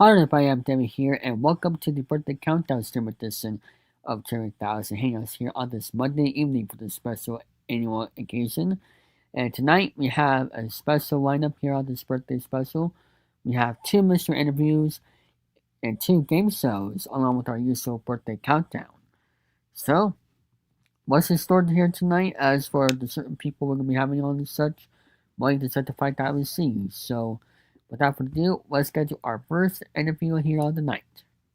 Alright, everybody, I'm David here, and welcome to the birthday countdown stream edition of Chilling3000 Hangouts here on this Monday evening for this special annual occasion. And tonight we have a special lineup here on this birthday special. We have two mystery interviews and two game shows, along with our usual birthday countdown. So, what's in store here tonight? As for the certain people we're going to be having on and such, well, you just have to find out and see. So, without further ado, let's get to our first interview here on the night.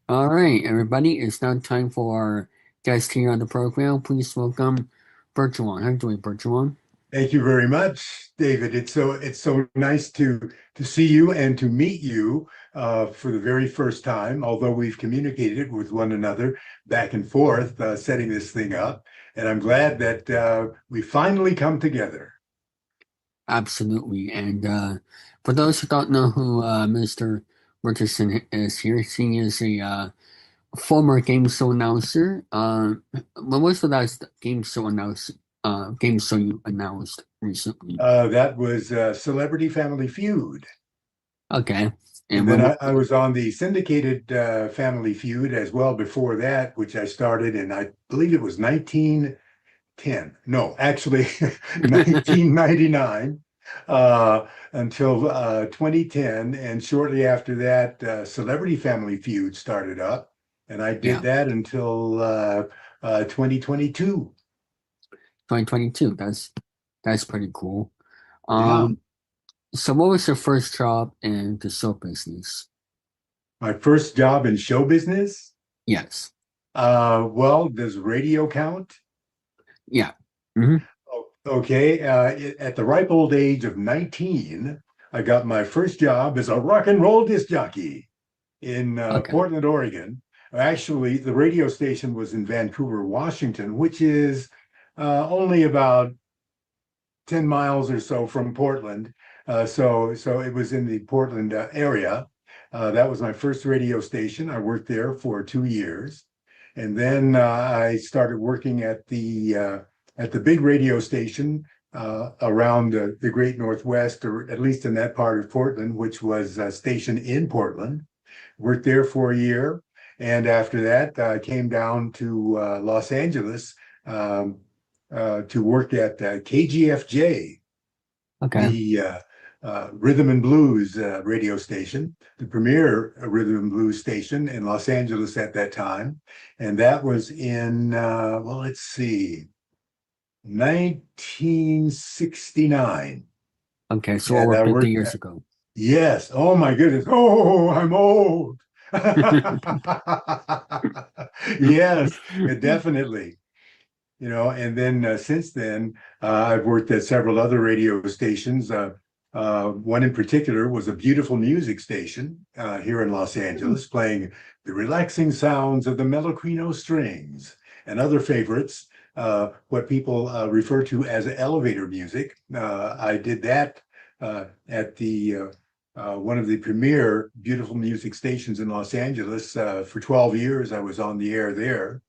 All right, everybody, it's now time for our guest here on the program. Please welcome Burton R. How are you doing, Burton R? Thank you very much, David. It's so nice to see you and to meet you for the very first time. Although we've communicated with one another back and forth, setting this thing up, and I'm glad that we finally come together. Absolutely, and for those who don't know who Mr. Richardson is here, he is a former game show announcer. When was the last game show you announced recently? That was Celebrity Family Feud. Okay. And then I was on the syndicated Family Feud as well before that, which I started in, I believe it was 1910. No, actually 1999 until 2010. And shortly after that, Celebrity Family Feud started up. And I did that until 2022. 2022. That's pretty cool. So what was your first job in the show business? My first job in show business? Yes. Well, does radio count? Yeah. Mm-hmm. Okay. At the ripe old age of 19, I got my first job as a rock and roll disc jockey in Portland, Oregon. Actually, the radio station was in Vancouver, Washington, which is only about 10 miles or so from Portland. So it was in the Portland area. That was my first radio station. I worked there for 2 years. And then I started working at the big radio station around the Great Northwest, or at least in that part of Portland, which was a station in Portland. Worked there for a year. And after that, I came down to Los Angeles to work at KGFJ, the rhythm and blues radio station, the premier rhythm and blues station in Los Angeles at that time. And that was in, well, let's see, 1969. Okay, so over 50 years ago. Yes. Oh, my goodness. Oh, I'm old. Yes, definitely. You know, and then since then, I've worked at several other radio stations. One in particular was a beautiful music station here in Los Angeles, playing the relaxing sounds of the Melocrino strings and other favorites, what people refer to as elevator music. I did that at the one of the premier beautiful music stations in Los Angeles. For 12 years, I was on the air there.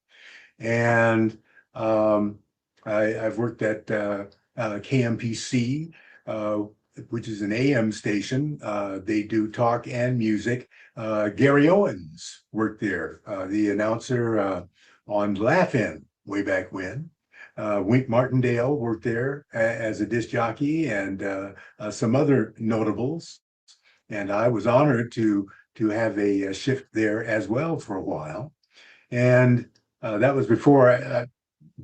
And I've worked at KMPC, which is an AM station. They do talk and music. Gary Owens worked there, the announcer on Laugh-In way back when. Wink Martindale worked there as a disc jockey, and some other notables. And I was honored to have a shift there as well for a while. And that was before,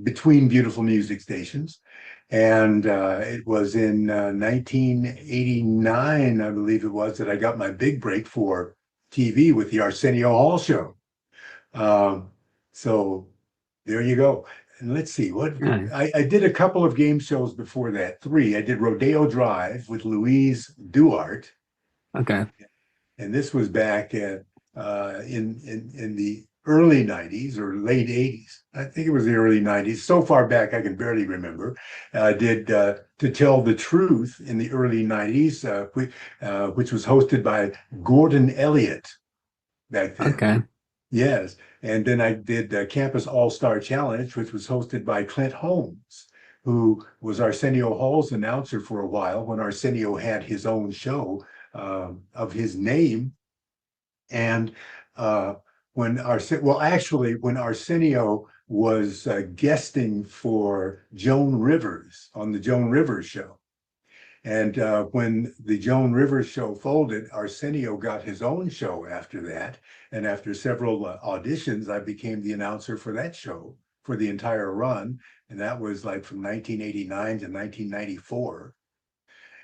between beautiful music stations. And it was in 1989, I believe it was, that I got my big break for TV with the Arsenio Hall show. So there you go. And let's see, I did a couple of game shows before that, 3. I did Rodeo Drive with Louise Duarte. Okay. And this was back in the early 90s or late 80s. I think it was the early 90s. So far back, I can barely remember. I did To Tell the Truth in the early 90s, which was hosted by Gordon Elliott back then. Okay. Yes. And then I did Campus All-Star Challenge, which was hosted by Clint Holmes, who was Arsenio Hall's announcer for a while when Arsenio had his own show of his name And uh, when Arsenio was guesting for Joan Rivers on the Joan Rivers show. And when the Joan Rivers show folded, Arsenio got his own show after that. And after several auditions, I became the announcer for that show for the entire run. And that was like from 1989 to 1994.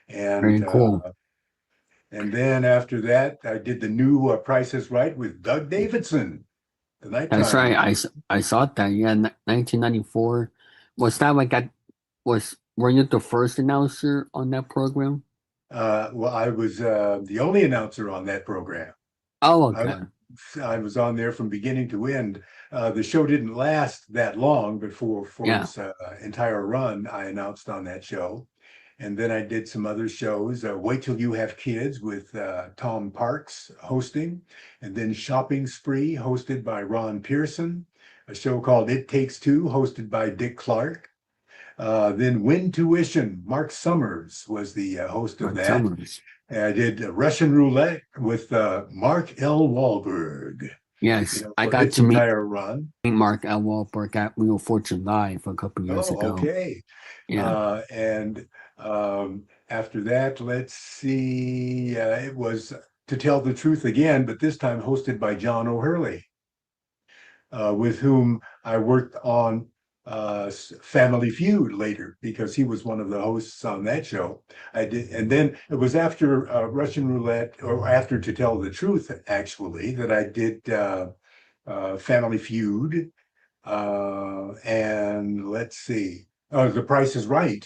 And Very cool. and then after that, I did the new Price is Right with Doug Davidson, the That's nighttime right. one. I saw that. Yeah, 1994. Was that like that? Were you the first announcer on that program? Well, I was the only announcer on that program. Oh, I, okay. I was on there from beginning to end. The show didn't last that long, but for Yeah, its entire run, I announced on that show. And then I did some other shows. Wait Till You Have Kids with Tom Parks hosting, and then Shopping Spree hosted by Ron Pearson. A show called It Takes Two hosted by Dick Clark. Then Win Tuition, Mark Summers was the host of Mark that. Summers. And I did Russian Roulette with Mark L. Wahlberg, Yes, I for got its to meet entire run. Mark L. Wahlberg at Wheel of Fortune Live a couple years Oh, ago. okay. Yeah. And after that, let's see, it was To Tell the Truth Again, but this time hosted by John O'Hurley, with whom I worked on Family Feud later because he was one of the hosts on that show. I did, and then it was after Russian Roulette, or after To Tell the Truth, actually, that I did Family Feud, and let's see, The Price is Right,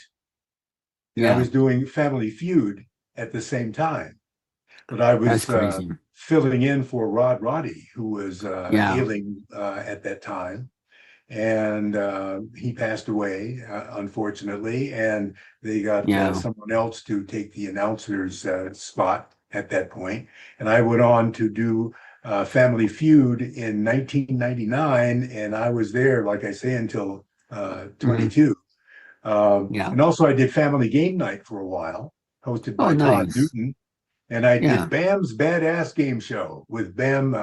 and I Yeah, was doing Family Feud at the same time, but I that's was crazy. filling in for Rod Roddy, who was Yeah, ailing at that time, and he passed away, unfortunately, and they got yeah, someone else to take the announcer's spot at that point, and I went on to do Family Feud in 1999, and I was there, like I say, until hmm 22. yeah. And also, I did Family Game Night for a while, hosted Oh, by Todd nice. Newton. And I did Yeah, Bam's Badass Game Show with Bam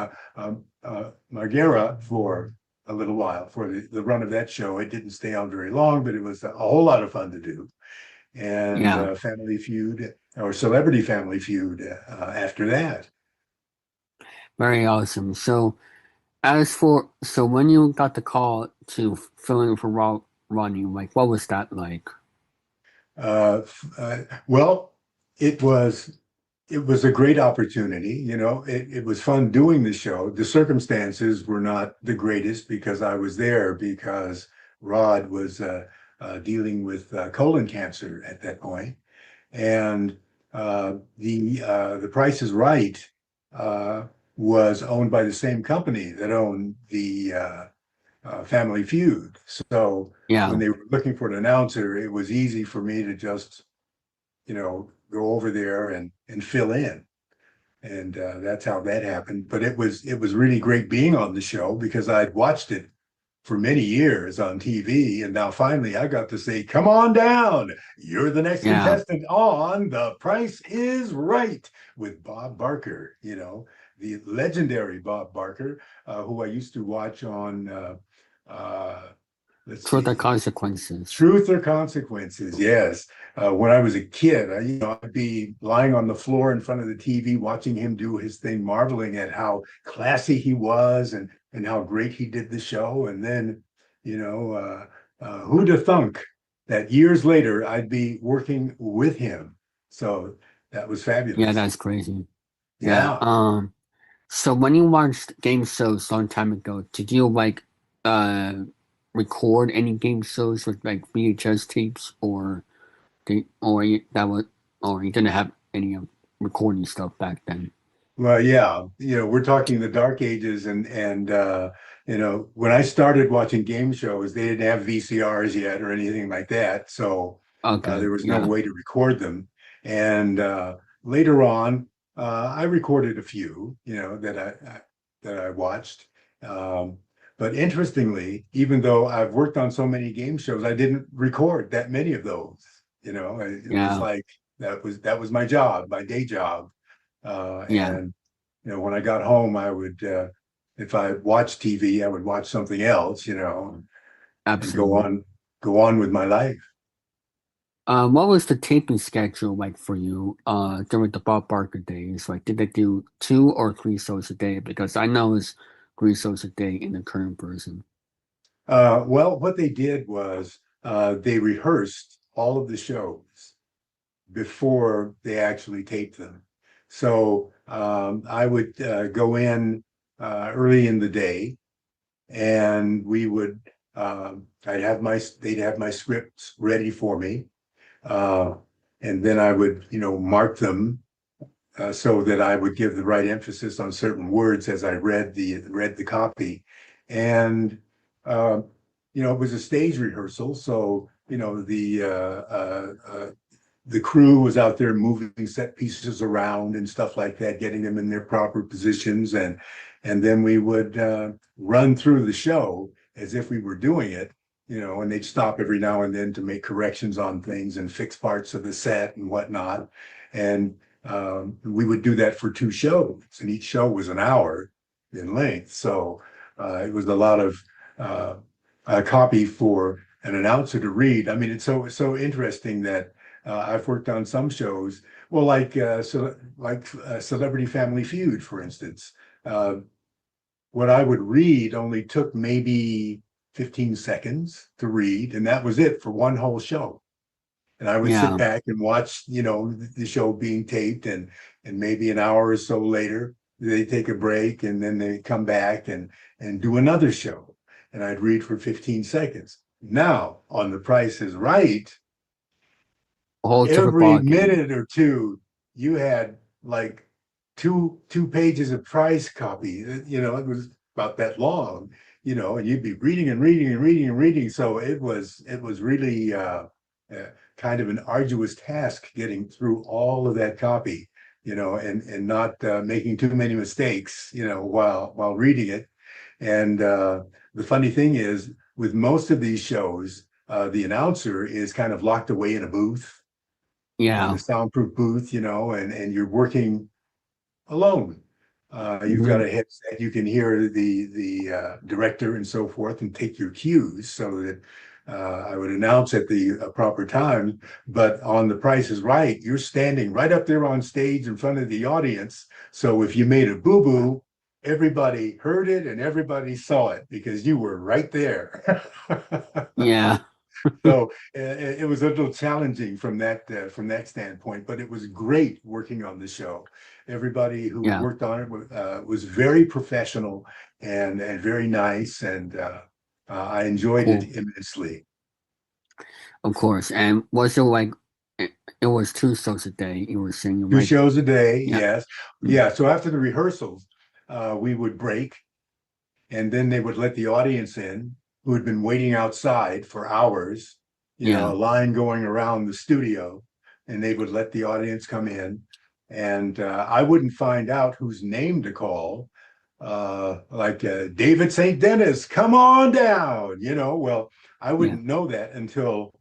Margera for a little while for the run of that show. It didn't stay on very long, but it was a whole lot of fun to do. And yeah. Family Feud or Celebrity Family Feud after that. Very awesome. So when you got the call to fill in for Ronnie, like what was that like? Uh, well, it was it was a great opportunity. It was fun doing the show. The circumstances were not the greatest because I was there because Rod was dealing with colon cancer at that point, and the Price is Right uh, was owned by the same company that owned the Family Feud. So when Yeah, they were looking for an announcer, it was easy for me to just go over there and fill in, and that's how that happened. But it was really great being on the show because I'd watched it for many years on TV, and now finally I got to say, "Come on down, you're the next yeah, contestant on The Price is Right" with Bob Barker. The legendary Bob Barker, who I used to watch on. Uh, let's for the see. consequences. Truth or Consequences, yes. When I was a kid, I'd be lying on the floor in front of the TV watching him do his thing, marveling at how classy he was and how great he did the show. And then, who'd have thunk that years later I'd be working with him? So that was Yeah, fabulous. that's crazy. Yeah. Yeah. So when you watched game shows a long time ago, did you like uh record any game shows with like VHS tapes that was or you didn't have any recording stuff back then? Well, yeah, we're talking the dark ages, and when I started watching game shows, they didn't have VCRs yet or anything like that, so Okay, there was no yeah, way to record them. And later on, I recorded a few, that I watched. Um, but interestingly, even though I've worked on so many game shows, I didn't record that many of those. It was yeah, like that was my job, my day job, yeah. and when I got home, I would, if I watched TV, I would watch something else, and Absolutely. go on with my life. What was the taping schedule like for you during the Bob Barker days? Like, did they do 2 or 3 shows a day? Because I know it's 3 shows a day in the current version. Well, what they did was they rehearsed all of the shows before they actually taped them. So I would go in early in the day, and we would they'd have my scripts ready for me, uh, and then I would mark them so that I would give the right emphasis on certain words as I read the copy, and uh, it was a stage rehearsal, so the crew was out there moving set pieces around and stuff like that, getting them in their proper positions, and then we would run through the show as if we were doing it, and they'd stop every now and then to make corrections on things and fix parts of the set and whatnot. And we would do that for 2 shows, and each show was an hour in length. So it was a lot of copy for an announcer to read. I mean, it's so interesting that I've worked on some shows, well, like Celebrity Family Feud, for instance. Uh, what I would read only took maybe 15 seconds to read, and that was it for one whole show. And I would sit Yeah, back and watch, the show being taped, and maybe an hour or so later, they take a break, and then they come back and do another show. And I'd read for 15 seconds. Now, on The Price is Right, a whole different every ball game. minute or two, you had like two pages of price copy. It was about that long, and you'd be reading and reading and reading and reading. So it was really kind of an arduous task getting through all of that copy, and not making too many mistakes, while reading it. And the funny thing is, with most of these shows, the announcer is kind of locked away in a booth, in Yeah. a soundproof booth, and you're working alone. You've got Mhm. a headset, you can hear the director and so forth, and take your cues, so that I would announce at the proper time. But on The Price is Right, you're standing right up there on stage in front of the audience. So if you made a boo-boo, everybody heard it and everybody saw it because you were right there. Yeah. So it was a little challenging from that standpoint, but it was great working on the show. Everybody who Yeah. worked on it was very professional and very nice, and I enjoyed it Cool. immensely. Of course. And was it like it was 2 shows a day you were singing, Two right? shows a day, Yeah. yes, Mm. yeah. So after the rehearsals, we would break, and then they would let the audience in who had been waiting outside for hours, a Yeah. line going around the studio, and they would let the audience come in. And I wouldn't find out whose name to call, like David St. Dennis, come on down, Well, I Yeah. wouldn't know that until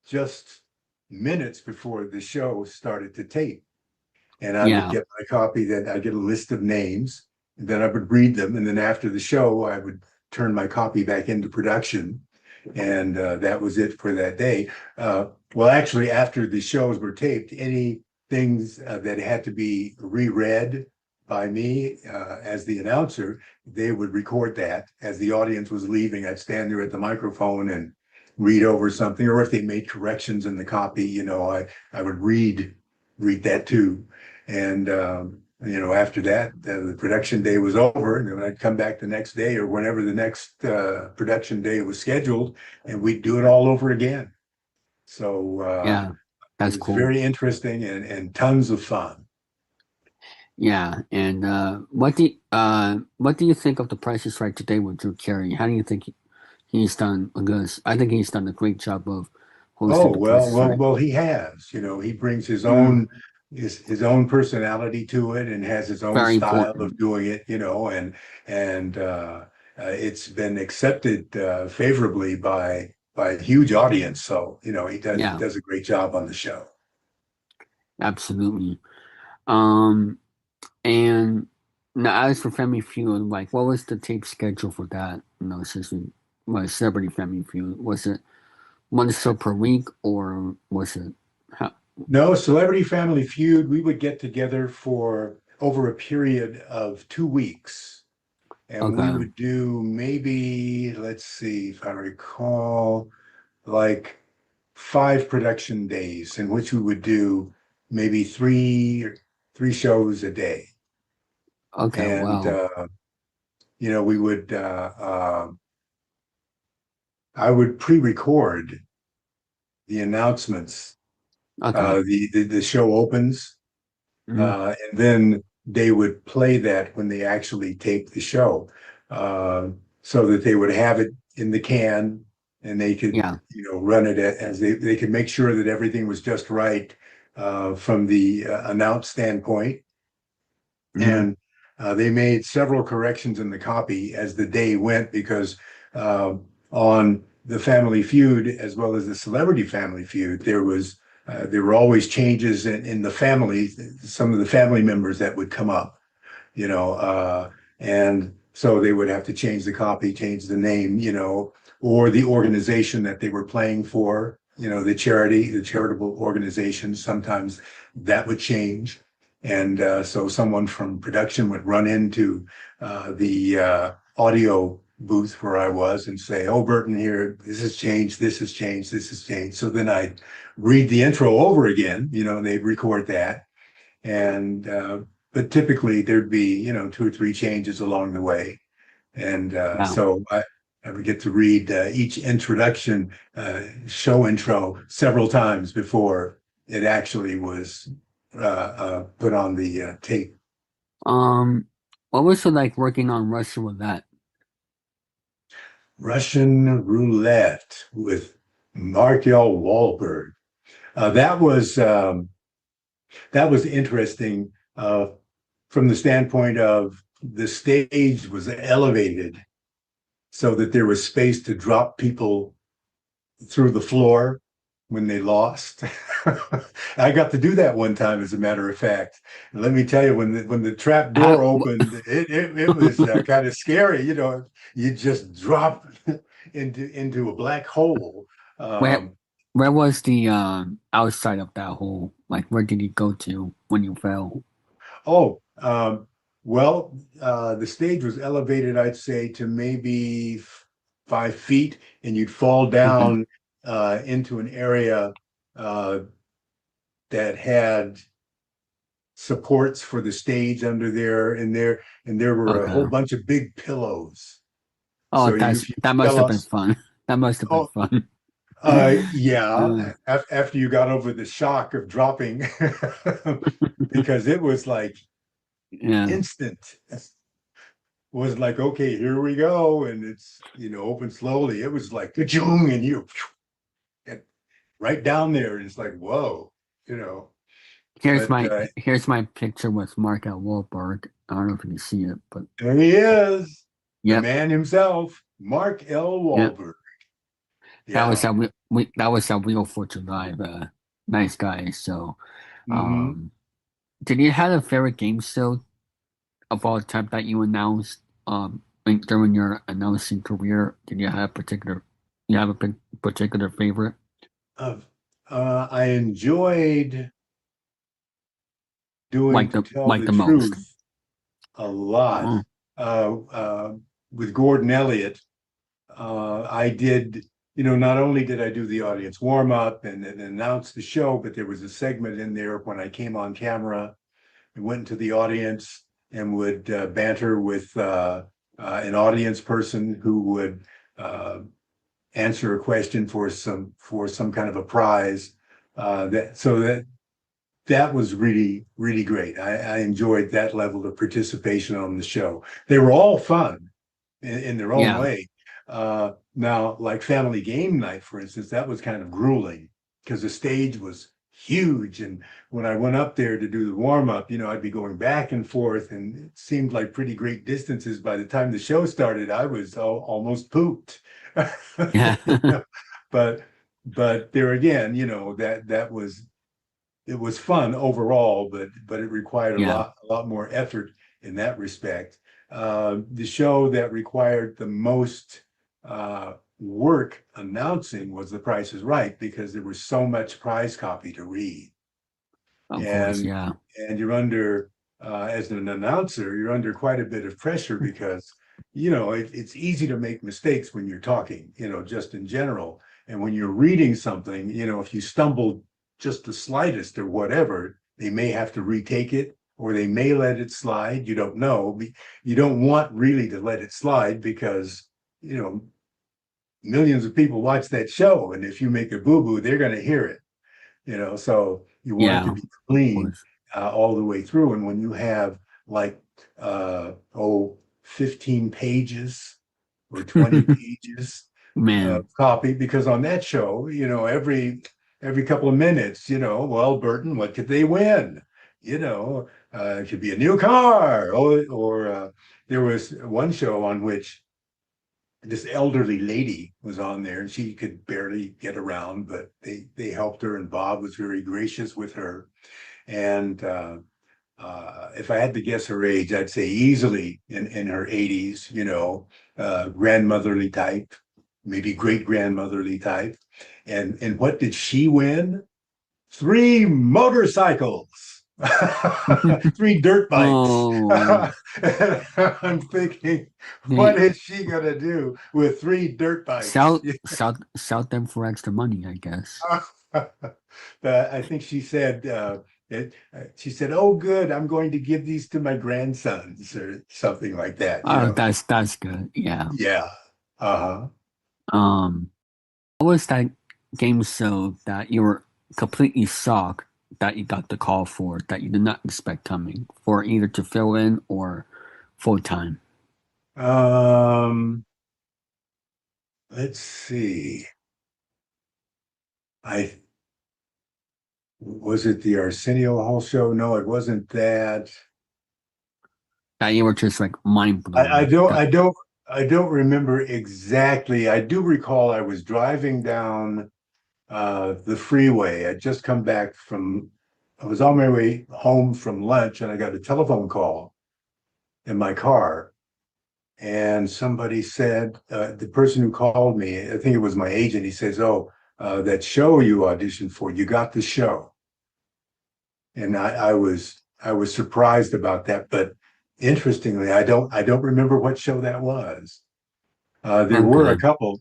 just minutes before the show started to tape. And I would Yeah. get my copy, then I'd get a list of names, and then I would read them. And then after the show, I would turn my copy back into production. And that was it for that day. Well, actually, after the shows were taped, any things that had to be reread by me as the announcer, they would record that as the audience was leaving. I'd stand there at the microphone and read over something, or if they made corrections in the copy, I would read that too. And after that, the production day was over, and then I'd come back the next day or whenever the next production day was scheduled, and we'd do it all over again. So Yeah. it That's was cool. very interesting and tons of fun. Yeah. And what do you think of the Price is Right today with Drew Carey? How do you think he's done a good I think he's done a great job of hosting Oh, the Price is Right. he has. He brings his Mm, own his own personality to it, and has his own very style of important. doing it. And it's been accepted favorably by a huge audience. So he Yeah, does a great job on the show. absolutely. Um and Now, as for Family Feud, like, what was the tape schedule for that? Since we was Celebrity Family Feud, was it one show per week, or was it? How, No, Celebrity Family Feud, we would get together for over a period of 2 weeks. And we okay, would do maybe, let's see if I recall, like 5 production days in which we would do maybe three shows a day. okay, And wow, we would I would pre-record the announcements. okay, The show opens, mm, and then they would play that when they actually taped the show, uh, so that they would have it in the can and they could, yeah, run it as they could make sure that everything was just right from the announce standpoint. mm, And they made several corrections in the copy as the day went because uh, on the Family Feud as well as the Celebrity Family Feud, there were always changes in the family, some of the family members that would come up, and so they would have to change the copy, change the name, or the organization that they were playing for, the charitable organization. Sometimes that would change. And so someone from production would run into the audio booth where I was and say, "Oh, Burton here, this has changed, this has changed, this has changed." So then I'd read the intro over again, and they'd record that. And but typically there'd be, 2 or 3 changes along the way. And wow. so I would get to read each introduction, show intro several times before it actually was put on the tape. Um, what was it like working on Russia with that? Russian roulette with Mark L. Wahlberg. That was interesting from the standpoint of the stage was elevated so that there was space to drop people through the floor when they lost. I got to do that one time, as a matter of fact. And let me tell you, when the trap door How, opened, it was kind of scary. You just drop into a black hole. where Um, where was the outside of that hole? Like, where did you go to when you fell? oh, well, the stage was elevated, I'd say, to maybe 5 feet, and you'd fall Okay, down into an area uh, that had supports for the stage under there, and there were a whole okay. bunch of big pillows. Oh, So if you that must fell have been off, fun. That must have been oh, fun. yeah, Uh, after you got over the shock of dropping, because it was like yeah. instant. Was like, okay, here we go, and it's open slowly. It was like ka-chung, and you and right down there, and it's like, whoa, you know. But Here's my picture with Mark at Wahlberg. I don't know if you can see it, but there he is, the yep, man himself, Mark L. yep. Wahlberg. Yeah. That was a Wheel for Live. Nice guy. So, Hmm. um, did you have a favorite game show of all time that you announced? During your announcing career, did you have a particular favorite? I enjoyed doing To Tell Like the the most? Truth a lot Oh, uh, with Gordon Elliott. I did, not only did I do the audience warm up and announce the show, but there was a segment in there when I came on camera and went into the audience and would banter with an audience person who would uh, answer a question for some kind of a prize. That was really, really great. I enjoyed that level of participation on the show. They were all fun in their own yeah. way. Now, like Family Game Night, for instance, that was kind of grueling because the stage was huge. And when I went up there to do the warm up, I'd be going back and forth, and it seemed like pretty great distances. By the time the show started, I was almost pooped. Yeah. You know? But there again, that was it was fun overall, but it required Yeah. a lot more effort in that respect. The show that required the most work announcing was The Price is Right, because there was so much prize copy to read. Of course, And yeah. you're under, as an announcer, you're under quite a bit of pressure because, it's easy to make mistakes when you're talking, just in general. And when you're reading something, if you stumble just the slightest or whatever, they may have to retake it, or they may let it slide. You don't know. You don't want really to let it slide because, millions of people watch that show. And if you make a boo-boo, they're going to hear it, so you want it Yeah, to of be clean course. all the way through. And when you have like, 15 pages or 20 pages Man. copy, because on that show, every couple of minutes, well, Burton, what could they win? It could be a new car, or there was one show on which this elderly lady was on there, and she could barely get around, but they helped her, and Bob was very gracious with her. And if I had to guess her age, I'd say easily in her 80s, grandmotherly type, maybe great grandmotherly type. And what did she win? 3 motorcycles, 3 dirt bikes. Oh, I'm thinking, what they is she gonna do with 3 dirt bikes? sell them for extra money, I guess. I think she said, she said, "Oh, good, I'm going to give these to my grandsons," or something like that. Oh, that's good. Yeah. Yeah. Uh-huh. Um, what was that game show that you were completely shocked that you got the call for that you did not expect coming for either to fill in or full time? Um, let's see. I Was it the Arsenio Hall show? No, it wasn't that. That you were just like mind I, I blown. don't That I don't I don't remember exactly. I do recall I was driving down the freeway. I'd just come back from I was on my way home from lunch, and I got a telephone call in my car. And somebody said, the person who called me, I think it was my agent, he says, "Oh, that show you auditioned for, you got the show." And I was surprised about that. But interestingly, I don't remember what show that was. There were a okay. couple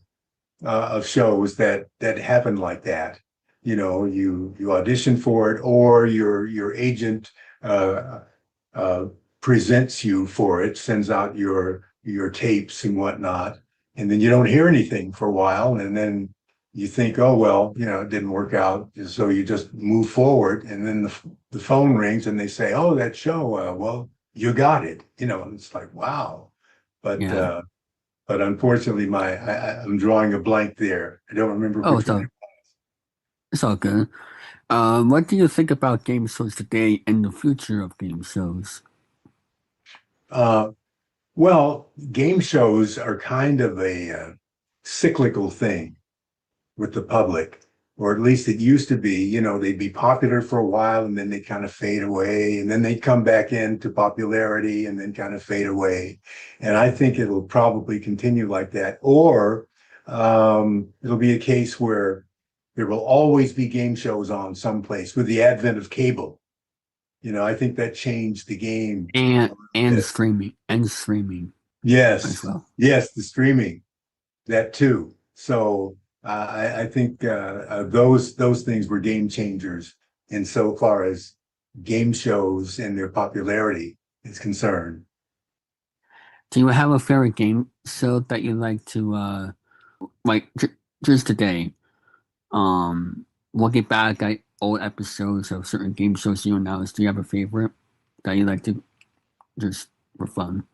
of shows that happened like that. You audition for it, or your agent uh, uh, presents you for it, sends out your tapes and whatnot, and then you don't hear anything for a while, and then you think, oh well, it didn't work out, so you just move forward, and then the phone rings and they say, oh, that show, well, you got it, and it's like, wow. But Yeah. unfortunately, I'm drawing a blank there. I don't remember Oh, which one. it's all good. What do you think about game shows today and the future of game shows? Uh, well, game shows are kind of a cyclical thing with the public, or at least it used to be. They'd be popular for a while, and then they kind of fade away, and then they'd come back into popularity and then kind of fade away. And I think it'll probably continue like that, or it'll be a case where there will always be game shows on someplace with the advent of cable. I think that changed the game a little And bit. streaming as Yes, well. yes, the streaming, that too. So I think those things were game changers insofar as game shows and their popularity is concerned. Do you have a favorite game show that you like to like just today? Looking back at old episodes of certain game shows you announced, do you have a favorite that you like to just for fun?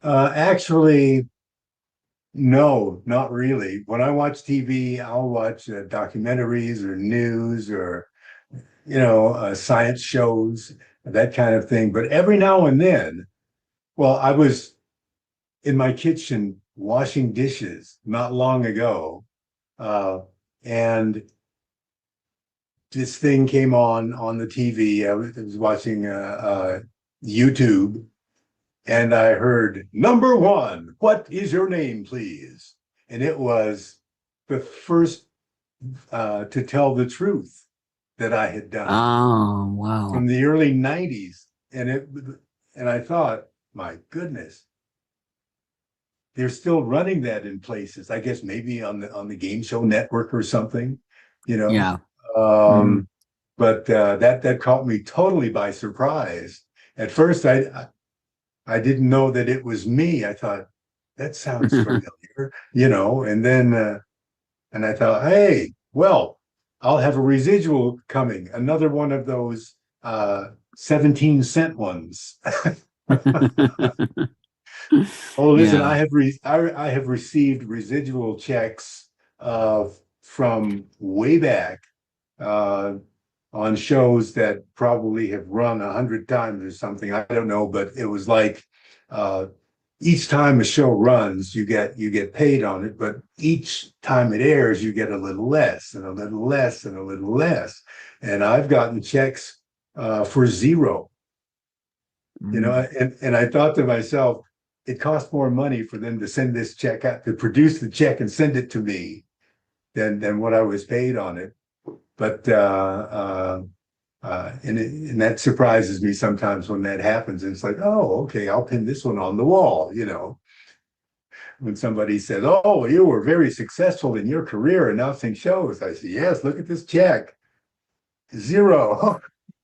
Actually, no, not really. When I watch TV, I'll watch documentaries or news, or science shows, that kind of thing. But every now and then, well, I was in my kitchen washing dishes not long ago, uh, and this thing came on the TV. I was watching YouTube, and I heard number one. What is your name, please? And it was the first to tell the truth that I had done Oh, wow. from the early '90s, and I thought, my goodness, they're still running that in places. I guess maybe on the game show network or something, you know. Yeah. Hmm. Um, but that caught me totally by surprise. At first, I didn't know that it was me. I thought that sounds familiar, and I thought, hey, well, I'll have a residual coming, another one of those 17-cent ones. Oh, listen, Yeah. I have received residual checks from way back uh, on shows that probably have run 100 times or something. I don't know, but it was like uh, each time a show runs, you get paid on it, but each time it airs, you get a little less and a little less and a little less. And I've gotten checks for zero, Mm. and I thought to myself, it costs more money for them to send this check out, to produce the check and send it to me than what I was paid on it. But and that surprises me sometimes when that happens. And it's like, oh, okay, I'll pin this one on the wall. When somebody says, "Oh, you were very successful in your career announcing shows," I say, "Yes, look at this check, zero."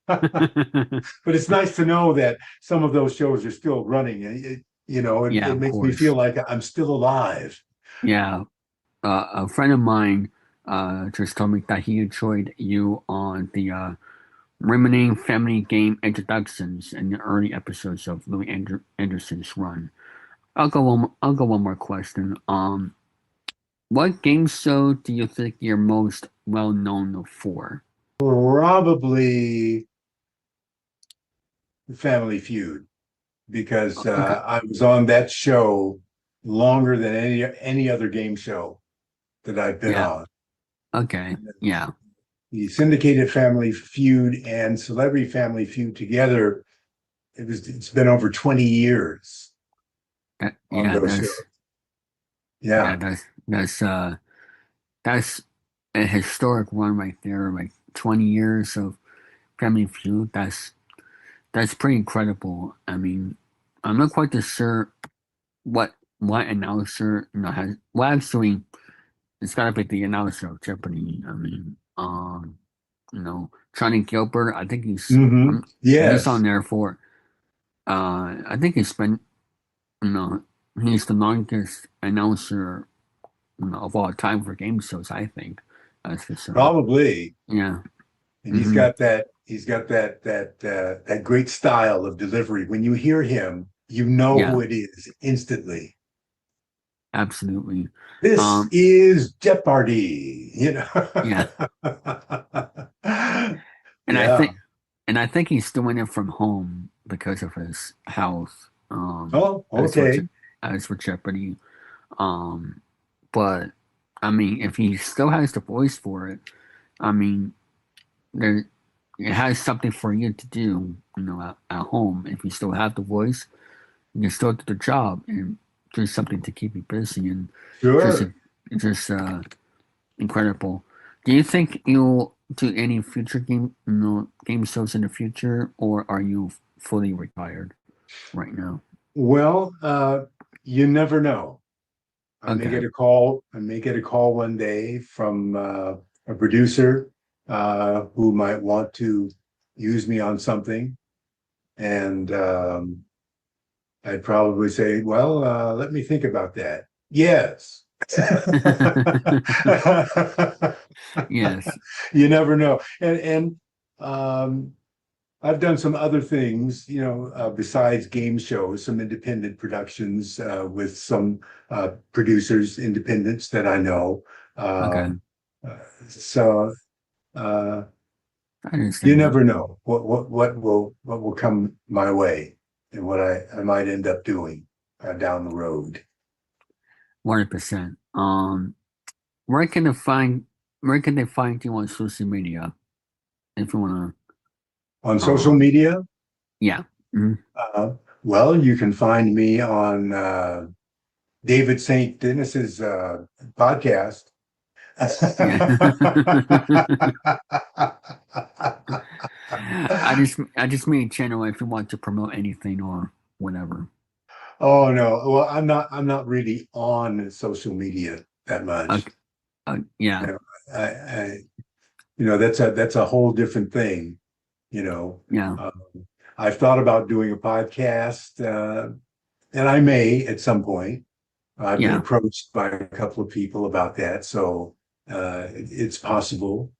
But it's nice to know that some of those shows are still running. Yeah, It of makes me feel course. like I'm still alive. Yeah. A friend of mine just told me that he enjoyed you on the remaining family game introductions in the early episodes of Anderson's run. I'll go one more question. What game show do you think you're most well known for? Probably Family Feud, because Okay. I was on that show longer than any other game show that I've been Yeah. on. Okay. Yeah. The syndicated Family Feud and Celebrity Family Feud together, it's been over 20 years on Yeah. those shows. Yeah. Yeah, That's a historic run right there. Like 20 years of Family Feud. That's pretty incredible. I mean, I'm not quite sure what announcer has. Well, actually, it's gotta be the announcer of Jeopardy. I mean, Johnny Gilbert. I think he's on Yes, there for. I think he's been. You know, he's the longest announcer of all time for game shows. I think that's for sure. probably. Yeah. And Hmm. he's got that great style of delivery. When you hear him, you know Yeah. who it is instantly. Absolutely. This Um. is Jeopardy, Yeah. And I Yeah. think he's doing it from home because of his health. Oh, As for okay. Jeopardy. Um. But I mean, if he still has the voice for it, I mean, there it has something for you to do. At home, if you still have the voice, you can still do the job and do something to keep you busy and just Sure. just incredible. Do you think you'll do any future game shows in the future, or are you fully retired right now? Well, you never know. Okay, I may get a call one day from a producer who might want to use me on something. And I'd probably say, well, let me think about that. Yes. yes, You never know. And um, I've done some other things, besides game shows, some independent productions with some producers, independents that I know. okay, Uh, so uh, I you understand that never know what will come my way and what I might end up doing down the road. 100%. Where can they find you on social media if you wanna? On social Um, media, yeah, mhm, uh, Well, you can find me on David St. Dennis's podcast. Yeah. I just made a channel if you want to promote anything or whatever. Oh no. Well, I'm not really on social media that much. Okay. Yeah. You know, I that's a whole different thing, you know. Yeah. I've thought about doing a podcast, and I may at some point. I've been Yeah. approached by a couple of people about that, so it's possible.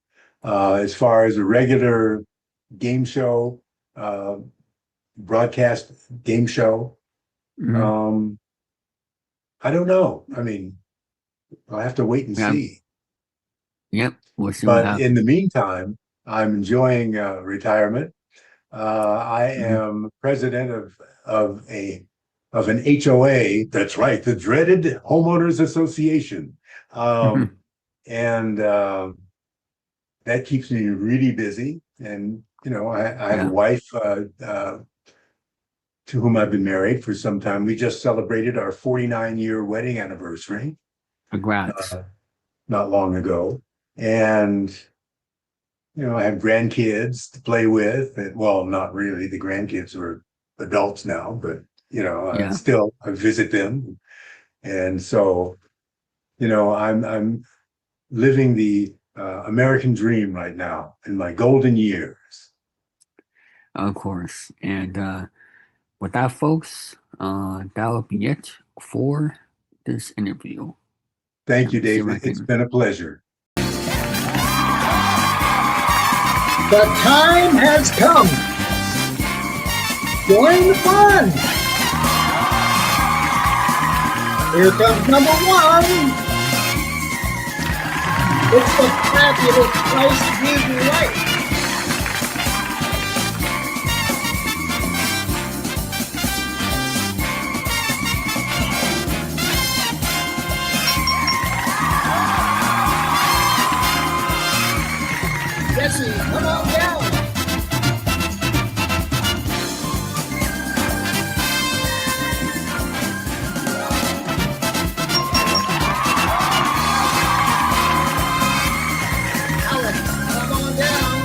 As far as a regular game show, uh, broadcast game show, Mhm. um, I don't know. I mean, I'll have to wait and Yeah. see. Yep. We'll see what But in the happens. meantime, I'm enjoying retirement. I Mhm. am president of an HOA. That's right, the dreaded homeowners association, Mhm. and that keeps me really busy. And I have a Yeah. wife to whom I've been married for some time. We just celebrated our 49-year wedding anniversary Congrats. uh, not long ago, and I have grandkids to play with. And, well, not really. The grandkids are adults now, but Yeah. still I visit them, and so I'm living the American dream right now in my golden years. Of course. And with that, folks, that will be it for this interview. Thank Let you, me see if I David. It's can. been a pleasure. The time has come. Join the fun. Here comes number one. It's the fabulous Price is Right. Jesse, come on down. Alex, come on down.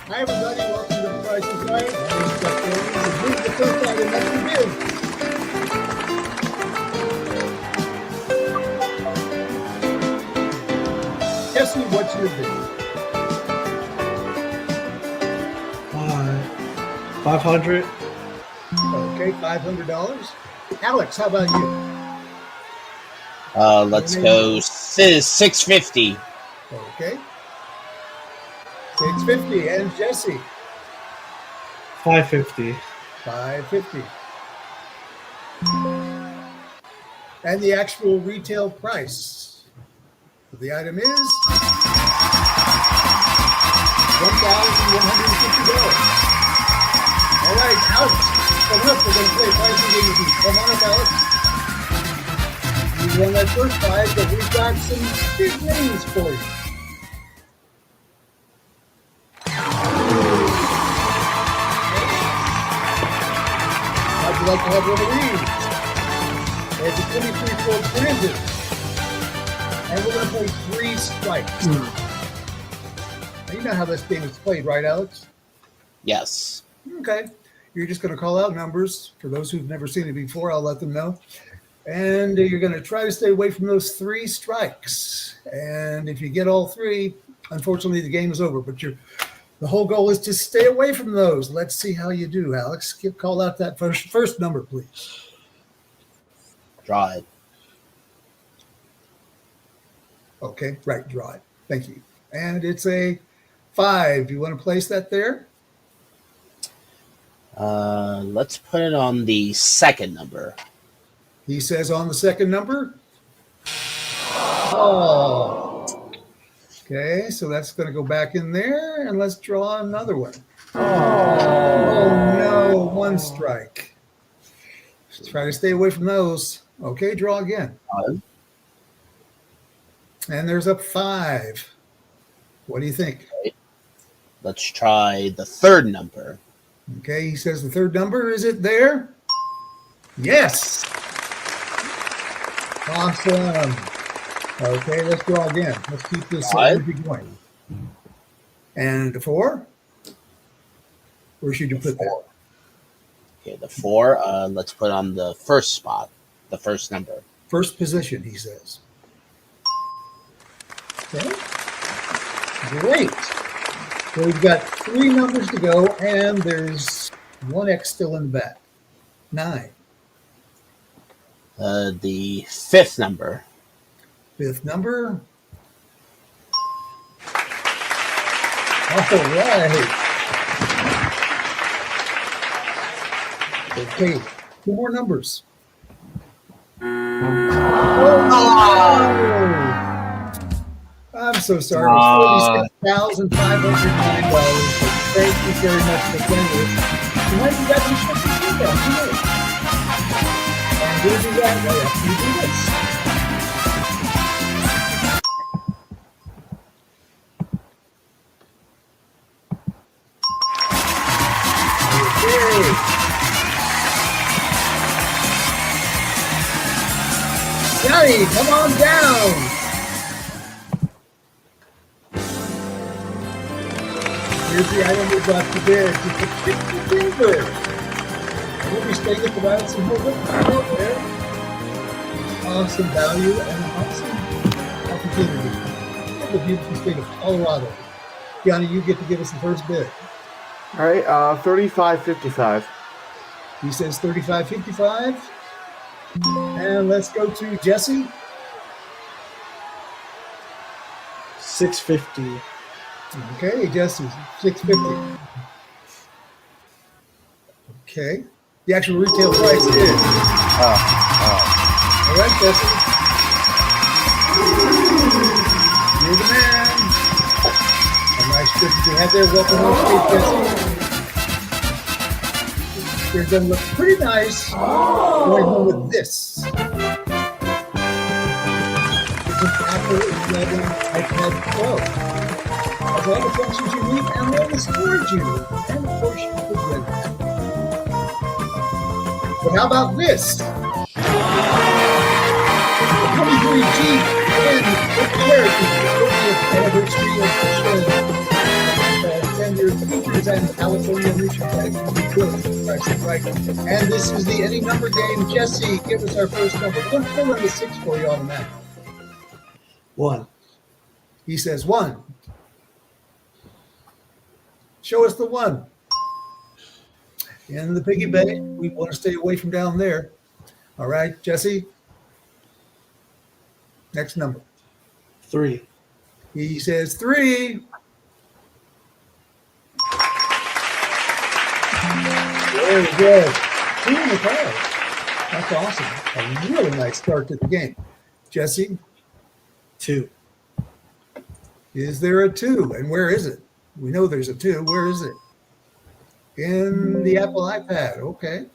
Hi, everybody. Welcome to The Price is Right. My name is Jeff Williams, and here's the first item that we do. Jesse, what's your bid? 500. Okay, $500. Alex, how about you? Let's go 650. Okay. $650. And Jesse, 550. $550. And the actual retail price of the item is $1,150. All right, Alex, come up. We're going to play pricing game with you. Come on up, Alex. You won that first prize, but we've got some big names for you. How'd you like to have one of these? It's a 23-foot transit. And we're going to play 3 strikes. Now, you know how this game is played, right, Alex? Yes. Okay. You're just going to call out numbers. For those who've never seen it before, I'll let them know. And you're going to try to stay away from those 3 strikes. And if you get all 3, unfortunately, the game is over. But the whole goal is to stay away from those. Let's see how you do, Alex. Call out that first number, please. Draw it. Okay, right, draw it. Thank you. and it's a 5. You want to place that there? Let's put it on the second number. He says on the second number. Oh. Okay, so that's going to go back in there, and let's draw another one. Oh no, 1 strike. Just try to stay away from those. Okay, draw again. And there's a 5. What do you think? Okay. Let's try the third number. Okay, he says the third number. Is it there? Yes. Awesome. Okay, let's draw again. Let's keep this energy going. And the 4? Where should you put that? Okay, the 4. Let's put on the first spot, the first number. First position, he says. Okay. Great. So we've got 3 numbers to go, and there's 1 X still in the back. 9. The 5th number. 5th number. All right. Okay, 2 more numbers. Oh, I'm so sorry. $46,509. Thank you very much for playing with us. You might be back in the show. And we'll do that right after you do this. Okay. Johnny, come on down. Here's the item we brought to bed. It's a 50 finger. We'll be staying at the Wilds and Hobart out there. Awesome value and awesome opportunity. In the beautiful state of Colorado. Johnny, you get to give us the first bid. All right, $35.55. He says $35.55. And let's go to Jesse. $6.50. Okay, Jesse, $6.50. Okay. The actual retail price is. All right, Jesse. You're the man. A nice trip you had there. Welcome home state, Jesse. You're going to look pretty nice going home with this. It's an Apple 11 iPad Pro. Has all the functions you need and all the storage you need. And of course, you could rent it. But how about this? The 23G and the character, the 40th anniversary of the 10-year features and California merchandise will be good. Price is right. And this is the any number game. Jesse, give us our first number. We're going to fill in the 6 for you automatically. 1. He says 1. Show us the 1. In the piggy bank, we want to stay away from down there. All right, Jesse. Next number. 3. He says 3. Very good. 2 in the car. That's awesome. A really nice start to the game. Jesse. 2. Is there a 2? And where is it? We know there's a 2. Where is it? In the Apple iPad. Okay.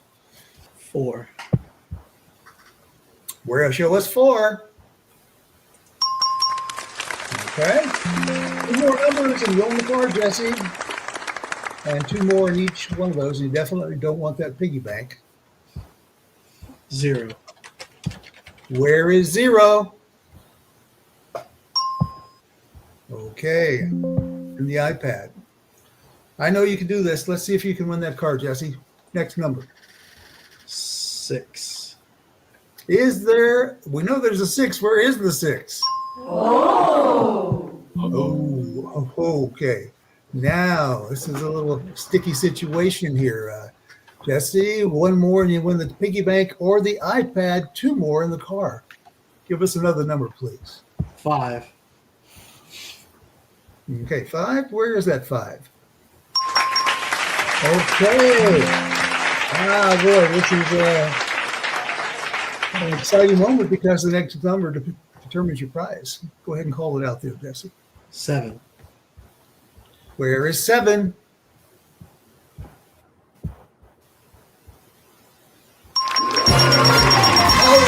4. Where? Show us 4. Okay. 2 more numbers and you own the car, Jesse. And 2 more in each one of those. You definitely don't want that piggy bank. 0. Where is 0? Okay. In the iPad. I know you can do this. Let's see if you can win that car, Jesse. Next number. 6. Is there? We know there's a 6. Where is the 6? Oh, okay. Now, this is a little sticky situation here. Jesse, 1 more and you win the piggy bank or the iPad, 2 more in the car. Give us another number, please. 5. Okay, 5. Where is that 5? Okay. Ah, boy, this is an exciting moment because the next number determines your prize. Go ahead and call it out there, Jesse. 7. Where is 7? All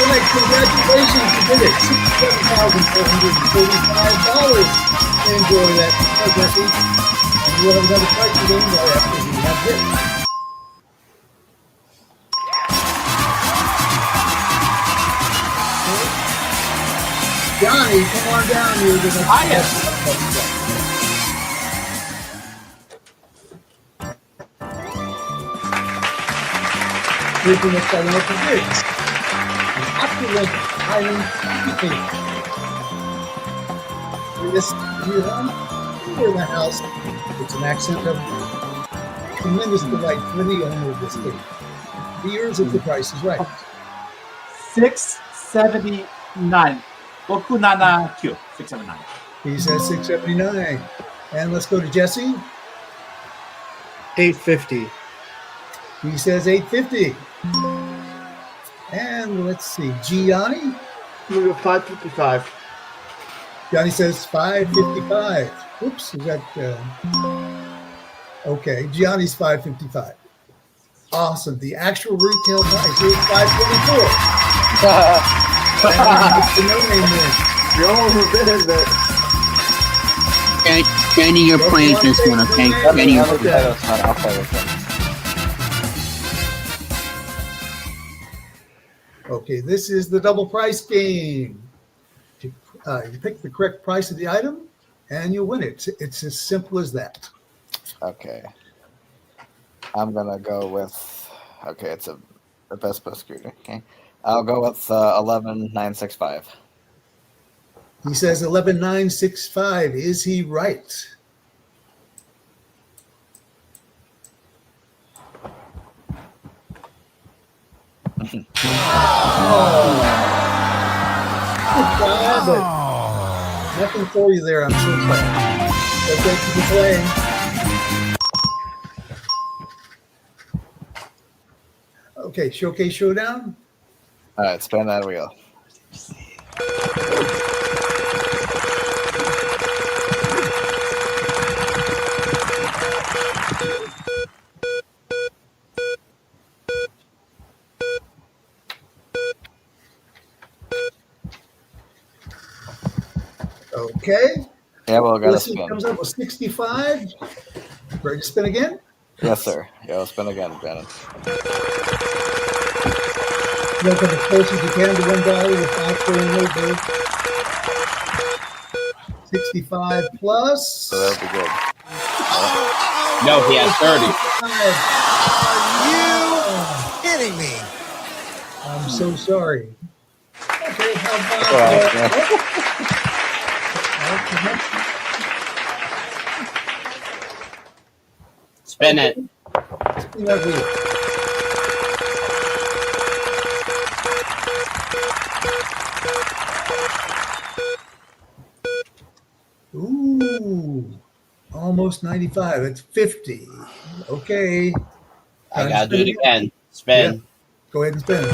right, congratulations, you did it. $67,445. Enjoy that, Jesse. And we'll have another prize again right after we have this. Johnny, come on down here. Yes. Sleeping at the local bridge. An opulent island camping. This here in the house, it's an accent of tremendous delight for the owner of this game. The years of the price is right. 679. 679. 679. He says 679. And let's go to Jesse. 850. He says 850. And let's see, Gianni. We'll go 555. Johnny says 555. Oops, is that okay? Gianni's 555. Awesome. The actual retail price is 524. The no name win. You're overbid it. Danny, you're playing this one, okay? Danny, you're playing. I'll play with him. Okay, this is the double price game. You pick the correct price of the item, and you win it. It's as simple as that. Okay. I'm gonna go with. Okay, it's a Vespa scooter. Okay, I'll go with 11965. He says 11965. Is he right? But nothing for you there. I'm so sorry. So thank you for playing. Okay, Showcase Showdown. All right, spin that wheel. Okay. Yeah, well, got to Listen spin. comes up with 65. Ready to spin again? Yes, sir. Yeah, we'll spin again, Brandon. You'll come as close as you can to $1 without going over. 65 plus. So that'll be good. No, he has 30. Are you kidding me? I'm so sorry. Okay, how about Spin it. spin that wheel. Ooh, almost 95. It's 50. Okay. I gotta do it again. Spin. Yeah. Go ahead and spin.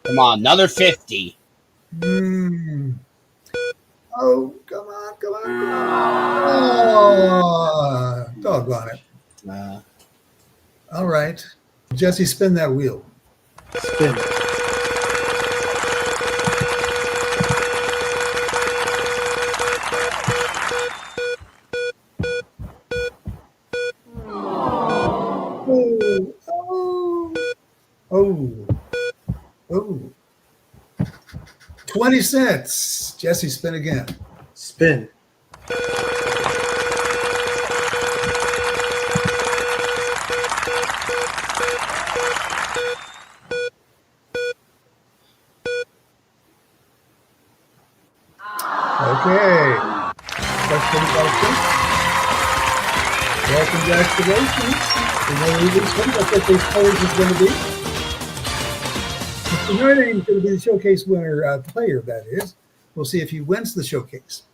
Come on, another 50. Oh, come on. Oh, doggone it. All right. Jesse, spin that wheel. Spin. Oh. 20 cents. Jesse, spin again. Spin. Okay. That's pretty close. Well, congratulations. We know who this one, what these colors is going to be. Your name is going to be the showcase winner player, that is. We'll see if he wins the showcase.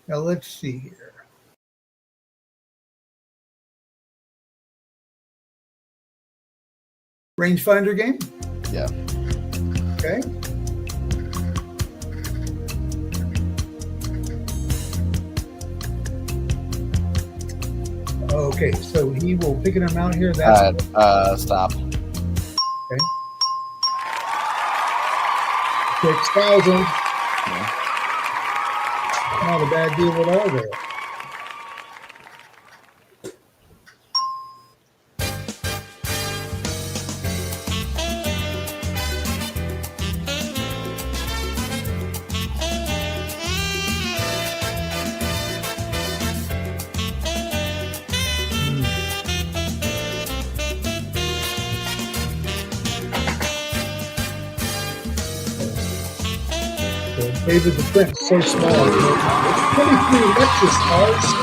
Now, let's see here. Rangefinder game? Yeah. Okay. Okay, so he will pick an amount here. That's Stop. okay. 6,000. Yeah. Not a bad deal at all there. David the Prince, so small. 23 Lexus RC.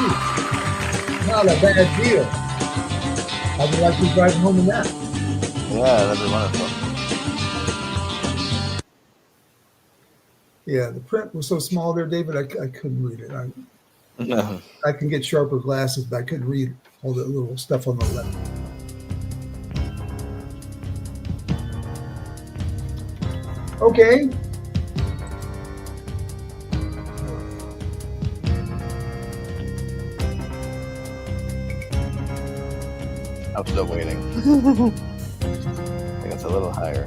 Not a bad deal. How would you like to drive home in that? Yeah, that'd be wonderful. Yeah, the print was so small there, David, I couldn't read it. No. I can get sharper glasses, but I couldn't read all the little stuff on the left. Okay. I'm still waiting. I think it's a little higher.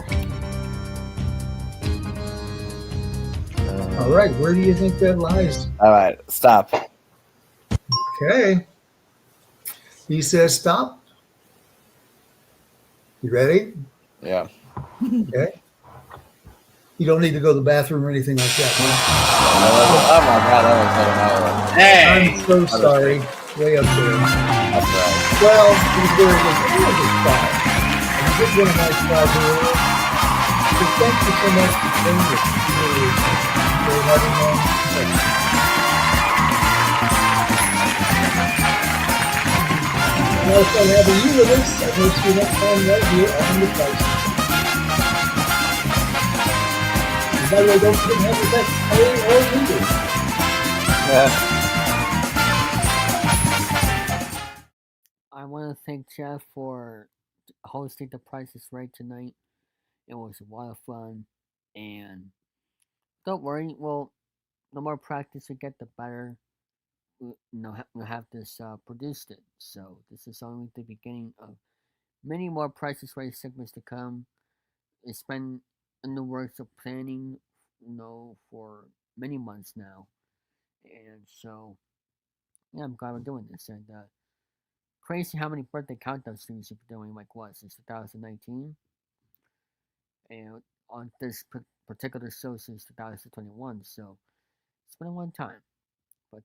All right, where do you think that lies? All right, stop. Okay. He says stop. You ready? Yeah. Okay. You don't need to go to the bathroom or anything like that. Oh my God, that was so high. Hey! I'm so sorry. Way up there. That's right. Well, he's doing this really fine. I did one of my jobs earlier. So thank you so much for doing this. Really having one. Now it's fun having you with us. I hope to see you next time right here on the price. And by the way, don't forget to have your best pay or readers. Yeah. I want to thank Jeff for hosting the Price is Right tonight. It was a lot of fun, and don't worry. Well, the more practice we get, the better. We'll have this produced it. So this is only the beginning of many more Price is Right segments to come. It's been in the works of planning, for many months now, and so yeah, I'm glad we're doing this. And crazy how many birthday countdown streams you've been doing, like what, since 2019, and on this particular show since 2021. So it's been a long time. But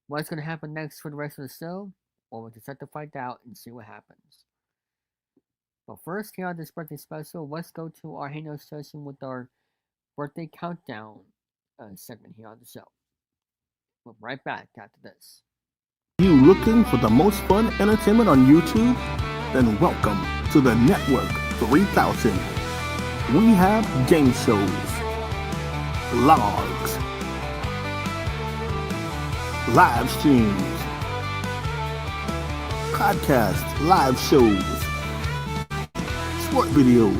what's gonna happen next for the rest of the show? Well, we'll just have to find out and see what happens. But first, here on this birthday special, let's go to our Hangout Session with our birthday countdown segment here on the show. We'll be right back after this. You looking for the most fun entertainment on YouTube? Then welcome to the Network 3000. We have game shows, vlogs, live streams, podcasts, live shows, sport videos,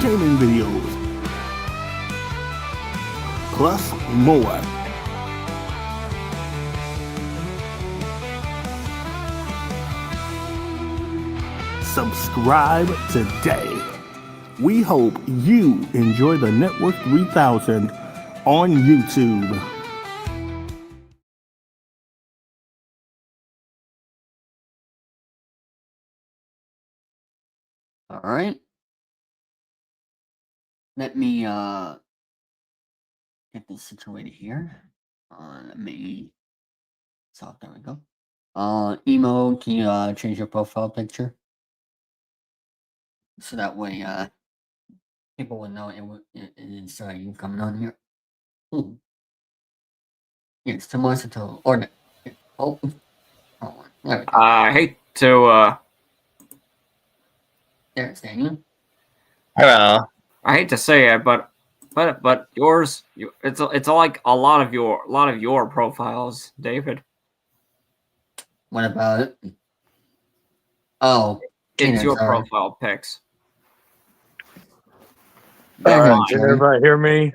gaming videos, plus more. Subscribe today. We hope you enjoy the Network 3000 on YouTube. All right. Let me get this situated here. Let me. So there we go. Emo, can you change your profile picture? So that way, people will know it is you coming on here. Ooh. Yes, to Monster Total. Or no. Oh, hold on. There we go. I hate to There's Daniel. Hello. I hate to say it, but yours, it's like a lot of your profiles, David. What about it? Oh, It's your sorry. profile pics. All right, Can everybody hear me?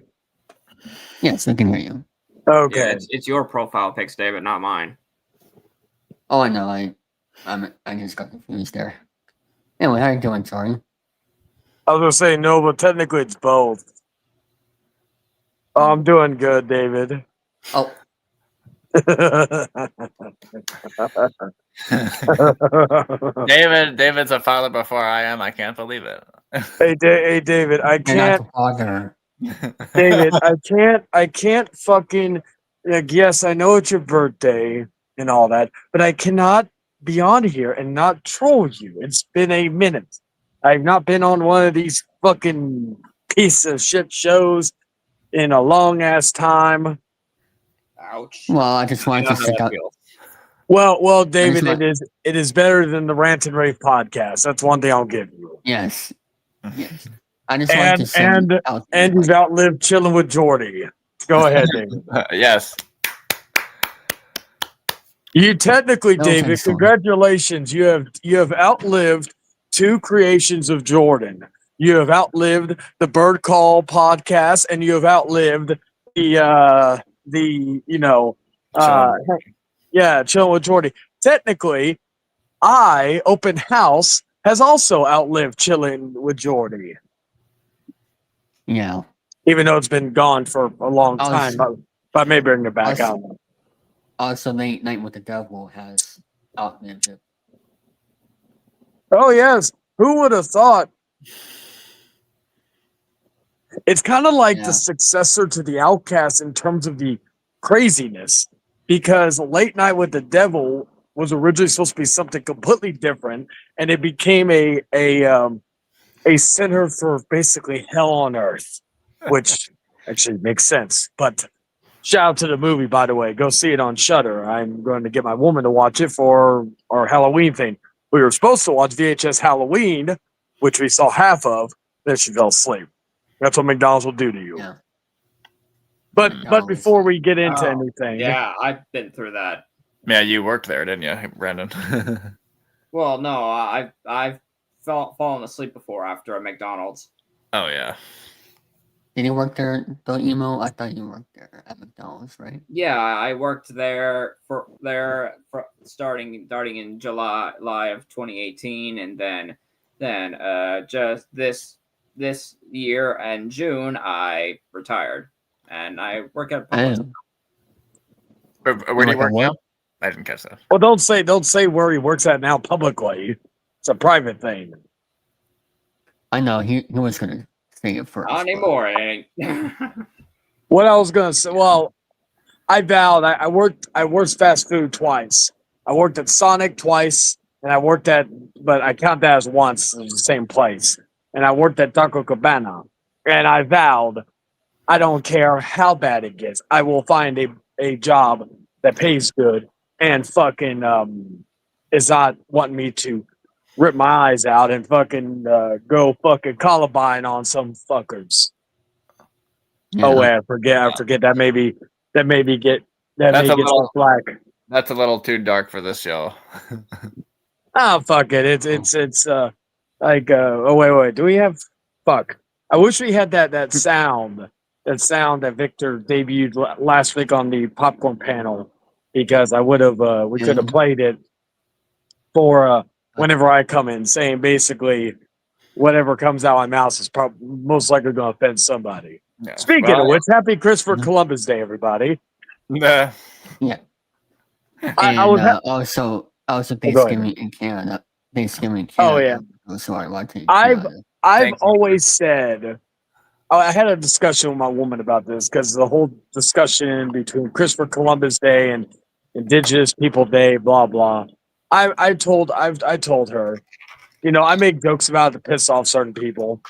Yes, I can hear you. Okay. Yeah, it's your profile pics, David, not mine. Oh, I know. I just got confused there. Anyway, how you doing, sorry? I was gonna say no, but technically it's both. I'm doing good, David. Oh. David's a father before I am. I can't believe it. Hey, David, I You're not can't. the father. David, I can't fucking. Like, yes, I know it's your birthday and all that, but I cannot be on here and not troll you. It's been a minute. I've not been on one of these fucking piece of shit shows in a long ass time. Ouch. Well, I just wanted to stick out. Well, David, it is better than the Rant and Rave podcast. That's one thing I'll give you. Yes. Yes. I just wanted to say and you've outlived chilling with Jordy. Go ahead, David. Yes. You technically, No, David, thanks, Jordan. congratulations. You have outlived two creations of Jordan. You have outlived the Bird Call podcast, and you have outlived the chilling with Jordy. Technically, Open House has also outlived chilling with Jordy. Yeah. Even though it's been gone for a long time, but maybe bring it back out. Also, Late Night with the Devil has outlived it. Oh yes, who would have thought? It's kind of like the successor to the Outcast in terms of the craziness, because Late Night with the Devil was originally supposed to be something completely different, and it became a center for basically hell on earth, which actually makes sense. But shout out to the movie, by the way. Go see it on Shudder. I'm going to get my woman to watch it for our Halloween thing. We were supposed to watch VHS Halloween, which we saw half of, then she fell asleep. That's what McDonald's will do to you. Yeah. But before we get into anything, Yeah, I've been through that. Yeah, you worked there, didn't you, Brandon? Well, no, I've fallen asleep before after a McDonald's. Oh yeah. Did you work there, the emo? I thought you worked there at McDonald's, right? Yeah, I worked there starting in July of 2018, and then just this year and June I retired, and I work at Publix. Where do you work now? I didn't catch that. well, don't say where he works at now publicly. It's a private thing. I know he was gonna say it first. Not anymore. It ain't. What I was gonna say, well, I vowed. I worked fast food twice. I worked at Sonic twice, and I worked at, but I count that as once. It was the same place. And I worked at Taco Cabana, and I vowed, I don't care how bad it gets, I will find a job that pays good and fucking is not wanting me to rip my eyes out and fucking go fucking Columbine on some fuckers. Yeah. Oh wait, I forget that maybe get some flack. That's a little too dark for this show. Ah, fuck it. It's like oh wait, do we have fuck? I wish we had that sound that Victor debuted last week on the popcorn panel, because I would have we could have played it for whenever I come in, saying basically whatever comes out of my mouth is probably most likely going to offend somebody. Yeah. Speaking of which, happy Christopher Columbus Day, everybody. Yeah. I was also Thanksgiving in Canada. Oh yeah. So I watched it. I've always said, I had a discussion with my woman about this, because the whole discussion between Christopher Columbus Day and Indigenous People Day, blah blah. I told her, I make jokes about it to piss off certain people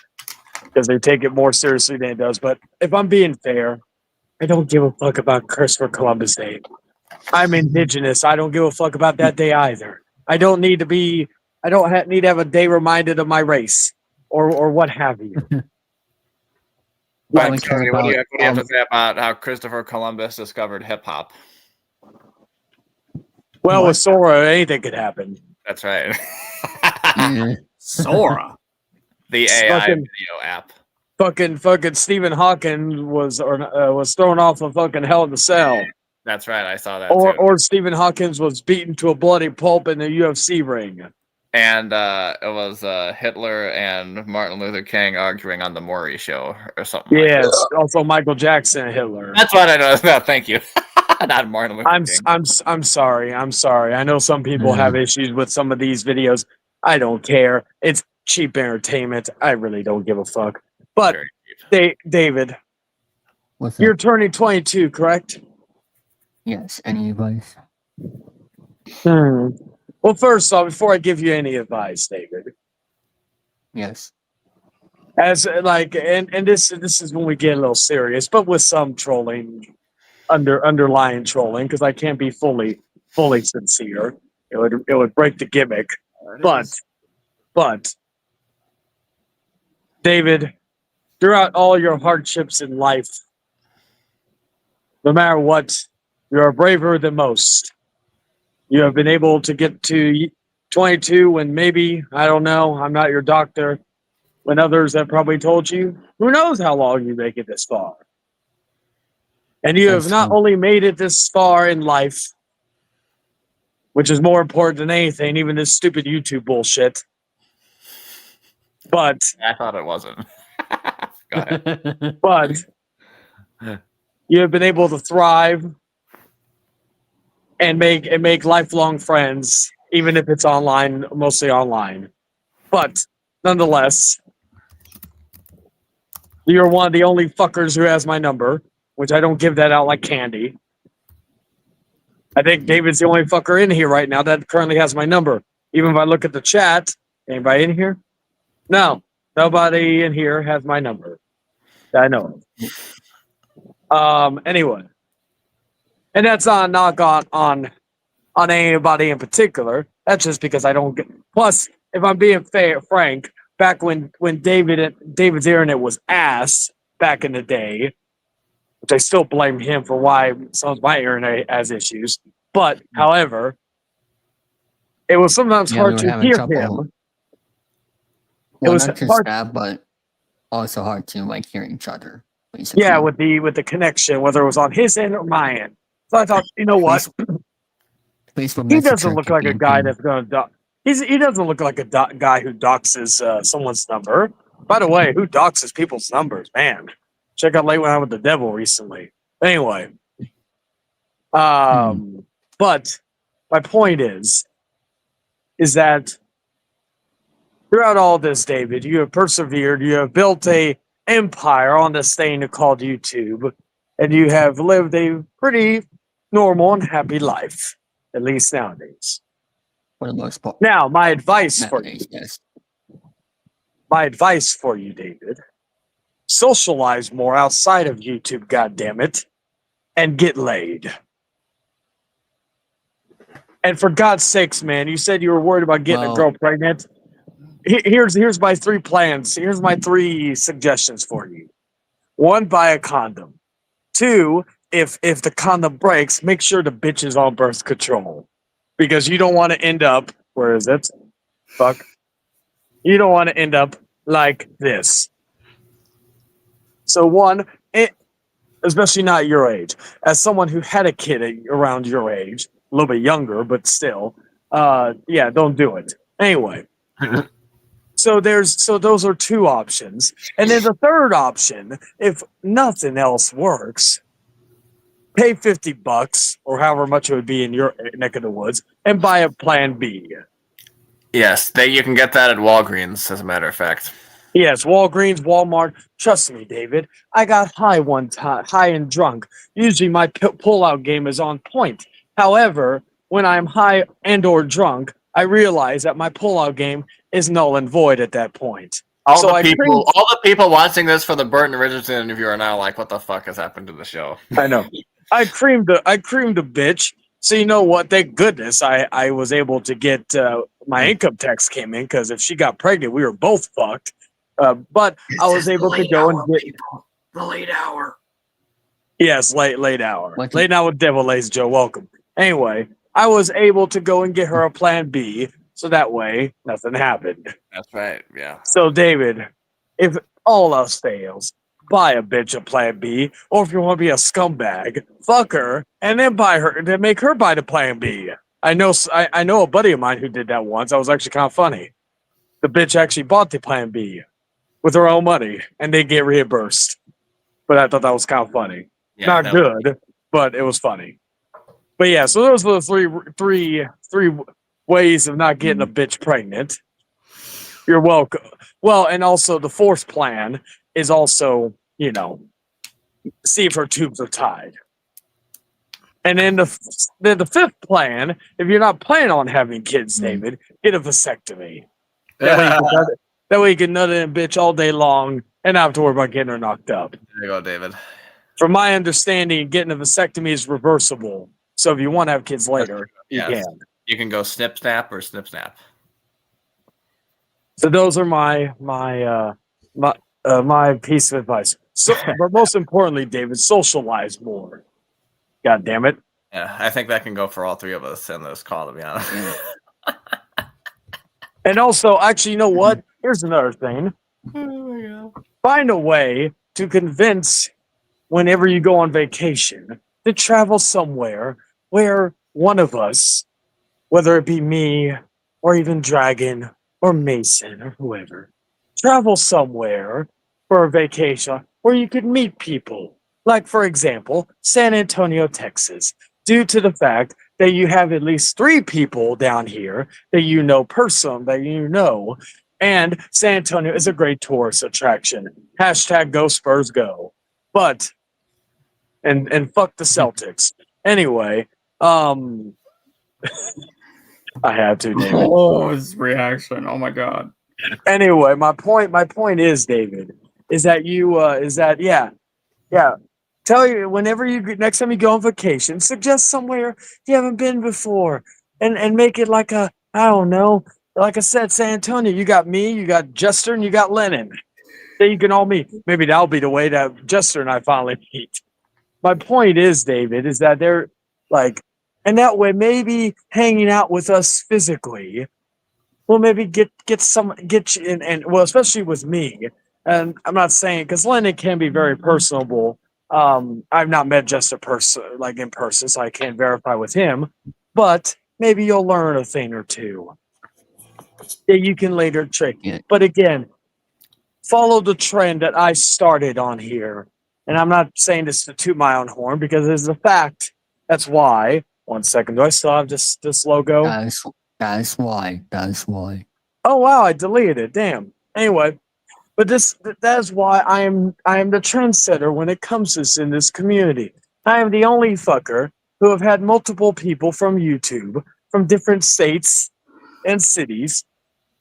because they take it more seriously than it does. But if I'm being fair, I don't give a fuck about Christopher Columbus Day. I'm Indigenous. I don't give a fuck about that day either. I don't need to have a day reminded of my race. or what have you. I Right, don't care Tony, what do you have to about. say about how Christopher Columbus discovered hip hop? Well, What? with Sora, anything could happen. That's right. Yeah. Sora. The AI Fucking- video app. Fucking Stephen Hawking was thrown off a fucking Hell in a Cell, That's right. I saw that too. or Stephen Hawkins was beaten to a bloody pulp in a UFC ring. And it was Hitler and Martin Luther King arguing on the Maury show or something. Yes, Like that. also Michael Jackson and Hitler. That's what I know. No, thank you. Not Martin Luther King. I'm sorry. I know some people have issues with some of these videos. I don't care. It's cheap entertainment. I really don't give a fuck. But David, What's you're up? turning 22, correct? Yes. Any advice? Well, first off, before I give you any advice, David, Yes. as like, and this is when we get a little serious, but with some trolling, underlying trolling, because I can't be fully sincere. It would break the gimmick. But David, throughout all your hardships in life, no matter what, you are braver than most. You have been able to get to 22 when maybe, I don't know, I'm not your doctor, when others have probably told you, who knows how long you make it this far. And you have not only made it this far in life, which is more important than anything, even this stupid YouTube bullshit, but I thought it wasn't. Go ahead. but you have been able to thrive and make lifelong friends, even if it's online, mostly online. But nonetheless, you're one of the only fuckers who has my number, which I don't give that out like candy. I think David's the only fucker in here right now that currently has my number. Even if I look at the chat, anybody in here? No, nobody in here has my number that I know of. Anyway. And that's not a knock on anybody in particular. That's just because I don't get. Plus, if I'm being frank, back when David's internet was ass back in the day, which I still blame him for why some of my internet has issues. But however, it was sometimes hard to hear him. Well, not just that, but also hard to like hear each other. Basically. Yeah, with the connection, whether it was on his end or my end. So I thought, you know what? He doesn't look like a guy that's going to dox. He doesn't look like a guy who doxes someone's number. By the way, who doxes people's numbers? Man, check out Late When I'm with the Devil recently. Anyway, but my point is that throughout all this, David, you have persevered. You have built a empire on this thing called YouTube, and you have lived a pretty normal and happy life, at least nowadays. For the most part. Now, my advice for you, David, socialize more outside of YouTube, goddammit, and get laid. And for God's sakes, man, you said you were worried about getting a girl pregnant. Here's my 3 plans. Here's my 3 suggestions for you. 1, buy a condom. 2, if the condom breaks, make sure the bitch is on birth control. Because you don't want to end up, where is it? Fuck. You don't want to end up like this. So 1, especially not your age. As someone who had a kid around your age, a little bit younger, but still, yeah, don't do it. Anyway. So those are 2 options. And then the third option, if nothing else works, pay $50 or however much it would be in your neck of the woods and buy a plan B. Yes, you can get that at Walgreens, as a matter of fact. Yes, Walgreens, Walmart. Trust me, David. I got high one time, high and drunk. Usually my pull-out game is on point. However, when I'm high and or drunk, I realize that my pull-out game is null and void at that point. All the people watching this for the Burton Richardson interview are now like, "What the fuck has happened to the show?" I know. I creamed the bitch. So you know what? Thank goodness I was able to get my income tax came in, because if she got pregnant, we were both fucked. But I was able to go and get the late hour. yes, late hour, What's late hour with Devil Lays Joe. Welcome. Anyway, I was able to go and get her a plan B, so that way nothing happened. That's right. Yeah. So David, if all else fails, buy a bitch a plan B, or if you want to be a scumbag, fuck her, and then buy her, then make her buy the plan B. I know a buddy of mine who did that once. That was actually kind of funny. The bitch actually bought the plan B with her own money, and they get reimbursed. But I thought that was kind of funny. Yeah, Not that good, but it was funny. But yeah, so those were the three ways of not getting a bitch pregnant. You're welcome. Well, and also the fourth plan is also, see if her tubes are tied. And then the fifth plan, if you're not planning on having kids, David, get a vasectomy. That way you can nut in a bitch all day long and not have to worry about getting her knocked up. There you go, David. From my understanding, getting a vasectomy is reversible. So if you want to have kids later, you can. You can go snip snap or snip snap. So those are my piece of advice. So, but most importantly, David, socialize more. God damn it. Yeah, I think that can go for all three of us in this call, to be honest. And also, actually, you know what? Here's another thing. Find a way to convince whenever you go on vacation to travel somewhere where one of us, whether it be me or even Dragon or Mason or whoever, travel somewhere for a vacation where you could meet people. Like, for example, San Antonio, Texas, due to the fact that you have at least 3 people down here that you know and San Antonio is a great tourist attraction. # go Spurs go. But, and fuck the Celtics. Anyway, I had to, David. Oh, his reaction. Oh my God. Anyway, my point is, David, is that tell you whenever next time you go on vacation, suggest somewhere you haven't been before, and make it like I don't know, like I said, San Antonio. You got me, you got Jester, and you got Lennon. That you can all meet. Maybe that'll be the way that Jester and I finally meet. My point is, David, is that they're like, and that way maybe hanging out with us physically will maybe get you in, and well, especially with me. And I'm not saying, because Lennon can be very personable. I've not met Jester in person, so I can't verify with him. But maybe you'll learn a thing or two that you can later trick. Yeah. But again, follow the trend that I started on here. And I'm not saying this to toot my own horn, because it's a fact. That's why. 1 second. Do I still have this logo? That's why. Oh wow, I deleted it. Damn. Anyway, but that is why I am the trendsetter when it comes to this in this community. I am the only fucker who have had multiple people from YouTube from different states and cities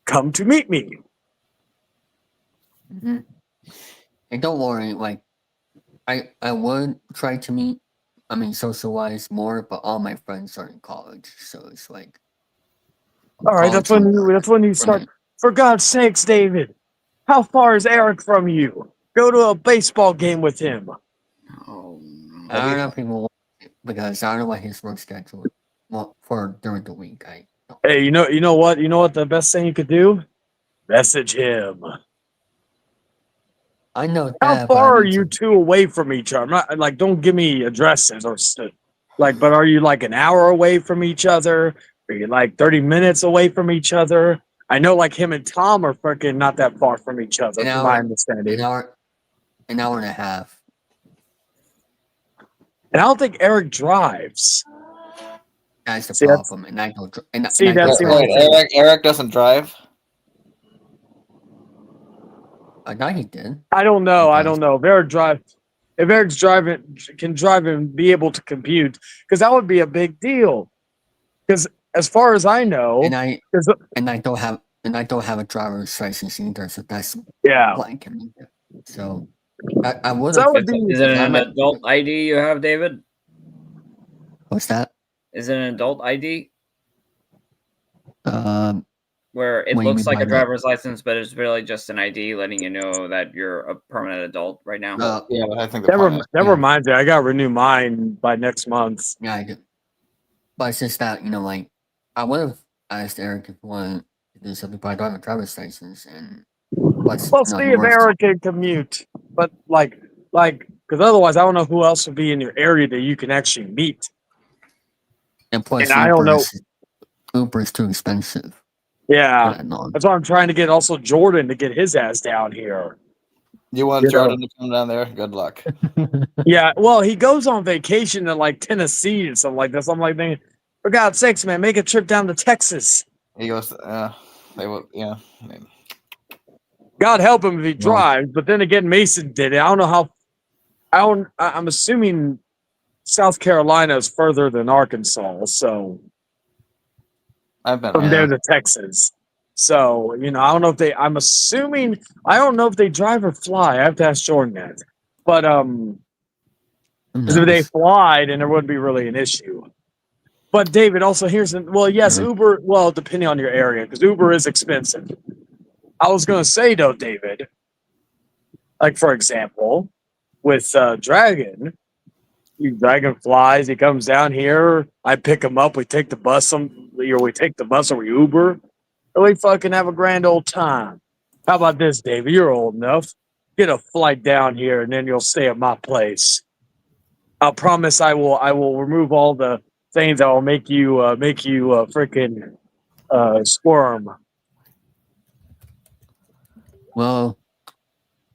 come to meet me. Mm-hmm. And don't worry, like I would try to socialize more, but all my friends are in college, so it's like. All right, that's when you start. For God's sakes, David, how far is Eric from you? Go to a baseball game with him. Oh, I don't know if he will, because I don't know what his work schedule for during the week. Hey, you know what? You know what the best thing you could do? Message him. I know that. How far are you two away from each other? I'm not, like, don't give me addresses or like, but are you like an hour away from each other? Are you like 30 minutes away from each other? I know, like, him and Tom are freaking not that far from each other, from my understanding. An hour and a half. And I don't think Eric drives. That's the problem. And I don't. Eric doesn't drive. I thought he did. I don't know. If Eric's can drive and be able to compute, because that would be a big deal. Because as far as I know, and I don't have a driver's license either, so that's blank. So I would. Is it an adult ID you have, David? What's that? Is it an adult ID? where it What do you looks mean like by a that? driver's license, but it's really just an ID letting you know that you're a permanent adult right now. Yeah, but I think the point is, That reminds me, I got to renew mine by next month. Yeah, I do. But it's just that, like, I would have asked Eric if he wanted to do something, but I don't have a driver's license. And what's, We'll see if Eric can commute. But, because otherwise, I don't know who else would be in your area that you can actually meet. And plus, And I don't know. Uber is too expensive. Yeah, that's why I'm trying to get also Jordan to get his ass down here. You want Jordan to come down there? Good luck. Yeah, well, he goes on vacation to like Tennessee and something like that. So I'm like thinking, for God's sakes, man, make a trip down to Texas. He goes, they will, yeah. God help him if he drives. But then again, Mason did it. I don't know how. I'm assuming South Carolina is further than Arkansas, so I've been from there to Texas. So, I don't know if they, I'm assuming, I don't know if they drive or fly. I have to ask Jordan that. But, because if they fly, then there wouldn't be really an issue. But David, also here's, yes, Uber, depending on your area, because Uber is expensive. I was going to say though, David, like for example, with Dragon flies, he comes down here, I pick him up, we take the bus, or we Uber. We fucking have a grand old time. How about this, David? You're old enough. Get a flight down here, and then you'll stay at my place. I'll promise I will remove all the things that will make you freaking squirm. Well,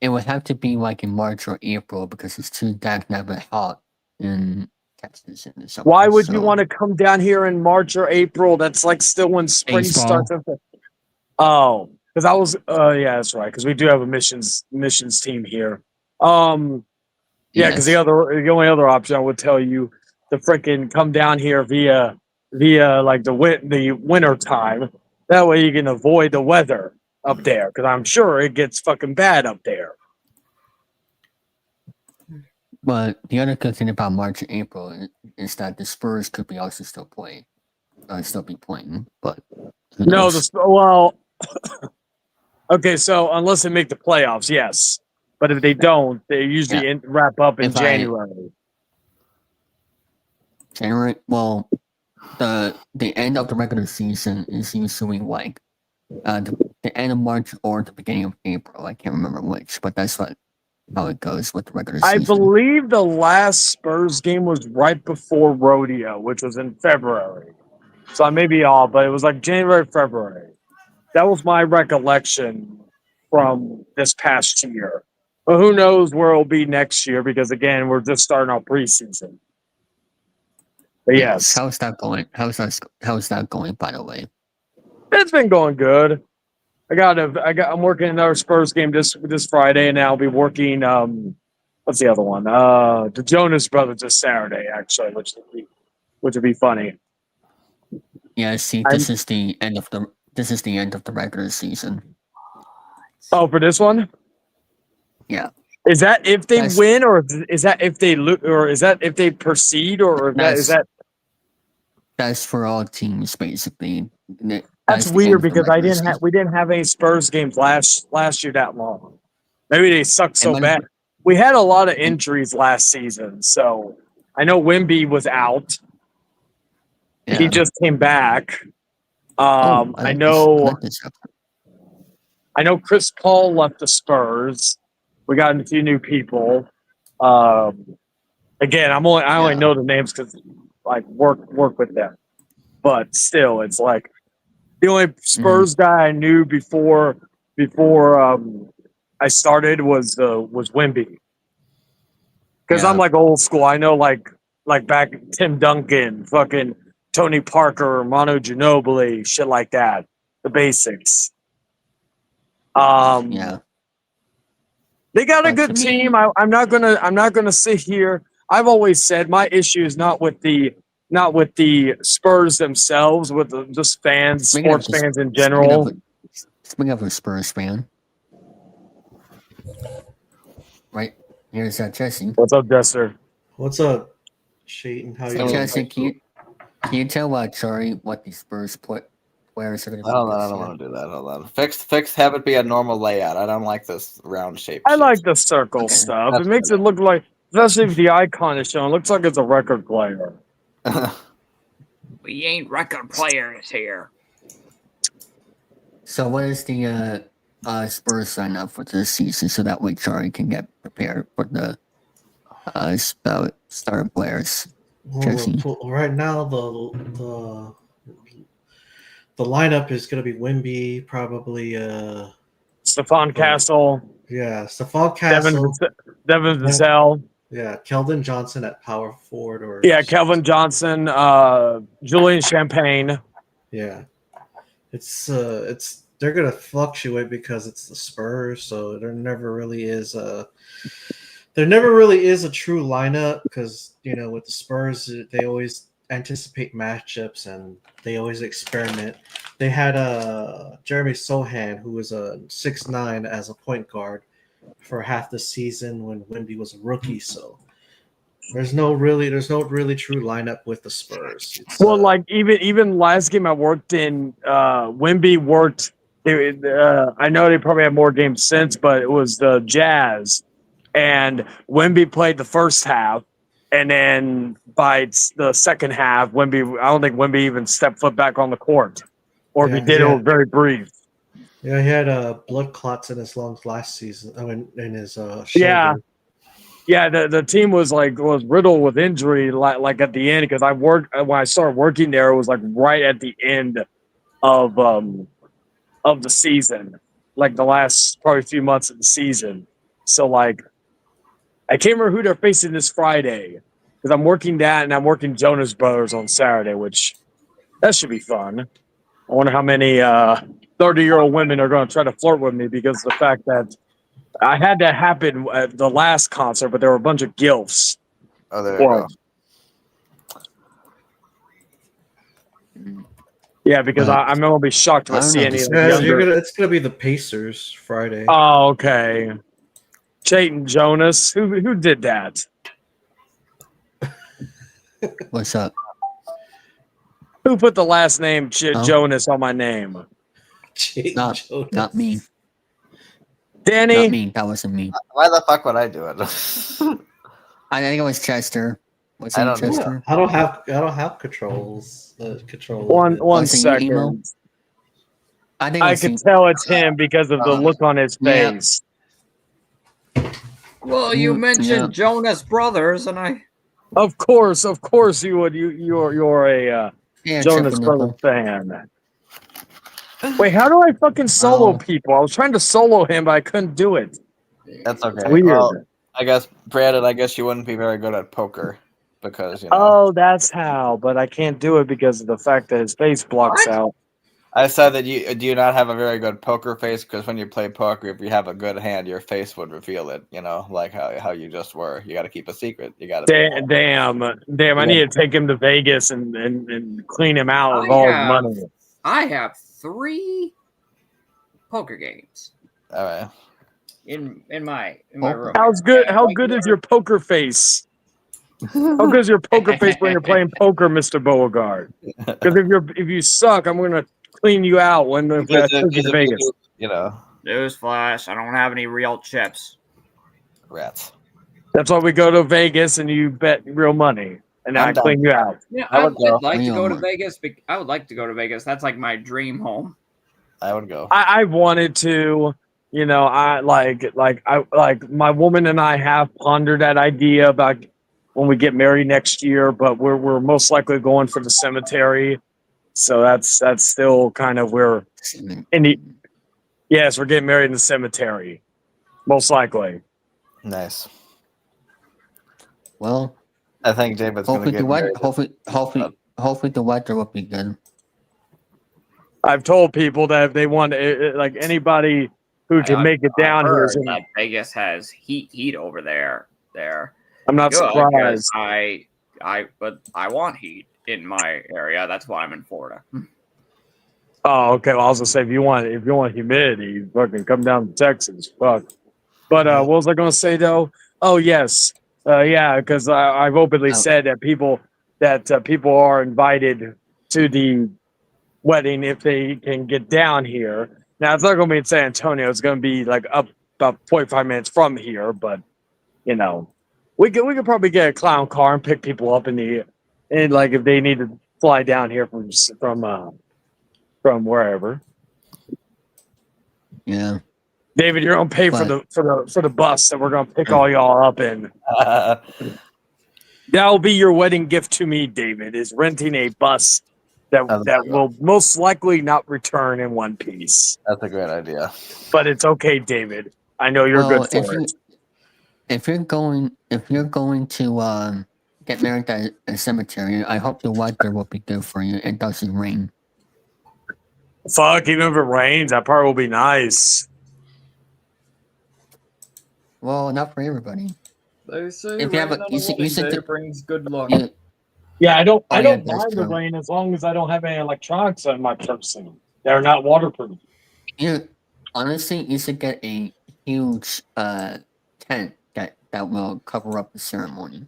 it would have to be like in March or April because it's too dagnabbit hot in Texas in the summer. Why would you want to come down here in March or April? That's like still when spring starts. Oh, because I was, yeah, that's right. Because we do have a missions team here. Yeah, because the only other option I would tell you to freaking come down here via like the winter time. That way you can avoid the weather up there. Because I'm sure it gets fucking bad up there. But the other good thing about March and April is that the Spurs could be also still playing, still be playing. But no, okay. So unless they make the playoffs, yes. But if they don't, they usually wrap up in January. January. Well, the end of the regular season is usually like the end of March or the beginning of April. I can't remember which, but that's how it goes with the regular season. I believe the last Spurs game was right before Rodeo, which was in February. So I may be off, but it was like January, February. That was my recollection from this past year. But who knows where it'll be next year because, again, we're just starting our preseason. But yes. How's that going? How's that going, by the way? It's been going good. I'm working another Spurs game this Friday, and I'll be working what's the other one? The Jonas Brothers this Saturday, actually, which would be funny. Yeah, see, this is the end of the regular season. Oh, for this one? Yeah. Is that if they win, or is that if they lose, or is that if they proceed, or is that? That's for all teams, basically. That's weird because we didn't have any Spurs games last year that long. Maybe they sucked so bad. We had a lot of injuries last season, so I know Wemby was out. Yeah. He just came back. I know Chris Paul left the Spurs. We got a few new people. Again, I only know the names because like work with them. But still, it's like the only Spurs guy I knew before I started was Wemby. Because I'm like old school. I know like back Tim Duncan, fucking Tony Parker, Manu Ginobili, shit like that. The basics. They got a good team. I'm not gonna sit here. I've always said my issue is not with the Spurs themselves, with just fans, sports fans in general. Speaking of a Spurs fan, right here's Jesse. What's up, Jester? What's up, Shayton? How you doing? Jesse, can you tell Chari what the Spurs players are going to I don't want to do that. Hold on. Fix. Have it be a normal layout. I don't like this round shape. I like the circle stuff. It makes it look like, especially if the icon is shown, it looks like it's a record player. We ain't record players here. So what is the Spurs sign up for this season so that way Charlie can get prepared for the star players? Well, right now the lineup is going to be Wimby, probably Stephon Castle. Yeah, Stephon Castle. Devin Vassell. Yeah, Keldon Johnson at power forward Kelvin Johnson, Julian Champagne. Yeah. It's they're gonna fluctuate because it's the Spurs, so there never really is a true lineup because with the Spurs they always anticipate matchups and they always experiment. They had Jeremy Sohan, who was a 6'9" as a point guard for half the season when Wemby was a rookie, so there's no really true lineup with the Spurs. Even last game I worked in, Wemby worked. I know they probably have more games since, but it was the Jazz, and Wemby played the first half, and then by the second half, I don't think Wemby even stepped foot back on the court, or if he did, it was very brief. Yeah, he had blood clots in his lungs last season. I mean, in his shoulder. Yeah. The team was riddled with injury, like at the end, because when I started working there, it was like right at the end of the season, like the last probably few months of the season. So like, I can't remember who they're facing this Friday because I'm working that and I'm working Jonas Brothers on Saturday, which that should be fun. I wonder how many 30-year-old women are going to try to flirt with me because of the fact that I had that happen at the last concert, but there were a bunch of gilfs. Oh, there you go. Yeah, because I'm going to be shocked if I see any of the younger. It's going to be the Pacers Friday. Oh, okay. Chayton Jonas. Who did that? What's up? Who put the last name Jonas on my name? Not me. Danny? Not me. That wasn't me. Why the fuck would I do it? I think it was Chester. Was I it don't know. Chester? I don't have controls. One second. I can tell it's him because of the look on his face. Well, you mentioned Jonas Brothers, and I. Of course you would. You're a Jonas Brothers fan. Wait, how do I fucking solo people? I was trying to solo him, but I couldn't do it. That's okay. Weird. Well, I guess, Brandon, you wouldn't be very good at poker because, Oh, that's how. But I can't do it because of the fact that his face blocks out. I said that do you not have a very good poker face? Because when you play poker, if you have a good hand, your face would reveal it, like how you just were. You got to keep a secret. You got to. Damn! I need to take him to Vegas and clean him out of all his money. I have 3 poker games. All right. In my room. How good is your poker face? How good is your poker face when you're playing poker, Mr. Beauregard? Because if you suck, I'm gonna clean you out when I take you to Vegas. Newsflash, I don't have any real chips. Rats. That's why we go to Vegas and you bet real money. And I clean you out. Yeah, I would like to go to Vegas. I would like to go to Vegas. That's like my dream home. I would go. I wanted to, I like my woman and I have pondered that idea about when we get married next year, but we're most likely going for the cemetery. So that's still kind of where yes, we're getting married in the cemetery. Most likely. Nice. Well, I think David's going to get married. Hopefully the weather will be good. I've told people that if they want like anybody who can make it down here. Vegas has heat over there. I'm not surprised. But I want heat in my area. That's why I'm in Florida. Oh, okay. Well, I was gonna say if you want humidity, fucking come down to Texas. Fuck. But what was I gonna say though? Oh yes. Yeah, because I've openly said that people are invited to the wedding if they can get down here. Now it's not going to be in San Antonio. It's going to be like up about 45 minutes from here, but you know, we could probably get a clown car and pick people up and like if they need to fly down here from wherever. Yeah. David, you're gonna pay for the bus that we're gonna pick all y'all up in. That'll be your wedding gift to me, David, is renting a bus that will most likely not return in one piece. That's a great idea. But it's okay, David. I know you're good for it. If you're going to get married at a cemetery, I hope the weather will be good for you. It doesn't rain. Fuck, even if it rains, that part will be nice. Well, not for everybody. They say if you have it brings good luck. Yeah, I don't mind that's the true. rain as long as I don't have any electronics on my person. They're not waterproof. Honestly, you should get a huge tent that will cover up the ceremony.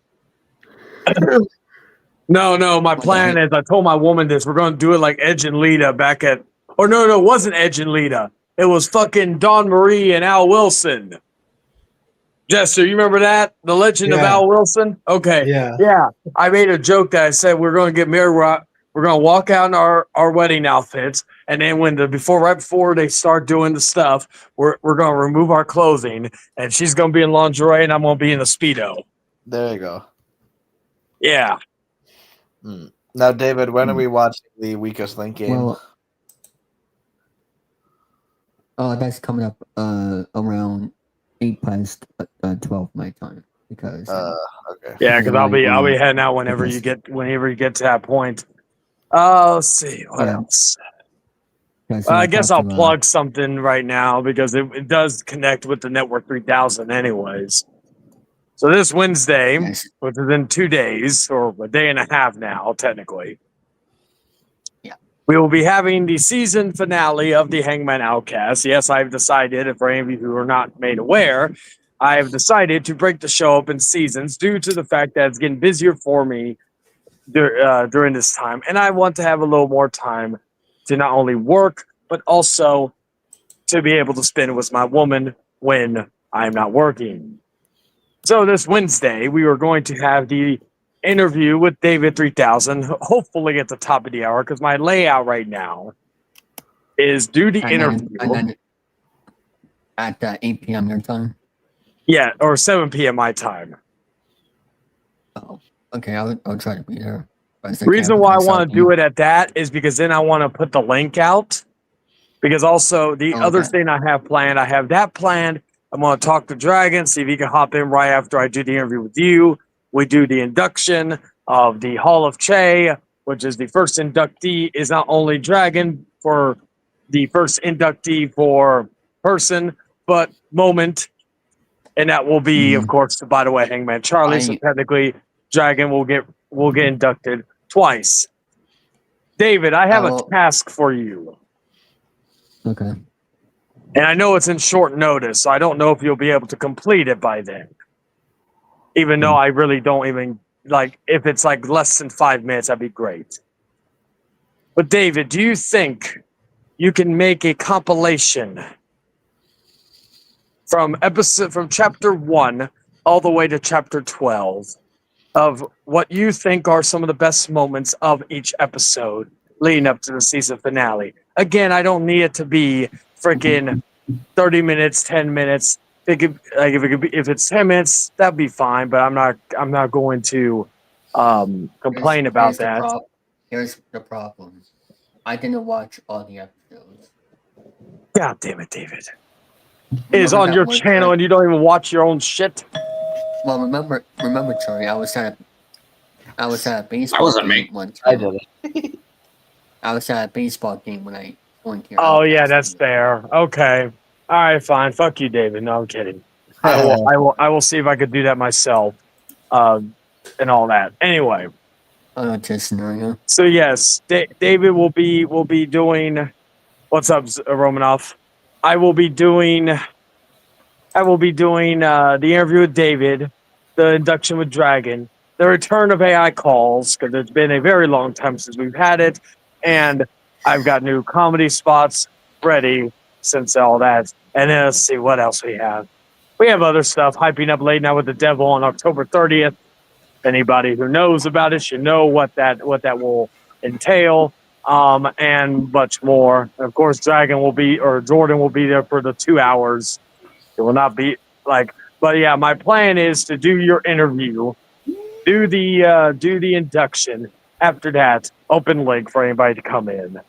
No, my plan is I told my woman this. We're going to do it like Edge and Lita back at... Or no, it wasn't Edge and Lita. It was fucking Dawn Marie and Al Wilson. Jester, you remember that? The Legend of Al Wilson? Okay. Yeah. I made a joke that I said we're going to get married. We're going to walk out in our wedding outfits. And then right before they start doing the stuff, we're going to remove our clothing. And she's going to be in lingerie and I'm going to be in a Speedo. There you go. Yeah. Now, David, when are we watching the Weakest Link game? Well, that's coming up around 8 past 12 my time because okay. Yeah, because I'll be heading out whenever you get to that point. Let's see what else. I guess I'll plug something right now because it does connect with the Network 3000 anyways. So this Wednesday, which is in 2 days, or a day and a half now, technically, we will be having the season finale of the Hangman Outcast. Yes, I've decided, and for any of you who are not made aware, I have decided to break the show up in seasons due to the fact that it's getting busier for me during this time. And I want to have a little more time to not only work, but also to be able to spend with my woman when I'm not working. So this Wednesday, we are going to have the interview with David 3000, hopefully at the top of the hour, because my layout right now is do the interview. And then at 8 p.m. your time? Yeah, or 7 p.m. my time. Oh, okay, I'll try to be there. The reason why I want to do it at that is because then I want to put the link out. Because also, the other thing I have planned, I have that planned. I'm going to talk to Dragon, see if he can hop in right after I do the interview with you. We do the induction of the Hall of Che, which is the first inductee, is not only Dragon for the first inductee for person, but moment. And that will be, of course, by the way, Hangman Charlie. So technically, Dragon will get inducted twice. David, I have a task for you. Okay. And I know it's in short notice, so I don't know if you'll be able to complete it by then. Even though I really don't even, if it's less than 5 minutes, that'd be great. But David, do you think you can make a compilation from chapter 1 all the way to chapter 12 of what you think are some of the best moments of each episode leading up to the season finale? Again, I don't need it to be freaking 30 minutes, 10 minutes. If it's 10 minutes, that'd be fine. But I'm not going to complain about that. Here's the problem. I didn't watch all the episodes. God damn it, David! It is on your channel, and you don't even watch your own shit. Well, remember, Charlie. I was at a baseball. That wasn't game me. One time. I did it. I was at a baseball game when I went here. Oh yeah, that's fair. Okay. All right, fine. Fuck you, David. No, I'm kidding. I will see if I could do that myself, and all that. Anyway. Just scenario. So yes, David will be doing. What's up, Romanoff? I will be doing the interview with David, the induction with Dragon, the return of AI calls because it's been a very long time since we've had it, and I've got new comedy spots ready since all that. And then let's see what else we have. We have other stuff, hyping up Late Night with the Devil on October 30th. Anybody who knows about it should know what that will entail, and much more. Of course, Jordan will be there for the 2 hours. It will not be but yeah, my plan is to do your interview, do the induction. After that, open link for anybody to come in. And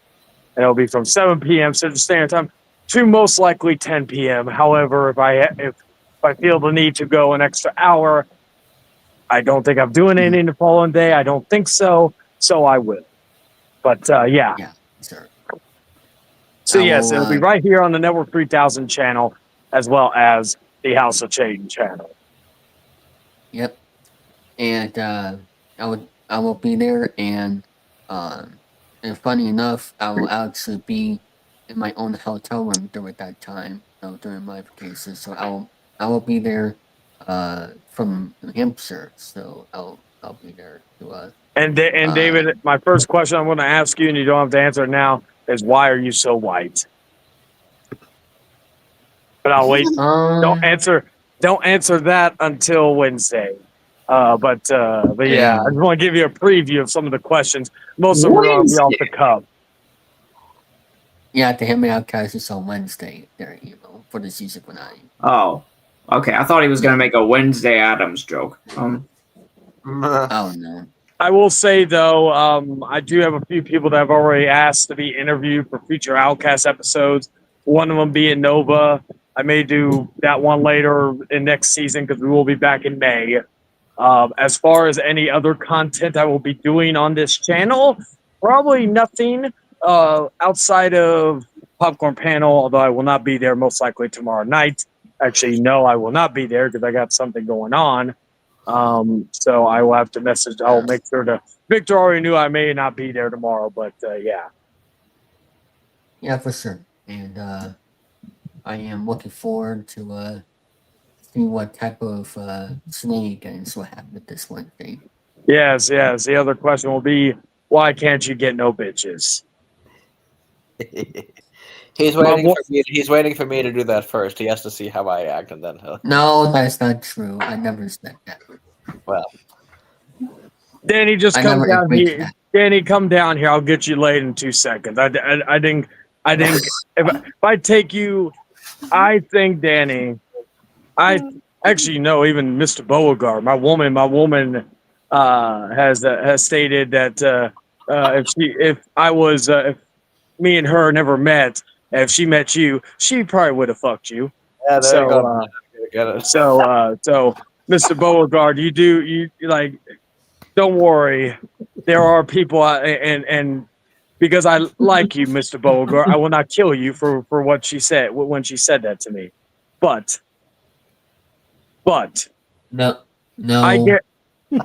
it'll be from 7 p.m. Central Standard Time to most likely 10 p.m. However, if I feel the need to go an extra hour, I don't think I'm doing anything the following day. I don't think so. So I will. But yeah. Yeah, sir. So yes, it'll be right here on the Network 3000 channel, as well as the House of Change channel. Yep. And I will be there, and funny enough, I will actually be in my own hotel room during that time, during my vacation. So I will be there from New Hampshire. So I'll be there to And David, my first question I'm going to ask you, and you don't have to answer it now, is why are you so white? But I'll wait. Don't answer that until Wednesday. But yeah, I just want to give you a preview of some of the questions. Most of them are going to be off the cuff. Yeah, the Hangout Cast is on Wednesday there, for the season finale. Oh, okay. I thought he was going to make a Wednesday Addams joke. Oh, no. I will say, though, I do have a few people that have already asked to be interviewed for future Outcast episodes. One of them being Nova. I may do that one later in next season because we will be back in May. As far as any other content I will be doing on this channel, probably nothing outside of Popcorn Panel, although I will not be there most likely tomorrow night. Actually, no, I will not be there because I got something going on. So I will have to message. I will make sure to. Victor already knew I may not be there tomorrow, but yeah. Yeah, for sure. And I am looking forward to see what type of shenanigans will happen this Wednesday. Yes. The other question will be, why can't you get no bitches? He's waiting for me to do that first. He has to see how I act, and then he'll. No, that's not true. I never said that. Well, Danny, just come down here. Danny, come down here. I'll get you laid in 2 seconds. I think. if I take you, I think Danny. I actually know even Mr. Beauregard. My woman has stated that if me and her never met, if she met you, she probably would have fucked you. Yeah, there you go. Get it. So Mr. Beauregard, you don't worry. There are people, and because I like you, Mr. Beauregard, I will not kill you for what she said when she said that to me. But no, I get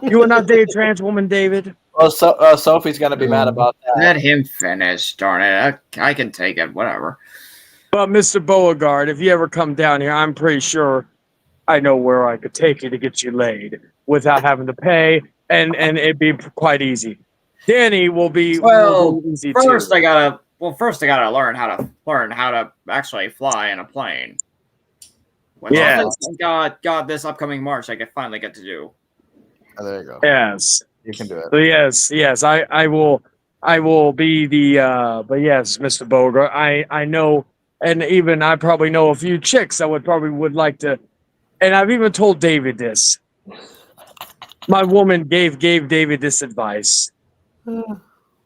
you are not dating a trans woman, David. Well, Sophie's gonna be mad about that. Let him finish. Darn it, I can take it. Whatever. But Mr. Beauregard, if you ever come down here, I'm pretty sure I know where I could take you to get you laid without having to pay, and it'd be quite easy. Danny will be easy first too. I gotta learn how to actually fly in a plane. Which thank God, this upcoming March I can finally get to do. Oh, there you go. Yes, you can do it. So yes, I will be the. But yes, Mr. Beauregard, I know, and even I probably know a few chicks that would like to, and I've even told David this. My woman gave David this advice.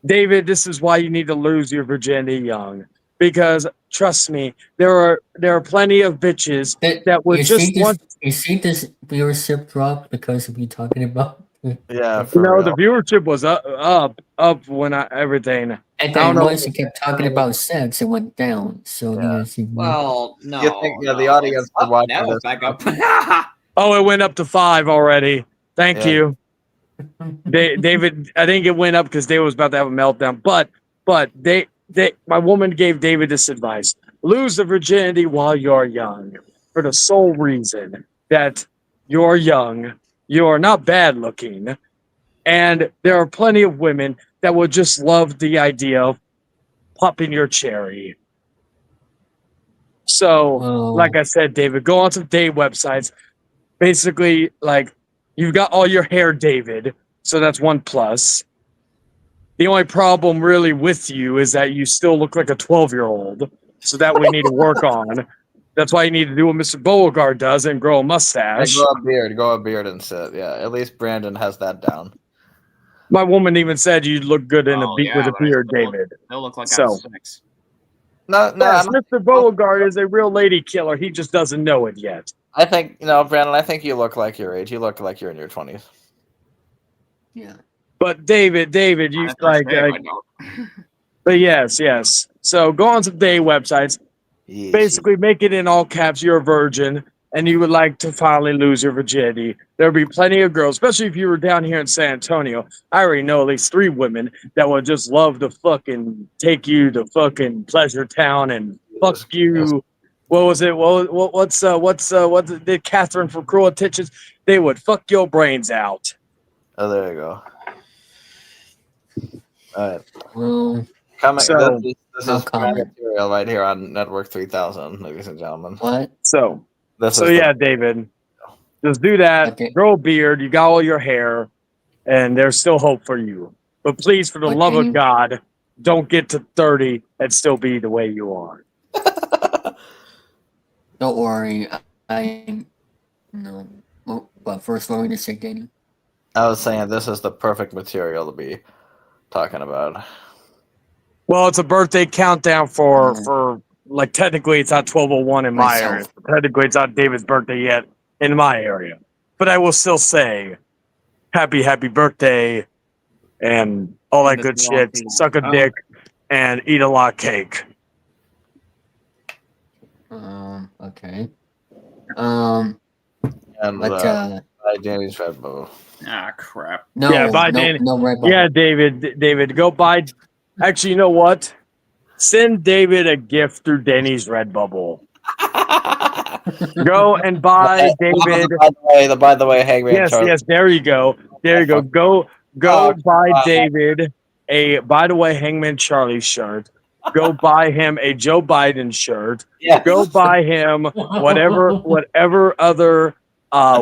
David, this is why you need to lose your virginity young. Because trust me, there are plenty of bitches that would just want. You see this viewership drop because of you talking about. Yeah, the viewership was up when everything. And then once you kept talking about sex, it went down. So well, no. You think the audience would watch this? Back up. Oh, it went up to 5 already. Thank you, David. I think it went up because David was about to have a meltdown. But my woman gave David this advice: lose the virginity while you're young, for the sole reason that you're young, you're not bad looking, and there are plenty of women that would just love the idea of popping your cherry. So, like I said, David, go on some date websites. Basically, like, you've got all your hair, David, so that's one plus. The only problem really with you is that you still look like a 12-year-old, so that we need to work on. That's why you need to do what Mr. Beauregard does and grow a mustache. Grow a beard and sit. Yeah, at least Brandon has that down. My woman even said you'd look good in with a beard, David. They'll look like So- I'm 6. No, Yes, Mr. Beauregard is a real lady killer. He just doesn't know it yet. I think, Brandon, I think you look like your age. You look like you're in your 20s. Yeah. But David, you like, but yes. So go on some day websites. Yes. Basically, make it in all caps. You're a virgin, and you would like to finally lose your virginity. There'll be plenty of girls, especially if you were down here in San Antonio. I already know at least 3 women that would just love to fucking take you to fucking Pleasure Town and fuck you. What was it? What's the Catherine from Cruel Intentions? They would fuck your brains out. Oh, there you go. All right. Well, This is no comment. material right here on Network 3000, ladies and gentlemen. What? So This So is yeah, David, just do that. Okay. Grow a beard. You got all your hair, and there's still hope for you. But please, for the What love thing? of God, don't get to 30 and still be the way you are. Don't worry. No. Well, first, what were you going to say, Danny? I was saying this is the perfect material to be talking about. Well, it's a birthday countdown for Mm. like technically it's not 12:01 in my Myself. area. Technically, it's not David's birthday yet in my area. But I will still say, happy birthday, and all that good shit. Suck a dick and eat a lot of cake. Okay. And But by Danny's Red Bull. Ah, crap. no, Yeah, buy no, Danny. no Red Bull. Yeah, David, go buy. Actually, you know what? Send David a gift through Danny's Redbubble. Go and buy David. By the way, Hangman Yes, Charlie. yes. There you go. There you go. Go buy David a. By the way, Hangman Charlie shirt. Go buy him a Joe Biden shirt. Yes. Go buy him whatever other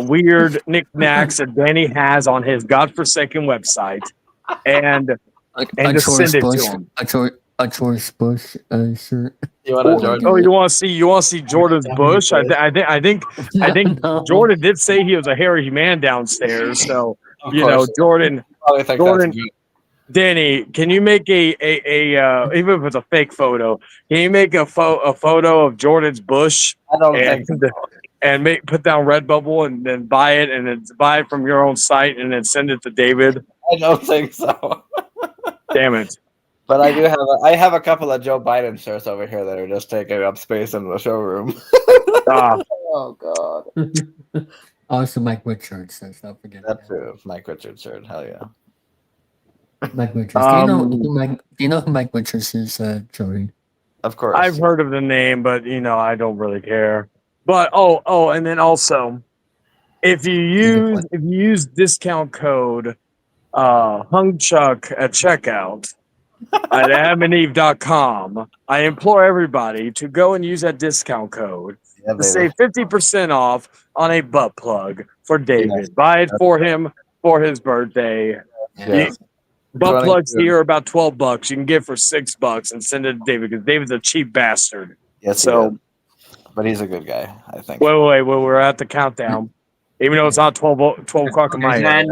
weird knickknacks that Danny has on his godforsaken website, and just send it to him. A George Bush shirt. You want to George? Oh, you want to see Jordan's bush? I think No. Jordan did say he was a hairy man downstairs. So Of you course. know, Jordan, Probably think Jordan, that's good. Danny, can you make a even if it's a fake photo? Can you make a photo of Jordan's bush I don't and think so. and put down Redbubble and then buy it and then buy it from your own site and then send it to David? I don't think so. Damn it! But I have a couple of Joe Biden shirts over here that are just taking up space in the showroom. Ah, Oh God. Also, Mike Richards. Let's not forget That's true. Mike Richards shirt. Hell yeah. Mike Richards. Do you know who Mike Richards is, Joey? Of course. I've heard of the name, but you know I don't really care. But and then also, if you use discount code HungChuck at checkout at adamandeve.com, I implore everybody to go and use that discount code Yeah, to baby. save 50% off on a butt plug for David. Yes. Buy it for him for his birthday. Yeah. Butt plugs 22. here are about $12. You can get for $6 and send it to David because David's a cheap bastard. Yes, he So is. But he's a good guy, I think. wait, we're at the countdown. Even though it's not 12 o'clock in my area.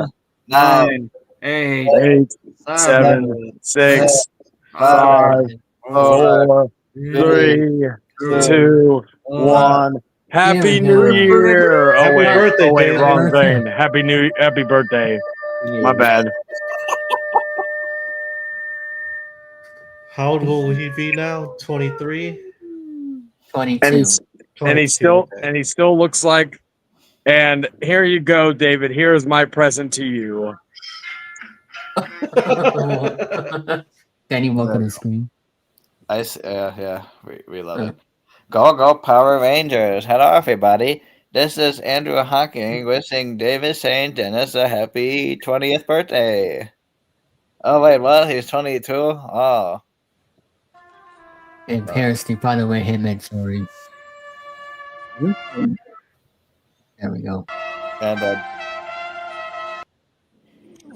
9, 8, 8, 7, 7, 6, 5, 5, 4, 3, 2, 1. Happy New Year! Oh wait, birthday, wrong David. thing. Happy birthday. My bad. How old will he be now? 23? 22. And he still looks like. And here you go, David. Here is my present to you. Danny, welcome to the screen. Yeah, we love it. Go Power Rangers. Hello, everybody. This is Andrew Hawking wishing David St. Dennis a happy 20th birthday. Oh, wait, what? He's 22? Oh. And Paris, by the way, him and sorry. There we go. And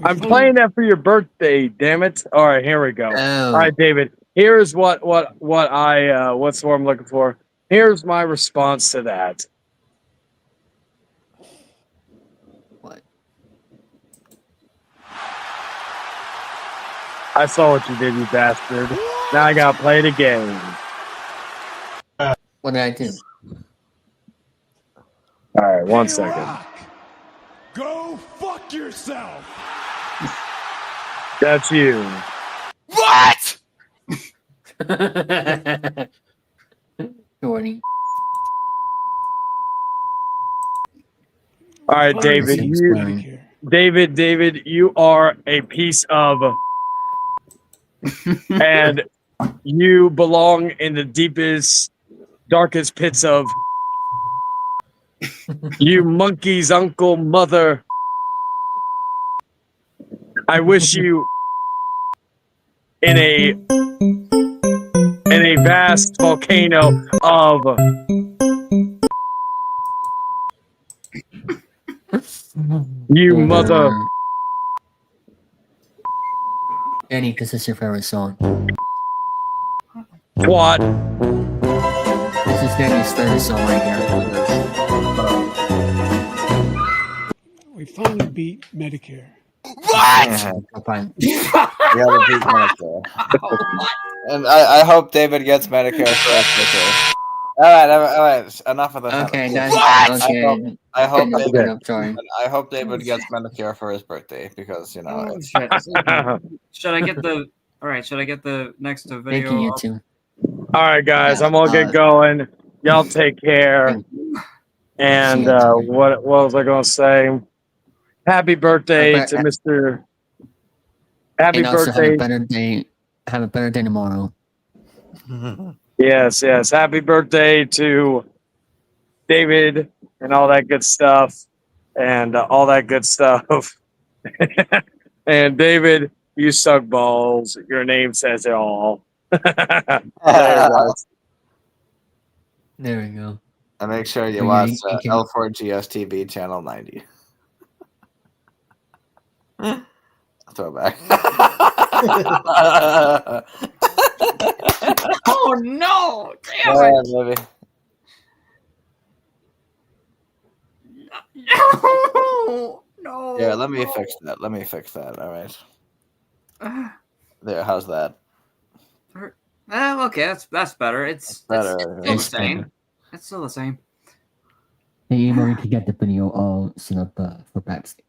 I'm playing that for your birthday, damn it. All right, here we go. Oh. All right, David. Here's what's what I'm looking for. Here's my response to that. What? I saw what you did, you bastard. Now I gotta play the game. What did I do? All right, 1 second. Go fuck yourself. That's you. What? Jordy. All right, David. David, you are a piece of, and you belong in the deepest, darkest pits of. You monkey's uncle, mother. I wish you in a vast volcano of you mother. Danny, this is your favorite song. What? This is Danny's favorite song right here. We finally beat Medicare. What? Fine. And I hope David gets Medicare first. All right. Enough of this. Okay, that's okay. I hope David. I'm sorry. I hope David gets Medicare for his birthday because Oh, shit. Should I get the? All right. Should I get the next video? Thank you, you too. All right, guys, I'm gonna get going. Y'all take care. And what was I gonna say? Happy birthday to Mr. Happy and also birthday. Have a better day tomorrow. Yes. Happy birthday to David and all that good stuff. And all that good stuff. And David, you suck balls. Your name says it all. There we go. And make sure you watch L4GS TV channel 90. Throwback. Oh no! Damn it! Maybe. No. Yeah, let me fix that. All right. There, how's that? Okay, that's better. It's better. It's still the same. It's still the same. Hey, you know, to get the video all set up for backstage.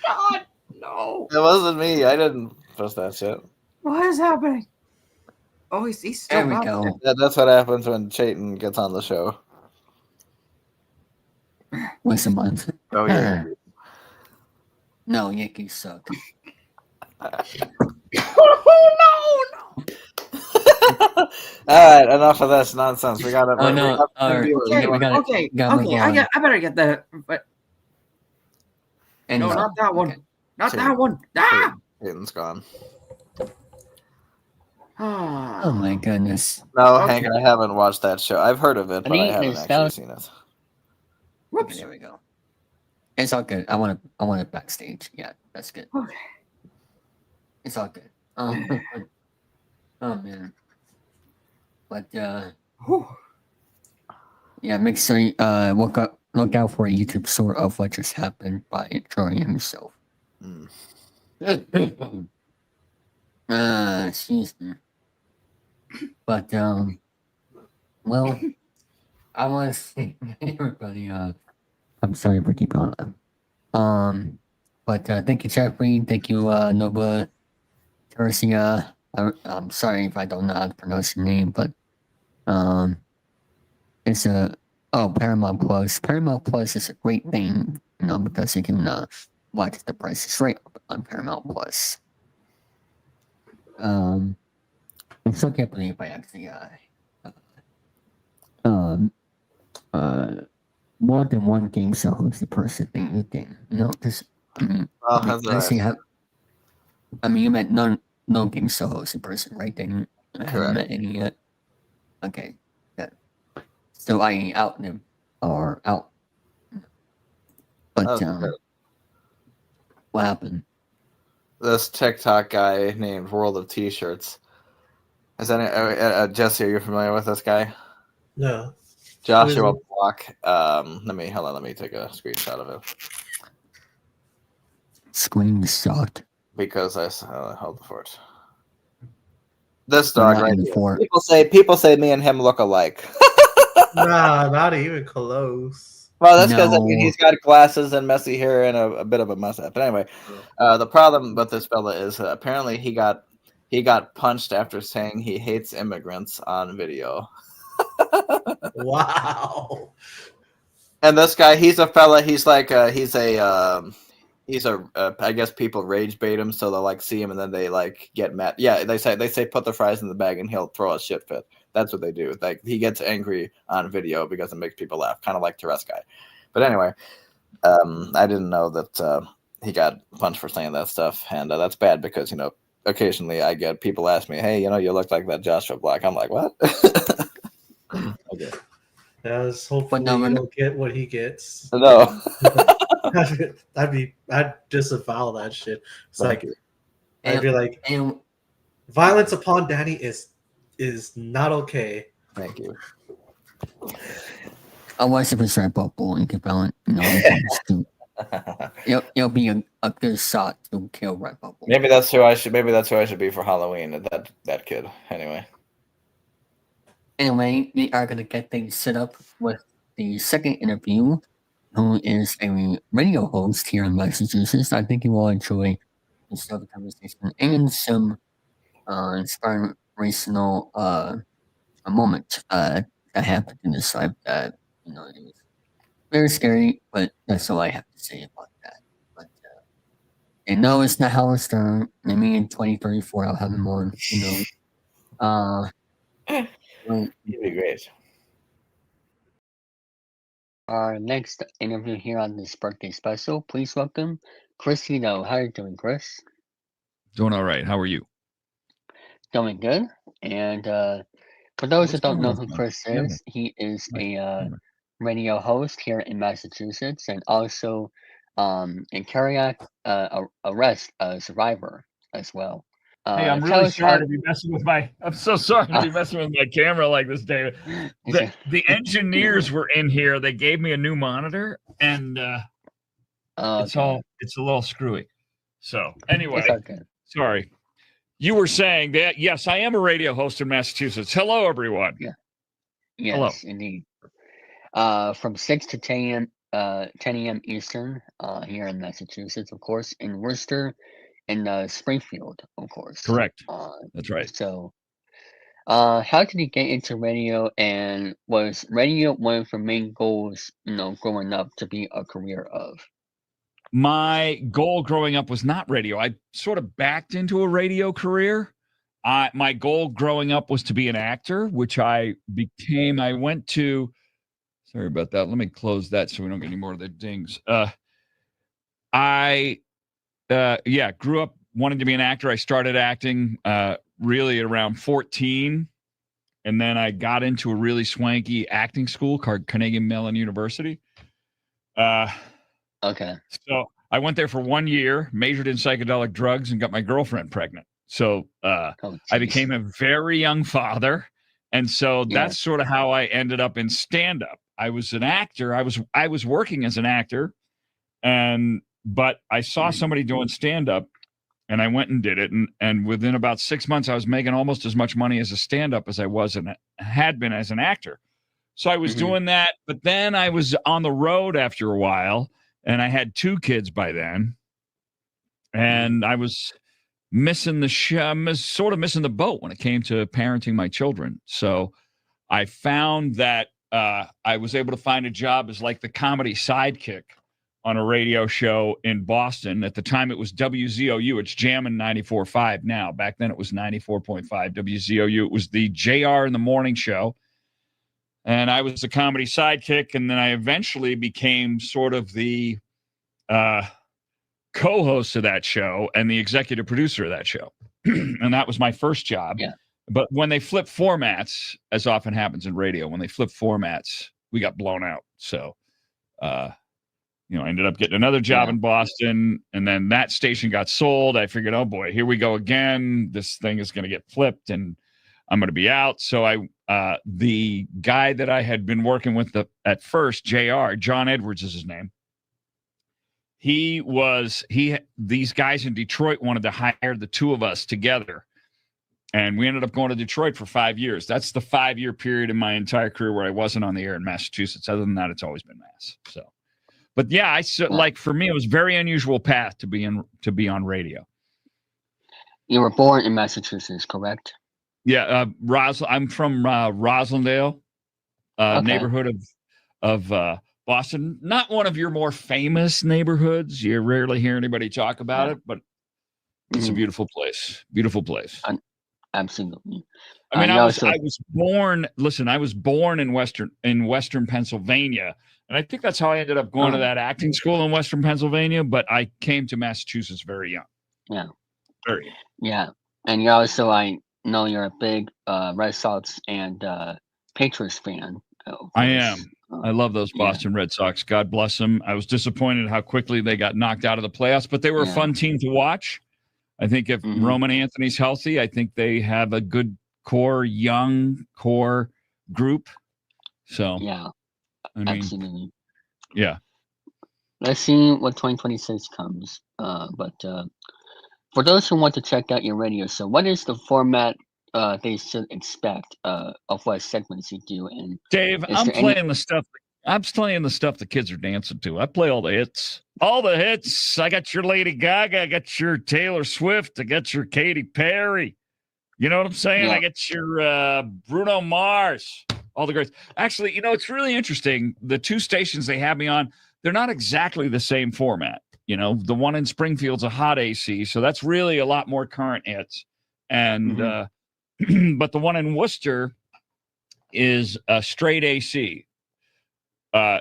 God, no. It wasn't me. I didn't post that shit. What is happening? Oh, he's still There we back go. there. Yeah, that's what happens when Chayton gets on the show. Once a month. Oh yeah. No, Yankees suck. All right, enough of this nonsense. We gotta. Oh no! Okay. I better get the. But no, not that one. Okay. Not that one. Ah! Chayton's gone. Oh my goodness! No, Hank, I haven't watched that show. I've heard of it, but I haven't actually seen it. Whoops! Okay, there we go. It's all good. I want it backstage. Yeah, that's good. Okay. It's all good. Oh man. But yeah, make sure you look out for a YouTube sort of what just happened by enjoying himself. Excuse me. But well, I want to say everybody. I'm sorry for keeping on. But thank you, Jeffrey. Thank you, Nova, Tercia. I'm sorry if I don't know how to pronounce your name, but it's Paramount Plus. Paramount Plus is a great thing, because you can watch The Price is Right on Paramount Plus. I still can't believe I actually more than one game show host the person thing you can, because you met no game show host in person, right? Then I haven't met any yet. Okay, yeah. Still eyeing out them or out. But what happened? This TikTok guy named World of T-Shirts. Is that Jesse? Are you familiar with this guy? No. Joshua Block. Let me take a screenshot of it. Screenshot. Because I hold the fort. This dog right here. People say me and him look alike. Nah, not even close. Well, that's because he's got glasses and messy hair and a bit of a mustache. But anyway, the problem with this fella is apparently he got punched after saying he hates immigrants on video. Wow. And this guy, he's a fella. He's like he's a I guess people rage bait him, so they'll like see him and then they like get mad. Yeah, they say put the fries in the bag and he'll throw a shit fit. That's what they do. Like he gets angry on video because it makes people laugh, kind of like Therese guy. But anyway, I didn't know that he got punched for saying that stuff, and that's bad because occasionally I get people ask me, "Hey, you look like that Joshua Black." I'm like, "What?" Okay. Hopefully you don't get what he gets. No. I'd disavow that shit. It's I'd be like, violence upon Danny is not okay. Thank you. I was a percent bubble and Capellan, it'll be a good shot to kill Red Bubble. Maybe that's who I should be for Halloween. That kid. Anyway, we are gonna get things set up with the second interview, who is a radio host here in Massachusetts. I think you will enjoy this conversation and some inspirational moment that happened in this life that it was very scary, but that's all I have to say about that. But and no, it's not Howard Stern. Maybe in 2034 I'll have him on. You'd be great. Our next interview here on this birthday special, please welcome Chis Zito. How are you doing, Chris? Doing all right. How are you? Doing good. And for those that don't know who Chris is, he is a radio host here in Massachusetts and also a cardiac arrest survivor as well. Hey, I'm really sorry to be messing with I'm so sorry to be messing with my camera like this, David. The engineers were in here. They gave me a new monitor, and it's a little screwy. So anyway, sorry. You were saying that, yes, I am a radio host in Massachusetts. Hello, everyone. Yeah. Yes, hello. Indeed. From 6 to 10 a.m. Eastern here in Massachusetts, of course, in Worcester, in Springfield, of course. Correct. That's right. So, how did you get into radio, and was radio one of your main goals, growing up to be a career of? My goal growing up was not radio. I sort of backed into a radio career. My goal growing up was to be an actor, which I became. I went to. Sorry about that. Let me close that so we don't get any more of the dings. Grew up wanting to be an actor. I started acting really around 14. And then I got into a really swanky acting school called Carnegie Mellon University. Okay. So I went there for 1 year, majored in psychedelic drugs, and got my girlfriend pregnant. So I became a very young father. And so that's sort of how I ended up in stand-up. I was an actor. I was working as an actor, but I saw somebody doing stand-up, and I went and did it. And within about 6 months, I was making almost as much money as a stand-up as I had been as an actor. So I was doing that, but then I was on the road after a while, and I had 2 kids by then, and I was missing sort of missing the boat when it came to parenting my children. So I found that I was able to find a job as like the comedy sidekick on a radio show in Boston. At the time, it was WZOU. It's Jammin' 94.5 now. Back then, it was 94.5 WZOU. It was the JR in the morning show. And I was the comedy sidekick. And then I eventually became sort of the co-host of that show and the executive producer of that show. And that was my first job. Yeah. But when they flip formats, as often happens in radio, when they flip formats, we got blown out. So, I ended up getting another job in Boston, and then that station got sold. I figured, oh boy, here we go again. This thing is going to get flipped, and I'm going to be out. So the guy that I had been working with at first, JR, John Edwards is his name. These guys in Detroit wanted to hire the two of us together. And we ended up going to Detroit for 5 years. That's the 5-year period in my entire career where I wasn't on the air in Massachusetts. Other than that, it's always been Mass. So, but yeah, for me, it was a very unusual path to be on radio. You were born in Massachusetts, correct? Yeah, I'm from Roslindale, neighborhood of Boston. Not one of your more famous neighborhoods. You rarely hear anybody talk about it, but it's a beautiful place. Beautiful place. Absolutely. I mean, I was born. Listen, I was born in Western Pennsylvania, and I think that's how I ended up going to that acting school in Western Pennsylvania. But I came to Massachusetts very young. Yeah. Very young. Yeah, and you also, I know you're a big Red Sox and Patriots fan. I am. I love those Boston Red Sox. God bless them. I was disappointed how quickly they got knocked out of the playoffs, but they were a fun team to watch. I think if Roman Anthony's healthy, I think they have a good young core group. So yeah, I mean, absolutely. Yeah. Let's see what 2026 comes. But for those who want to check out your radio show, what is the format they should expect of what segments you do? And Dave, I'm playing the stuff the kids are dancing to. I play all the hits. All the hits. I got your Lady Gaga. I got your Taylor Swift. I got your Katy Perry. You know what I'm saying? Yeah. I got your Bruno Mars. All the greats. Actually, it's really interesting. The two stations they have me on, they're not exactly the same format. The one in Springfield's a hot AC, so that's really a lot more current hits. And but the one in Worcester is a straight AC.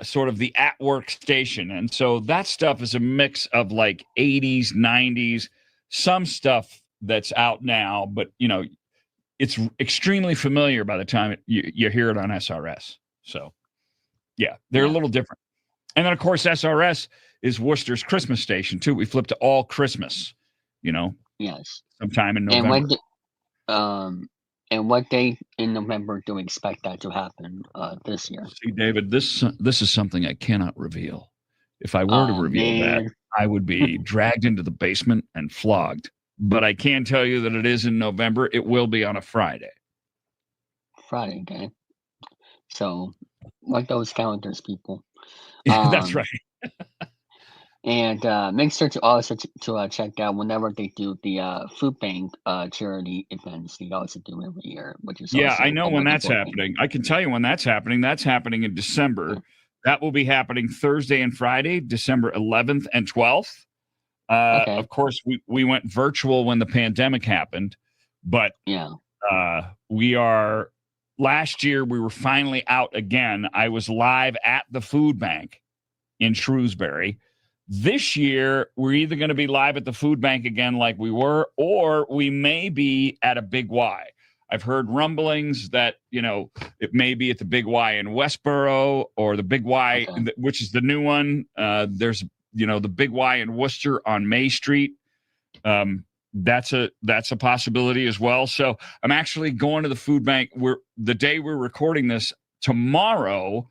Sort of the at-work station. And so that stuff is a mix of like 80s, 90s, some stuff that's out now, but, it's extremely familiar by the time you hear it on SRS. So, yeah, they're a little different. And then, of course, SRS is Worcester's Christmas station, too. We flipped to all Christmas, Yes. sometime in November. And what day in November do we expect that to happen this year? See, David, this is something I cannot reveal. If I were to reveal that, I would be dragged into the basement and flogged. But I can tell you that it is in November. It will be on a Friday. Friday, okay. So, like those calendars, people. That's right. And make sure to also to check out whenever they do the food bank charity events. They also do every year, which is I know when that's happening. I can tell you when that's happening. That's happening in December. That will be happening Thursday and Friday, December 11th and 12th. Of course, we went virtual when the pandemic happened, but last year we were finally out again. I was live at the food bank in Shrewsbury. This year, we're either going to be live at the food bank again like we were, or we may be at a Big Y. I've heard rumblings that, it may be at the Big Y in Westboro or the Big Y, which is the new one. There's, the Big Y in Worcester on May Street. That's a possibility as well. So I'm actually going to the food bank. The day we're recording this tomorrow.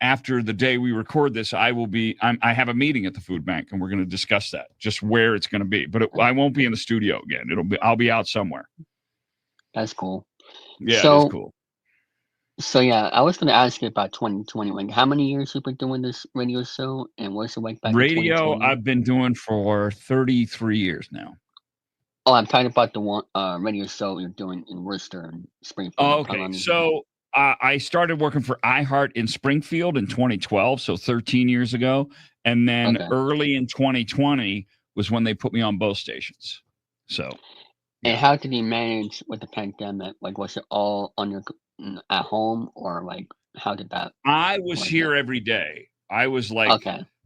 After the day we record this, I have a meeting at the food bank, and we're going to discuss that, just where it's going to be. But I won't be in the studio again. I'll be out somewhere. That's cool. Yeah, that's cool. So yeah, I was going to ask you about 2020. Like, how many years you've been doing this radio show, and what's it like back radio? In I've been doing for 33 years now. Oh, I'm talking about the one radio show you're doing in Worcester and Springfield. Oh, okay, so. I started working for iHeart in Springfield in 2012, so 13 years ago. And then early in 2020 was when they put me on both stations. So, and how did you manage with the pandemic? Like, was it all on your at home, or like how did that? I was here every day. I was like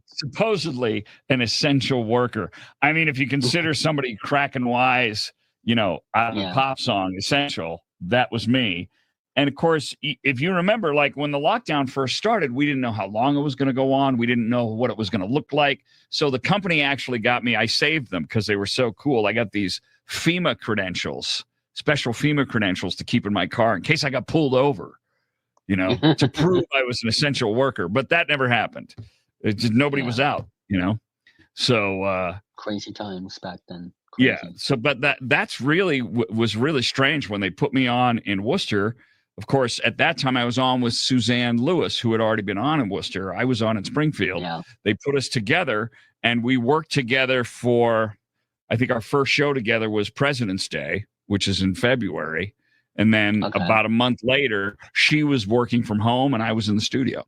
supposedly an essential worker. I mean, if you consider somebody cracking wise, out of a pop song essential, that was me. And of course, if you remember, like when the lockdown first started, we didn't know how long it was going to go on. We didn't know what it was going to look like. So the company actually got me. I saved them because they were so cool. I got these FEMA credentials, special FEMA credentials to keep in my car in case I got pulled over, to prove I was an essential worker. But that never happened. It just, nobody was out, So crazy times back then. Crazy. Yeah. So, but that's really was really strange when they put me on in Worcester. Of course, at that time I was on with Suzanne Lewis, who had already been on in Worcester. I was on in Springfield. Yeah. They put us together, and we worked together for, I think our first show together was President's Day, which is in February. And then about a month later, she was working from home and I was in the studio.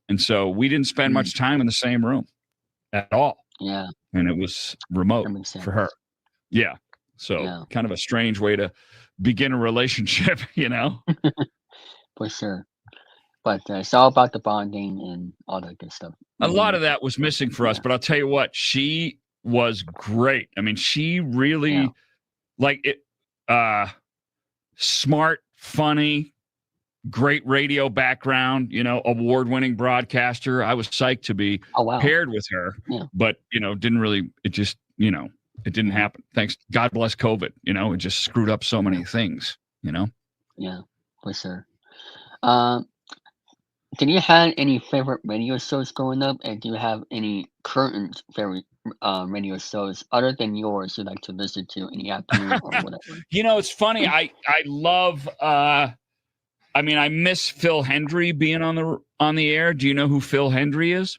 And so we didn't spend much time in the same room at all. Yeah. And it was remote for her. Yeah. So kind of a strange way to begin a relationship, For sure. But it's all about the bonding and all that good stuff. A lot of that was missing for us, but I'll tell you what, she was great. I mean, she really smart, funny, great radio background, award-winning broadcaster. I was psyched to be paired with her, but, didn't really, it just, it didn't happen. Thanks. God bless COVID, it just screwed up so many things, Yeah, for sure. Did you have any favorite radio shows growing up? And do you have any current favorite radio shows other than yours you like to listen to in the afternoon or whatever? It's funny. I love, I miss Phil Hendry being on the air. Do you know who Phil Hendry is?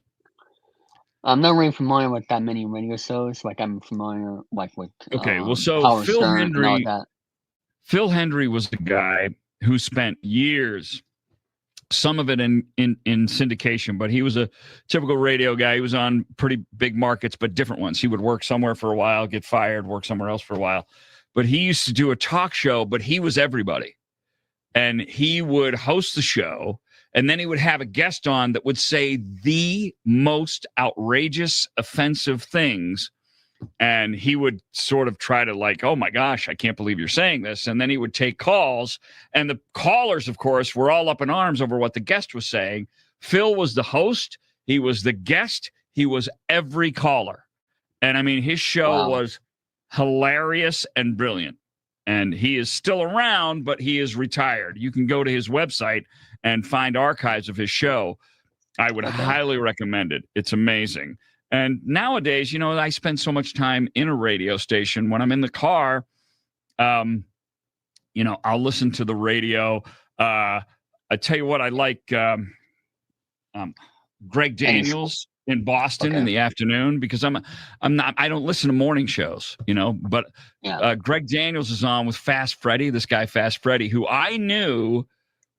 I'm not really familiar with that many radio shows. Like I'm familiar with so Howard Phil Stern Hendry, and all that. Phil Hendry was the guy who spent years, some of it in syndication, but he was a typical radio guy. He was on pretty big markets, but different ones. He would work somewhere for a while, get fired, work somewhere else for a while. But he used to do a talk show, but he was everybody. And he would host the show, and then he would have a guest on that would say the most outrageous, offensive things. And he would sort of try to oh my gosh, I can't believe you're saying this. And then he would take calls. And the callers, of course, were all up in arms over what the guest was saying. Phil was the host. He was the guest. He was every caller. And I mean, his show was hilarious and brilliant. And he is still around, but he is retired. You can go to his website and find archives of his show. I would highly recommend it. It's amazing. And nowadays, I spend so much time in a radio station. When I'm in the car, I'll listen to the radio. I tell you what, I like Greg Daniels in Boston in the afternoon because I don't listen to morning shows, but Greg Daniels is on with Fast Freddy, this guy Fast Freddy, who I knew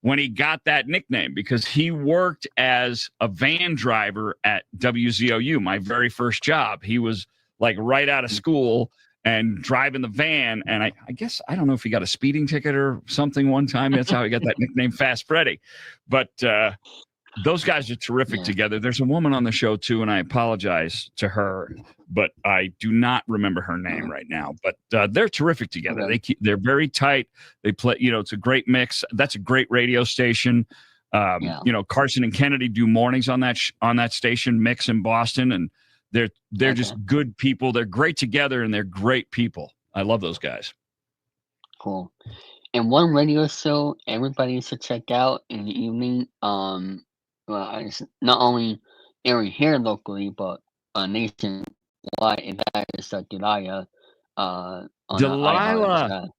when he got that nickname because he worked as a van driver at WZOU, my very first job. He was right out of school and driving the van. And I guess, I don't know if he got a speeding ticket or something one time. That's how he got that nickname Fast Freddy. But those guys are terrific together. There's a woman on the show too, and I apologize to her, but I do not remember her name right now. But they're terrific together. They're very tight. They play. It's a great mix. That's a great radio station. Carson and Kennedy do mornings on that station mix in Boston, and they're just good people. They're great together, and they're great people. I love those guys. Cool. And one radio show everybody should check out in the evening. It's not only airing here locally, but nationwide, and that is Delilah. Delilah,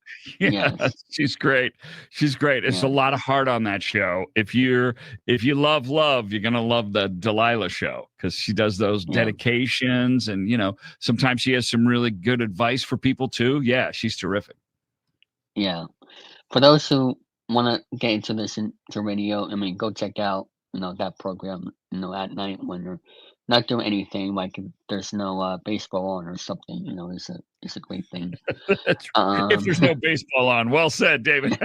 she's great. She's great. It's a lot of heart on that show. If you love, you're gonna love the Delilah show because she does those dedications, and sometimes she has some really good advice for people too. Yeah, she's terrific. Yeah, for those who want to get into listen to radio, go check out that program at night when you're not doing anything, like if there's no baseball on or something. It's a great thing. If there's no baseball on, well said, David.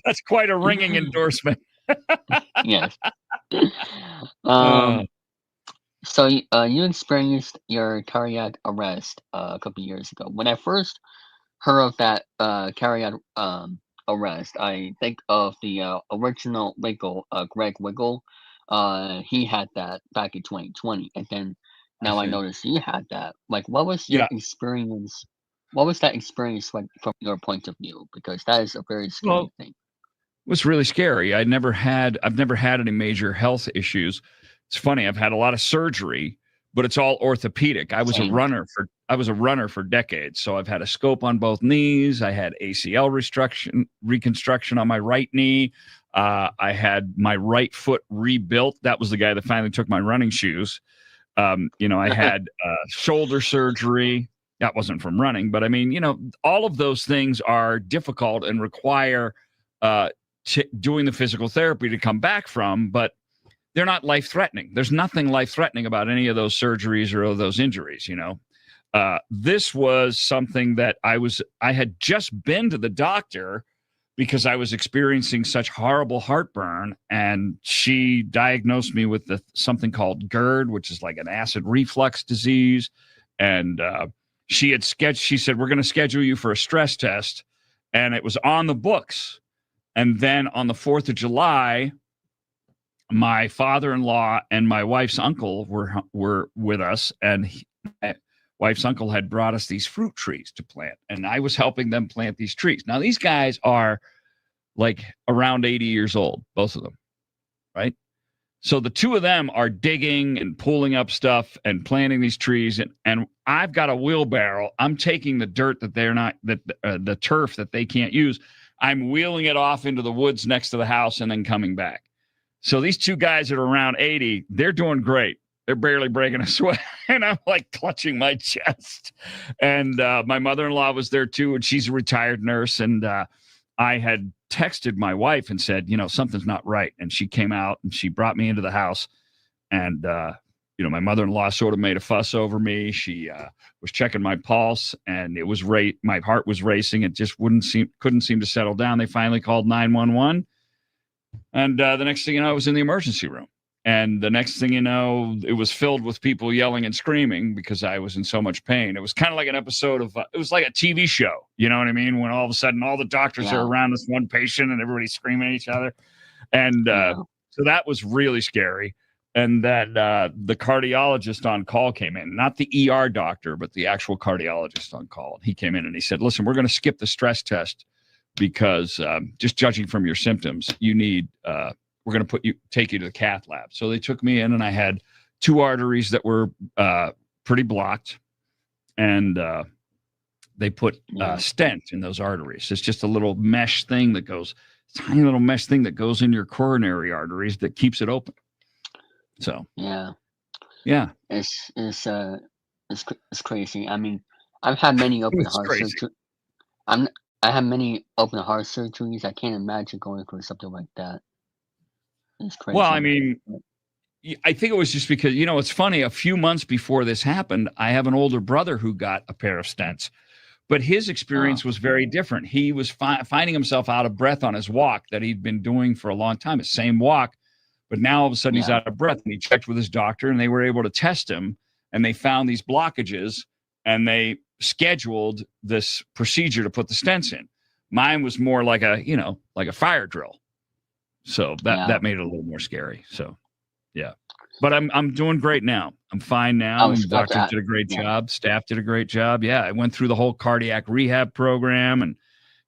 That's quite a ringing endorsement. Yes. So you experienced your cardiac arrest a couple years ago. When I first heard of that cardiac arrest, I think of the original Wiggle, Greg Wiggle. He had that back in 2020, and then I now I see. noticed you had that. Like, what was your Yeah. experience? What was that experience like from your point of view? Because that is a very scary Well, thing. it was really scary. I've never had any major health issues. It's funny. I've had a lot of surgery, but it's all orthopedic. I was a Same. runner for decades. So I've had a scope on both knees. I had ACL reconstruction on my right knee. I had my right foot rebuilt. That was the guy that finally took my running shoes. I had shoulder surgery. That wasn't from running, but I mean, all of those things are difficult and require doing the physical therapy to come back from, but they're not life-threatening. There's nothing life-threatening about any of those surgeries or those injuries. This was something that I had just been to the doctor because I was experiencing such horrible heartburn, and she diagnosed me with something called GERD, which is like an acid reflux disease. And she said, we're going to schedule you for a stress test. And it was on the books. And then on the 4th of July, my father-in-law and my wife's uncle were with us, and my wife's uncle had brought us these fruit trees to plant, and I was helping them plant these trees. Now, these guys are like around 80 years old, both of them, right? So the two of them are digging and pulling up stuff and planting these trees, and I've got a wheelbarrow. I'm taking the dirt that the turf that they can't use. I'm wheeling it off into the woods next to the house and then coming back. So these two guys that are around 80, they're doing great. They're barely breaking a sweat. And I'm like clutching my chest. And my mother-in-law was there too, and she's a retired nurse. And I had texted my wife and said, something's not right. And she came out and she brought me into the house. And, my mother-in-law sort of made a fuss over me. She was checking my pulse, and it was my heart was racing. It just couldn't seem to settle down. They finally called 911. And the next thing you know, I was in the emergency room. And the next thing you know, it was filled with people yelling and screaming because I was in so much pain. It was kind of like an episode of, it was like a TV show. You know what I mean? When all of a sudden all the doctors are around this one patient and everybody's screaming at each other. And so that was really scary. And then the cardiologist on call came in, not the ER doctor, but the actual cardiologist on call. He came in and he said, listen, we're going to skip the stress test because just judging from your symptoms, you need, we're going to take you to the cath lab. So they took me in, and I had 2 arteries that were pretty blocked, and they put stent in those arteries. It's just a little mesh thing that goes, tiny little mesh thing that goes in your coronary arteries that keeps it open. So yeah, it's crazy. I mean, I've had many open heart surgeries. I have many open heart surgeries. I can't imagine going through something like that. It's crazy. Well, I mean, I think it was just because, it's funny. A few months before this happened, I have an older brother who got a pair of stents, but his experience was very different. He was finding himself out of breath on his walk that he'd been doing for a long time, the same walk, but now all of a sudden he's out of breath, and he checked with his doctor, and they were able to test him, and they found these blockages, and they scheduled this procedure to put the stents in. Mine was more like a fire drill. So that made it a little more scary. So, yeah, but I'm doing great now. I'm fine now. The doctor did a great job. Staff did a great job. Yeah, I went through the whole cardiac rehab program, and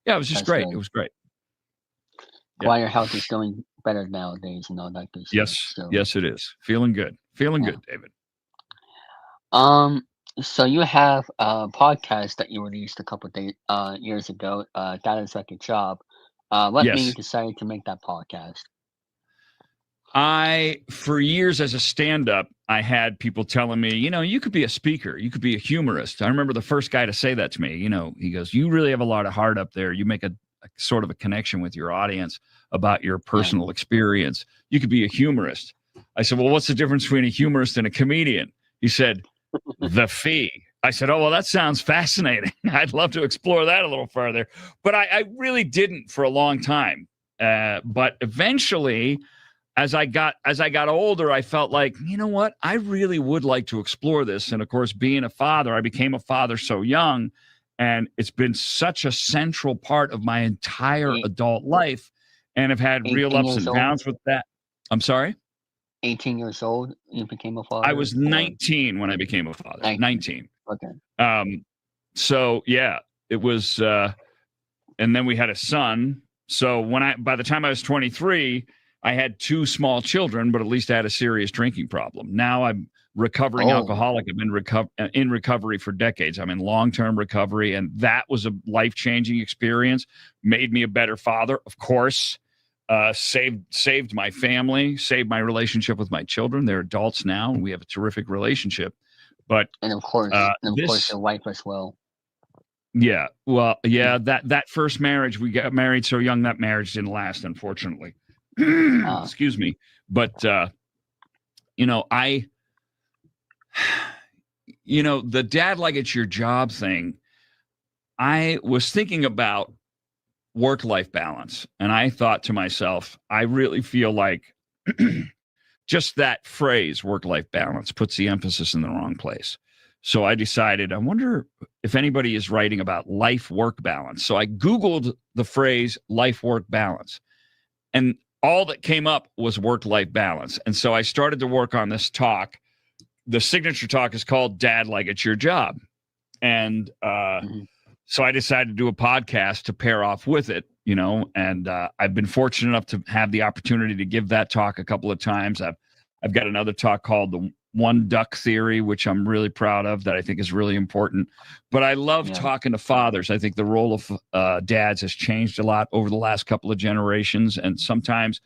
it was just great. Good. It was great. Why your health is going better nowadays and all that good stuff. Yes, it is. Feeling good, David. So you have a podcast that you released a couple of years ago. That is like a job. What made you decide to make that podcast? For years as a stand-up, I had people telling me, you could be a speaker, you could be a humorist. I remember the first guy to say that to me. He goes, you really have a lot of heart up there. You make a sort of a connection with your audience about your personal experience. You could be a humorist. I said, well, what's the difference between a humorist and a comedian? He said, the fee. I said, oh, well, that sounds fascinating. I'd love to explore that a little further. But I really didn't for a long time. But eventually as I got older, I felt like, you know what, I really would like to explore this. And of course, being a father, I became a father so young, and it's been such a central part of my entire adult life, and I've had real ups and downs with that. I'm sorry? 18 years old, you became a father? I was 19 when I became a father. 19. Okay. So yeah, it was, and then we had a son. So by the time I was 23, I had 2 small children, but at least I had a serious drinking problem. Now I'm recovering alcoholic. I've been in recovery for decades. I'm in long-term recovery, and that was a life-changing experience. Made me a better father, of course. Saved my family, saved my relationship with my children. They're adults now, and we have a terrific relationship. But of course, your wife as well. Yeah, well, yeah. That first marriage, we got married so young. That marriage didn't last, unfortunately. Excuse me, but the dad like it's your job thing. I was thinking about work-life balance, and I thought to myself, I really feel like just that phrase, work-life balance, puts the emphasis in the wrong place. So I decided, I wonder if anybody is writing about life-work balance. So I Googled the phrase life-work balance, and all that came up was work-life balance. And so I started to work on this talk. The signature talk is called Dad Like It's Your Job. And so I decided to do a podcast to pair off with it, and I've been fortunate enough to have the opportunity to give that talk a couple of times. I've got another talk called the One Duck Theory, which I'm really proud of, that I think is really important. But I love talking to fathers. I think the role of dads has changed a lot over the last couple of generations. And sometimes,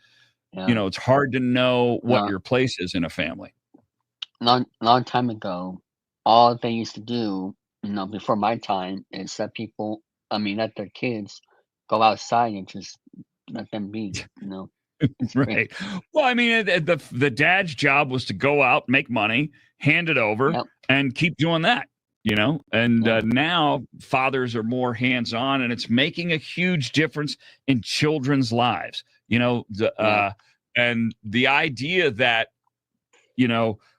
it's hard to know what your place is in a family. Long time ago, all they used to do, before my time, is let their kids go outside and just let them be, Right. Well, I mean, the dad's job was to go out, make money, hand it over, and keep doing that, and now fathers are more hands-on, and it's making a huge difference in children's lives, and the idea that,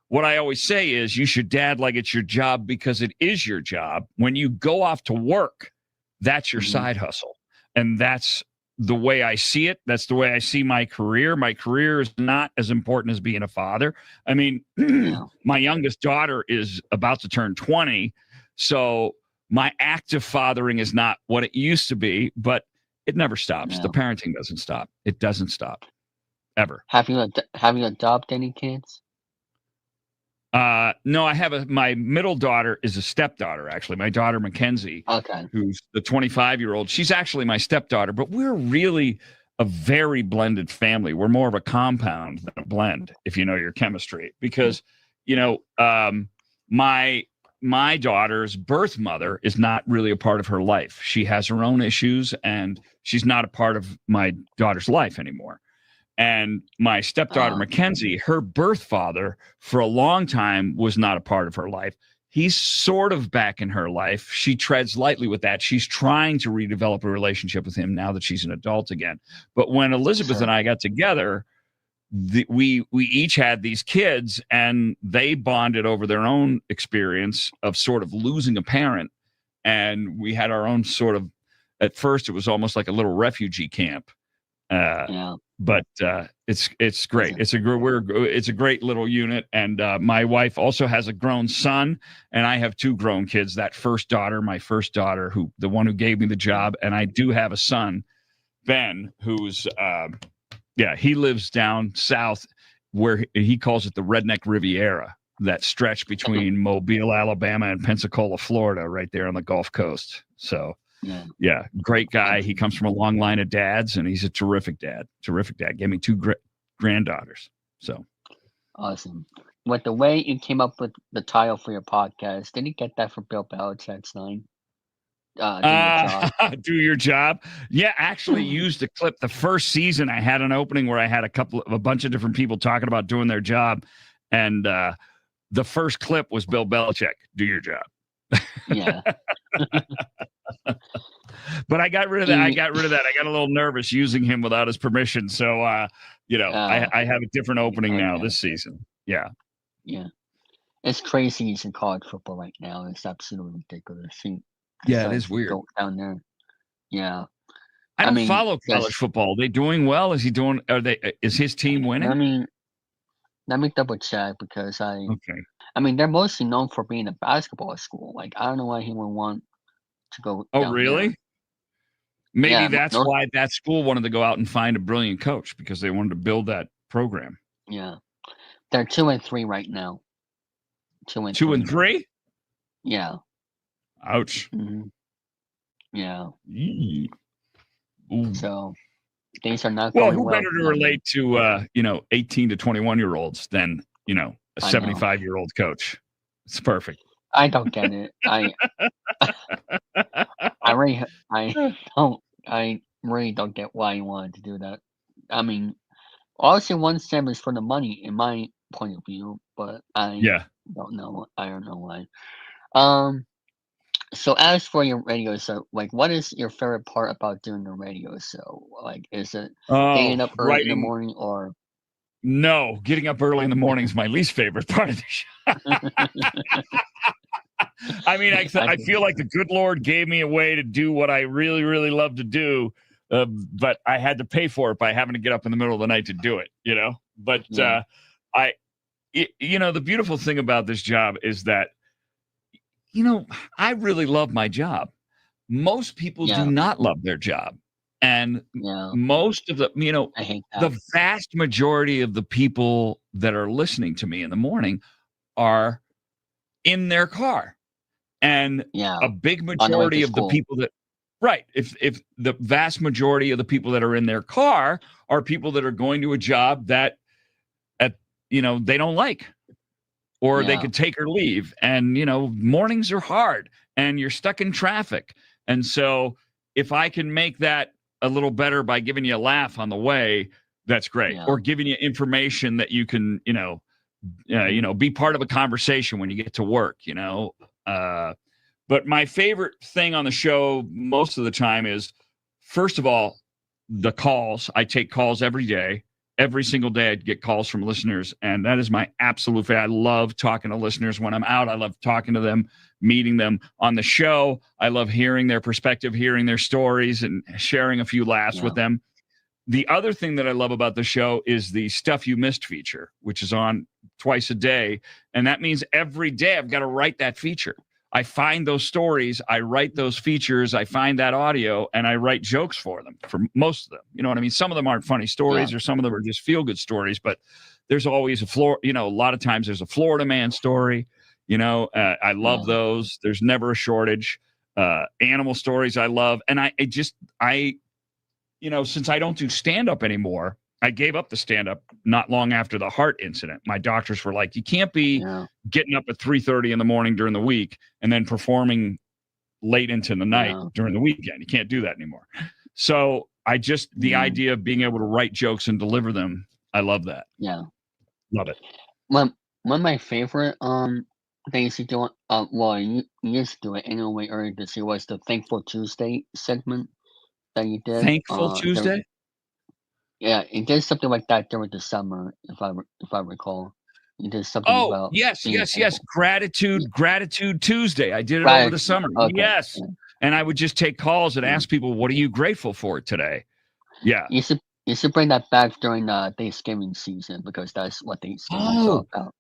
what I always say is you should dad like it's your job because it is your job. When you go off to work, that's your side hustle. And that's the way I see it. That's the way I see my career. My career is not as important as being a father. I mean, my youngest daughter is about to turn 20. So my active fathering is not what it used to be, but it never stops. The parenting doesn't stop. It doesn't stop ever. Have you adopted any kids? No, I have my middle daughter is a stepdaughter, actually. My daughter, Mackenzie, who's the 25-year-old. She's actually my stepdaughter, but we're really a very blended family. We're more of a compound than a blend, if you know your chemistry, because, my daughter's birth mother is not really a part of her life. She has her own issues, and she's not a part of my daughter's life anymore. And my stepdaughter, Mackenzie, her birth father for a long time was not a part of her life. He's sort of back in her life. She treads lightly with that. She's trying to redevelop a relationship with him now that she's an adult again. But when Elizabeth and I got together, we each had these kids, and they bonded over their own experience of sort of losing a parent. And we had our own sort of, at first, it was almost like a little refugee camp. But it's great. It's a great little unit. And my wife also has a grown son, and I have 2 grown kids. That my first daughter, the one who gave me the job, and I do have a son, Ben, who's he lives down south where he calls it the Redneck Riviera, that stretch between Mobile, Alabama, and Pensacola, Florida, right there on the Gulf Coast. So. Yeah, great guy. He comes from a long line of dads, and he's a terrific dad. Gave me 2 granddaughters. So awesome. With the way you came up with the title for your podcast, did you get that from Bill Belichick's line? Do your job. Yeah, actually used a clip. The first season, I had an opening where I had a bunch of different people talking about doing their job, and the first clip was Bill Belichick. Do your job. Yeah. But I got rid of that. I got a little nervous using him without his permission. So I have a different opening now yeah. this season. Yeah. Yeah. It's crazy in college football right now. It's absolutely ridiculous. Yeah, it is weird. Go down there. Yeah. I don't follow college football. Are they doing well? Is his team winning? Let me double check because they're mostly known for being a basketball school. Like, I don't know why he would want to go. Oh, really? There. Maybe that's why that school wanted to go out and find a brilliant coach, because they wanted to build that program. Yeah. They're 2-3 right now. 2-3? Yeah. Ouch. Mm-hmm. Yeah. Ooh. So things are not going well. Who better to relate to 18 to 21-year-olds than a 75-year-old coach? It's perfect. I don't get it. I really don't get why he wanted to do that. I mean, obviously one step is for the money in my point of view, but I don't know. I don't know why. So as for your radio show, like, what is your favorite part about doing the radio show? Like, is it getting up early in the morning, or? No, getting up early in the morning is my least favorite part of the show. I mean, I feel like the good Lord gave me a way to do what I really, really love to do, but I had to pay for it by having to get up in the middle of the night to do it, But the beautiful thing about this job is that, I really love my job. Most people do not love their job. And most of the vast majority of the people that are listening to me in the morning are in their car. And a big majority of the people if the vast majority of the people that are in their car are people that are going to a job that they don't like, or they could take or leave. And, mornings are hard and you're stuck in traffic. And so if I can make that a little better by giving you a laugh on the way, that's great. Or giving you information that you can, be part of a conversation when you get to work, But my favorite thing on the show most of the time is, first of all, the calls. I take calls every day. Every single day I get calls from listeners, and that is my absolute favorite. I love talking to listeners when I'm out. I love talking to them, meeting them on the show. I love hearing their perspective, hearing their stories, and sharing a few laughs with them. The other thing that I love about the show is the Stuff You Missed feature, which is on twice a day, and that means every day I've got to write that feature. I find those stories, I write those features, I find that audio, and I write jokes for them, for most of them. You know what I mean? Some of them aren't funny stories, or some of them are just feel-good stories, but there's always a lot of times there's a Florida man story. I love those. There's never a shortage. Animal stories I love. And since I don't do stand-up anymore, I gave up the stand-up not long after the heart incident. My doctors were like, you can't be getting up at 3:30 in the morning during the week and then performing late into the night during the weekend. You can't do that anymore. So the idea of being able to write jokes and deliver them, I love that. Yeah. Love it. One of my favorite things you do, you used to do it anyway earlier this year, was the Thankful Tuesday segment that you did. Thankful Tuesday? Yeah, it did something like that during the summer, if I recall. You did something about yes. Gratitude Tuesday. I did it over the summer. Okay. Yes. Yeah. And I would just take calls and ask people, what are you grateful for today? Yeah. You should bring that back during Thanksgiving season, because that's what Thanksgiving is all about.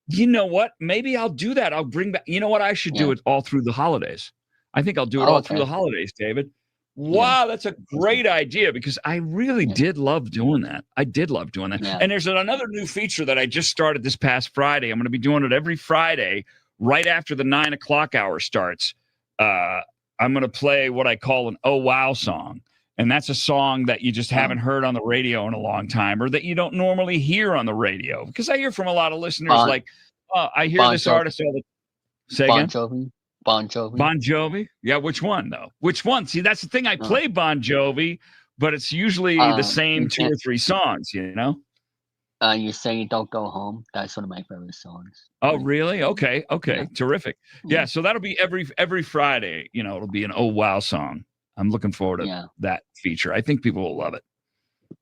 You know what? Maybe I'll do that. I'll bring back, you know what? I should do it all through the holidays. I think I'll do it all through the holidays, David. Wow, that's a great idea, because I really did love doing that. I did love doing that. Yeah. And there's another new feature that I just started this past Friday. I'm going to be doing it every Friday right after the 9 o'clock hour starts. I'm going to play what I call an Oh Wow song. And that's a song that you just haven't heard on the radio in a long time, or that you don't normally hear on the radio. Because I hear from a lot of listeners I hear this artist all the Say again? Bon Jovi? Yeah, which one, though? Which one? See, that's the thing. I play Bon Jovi, but it's usually the same 2 or 3 songs, You Say Don't Go Home. That's one of my favorite songs. Oh, really? Okay. Terrific. Yeah, so that'll be every Friday. It'll be an Oh Wow song. I'm looking forward to that feature. I think people will love it.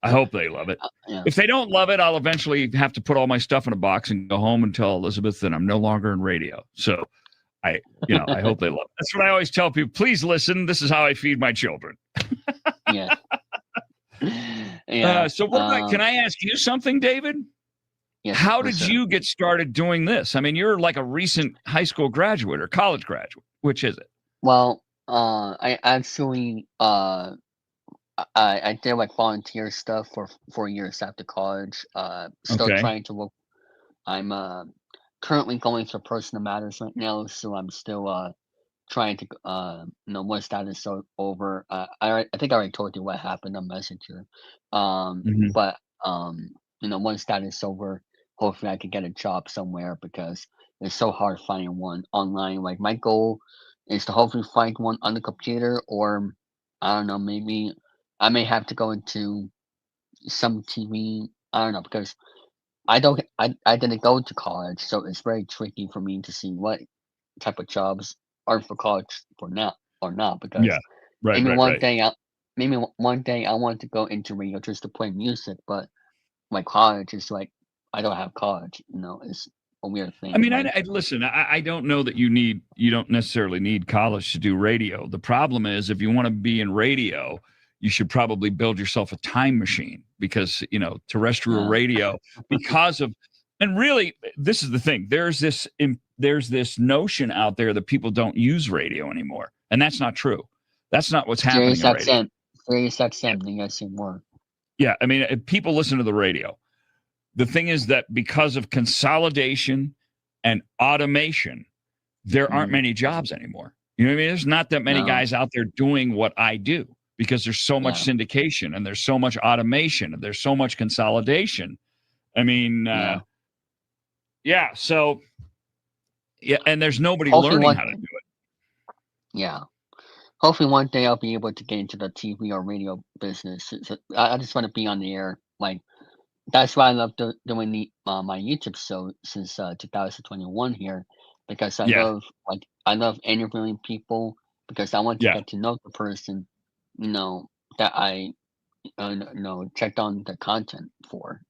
I hope they love it. Yeah. If they don't love it, I'll eventually have to put all my stuff in a box and go home and tell Elizabeth that I'm no longer in radio. So I hope they love it. That's what I always tell people. Please listen. This is how I feed my children. Yeah. Yeah. So can I ask you something, David? Yes, How yes, did sir. you get started doing this? I mean, you're like a recent high school graduate or college graduate. Which is it? Well, I actually I did like volunteer stuff for 4 years after college. Still Okay. trying to look. I'm currently going through personal matters right now, so I'm still trying to once that is over. I think I already told you what happened on Messenger. Mhm. But once that is over, hopefully I could get a job somewhere because it's so hard finding one online. Like my goal is to hopefully find one on the computer, or I don't know, maybe I may have to go into some TV. I don't know because I didn't go to college, so it's very tricky for me to see what type of jobs are for college for now or not because Yeah. Right. maybe Right. one Right. day one day I want to go into radio just to play music, but my college is like I don't have college. It's a weird thing. I mean, like, I listen. I don't know that you don't necessarily need college to do radio. The problem is if you want to be in radio, you should probably build yourself a time machine because terrestrial Yeah. radio because of and really this is the thing. There's this notion out there that people don't use radio anymore, and that's not true. That's not what's happening Sirius in radio. XM, Sirius XM, you guys see more. Yeah, I mean, people listen to the radio. The thing is that because of consolidation and automation, there aren't many jobs anymore. You know what I mean? There's not that many No. guys out there doing what I do because there's so much syndication and there's so much automation and there's so much consolidation. I mean, so and there's nobody Hopefully learning one- how to do it. Yeah. Hopefully one day I'll be able to get into the TV or radio business. I just want to be on the air. Like that's why I love doing my YouTube show since 2021 here because I love interviewing people because I want to get to know the person, that I checked on the content for,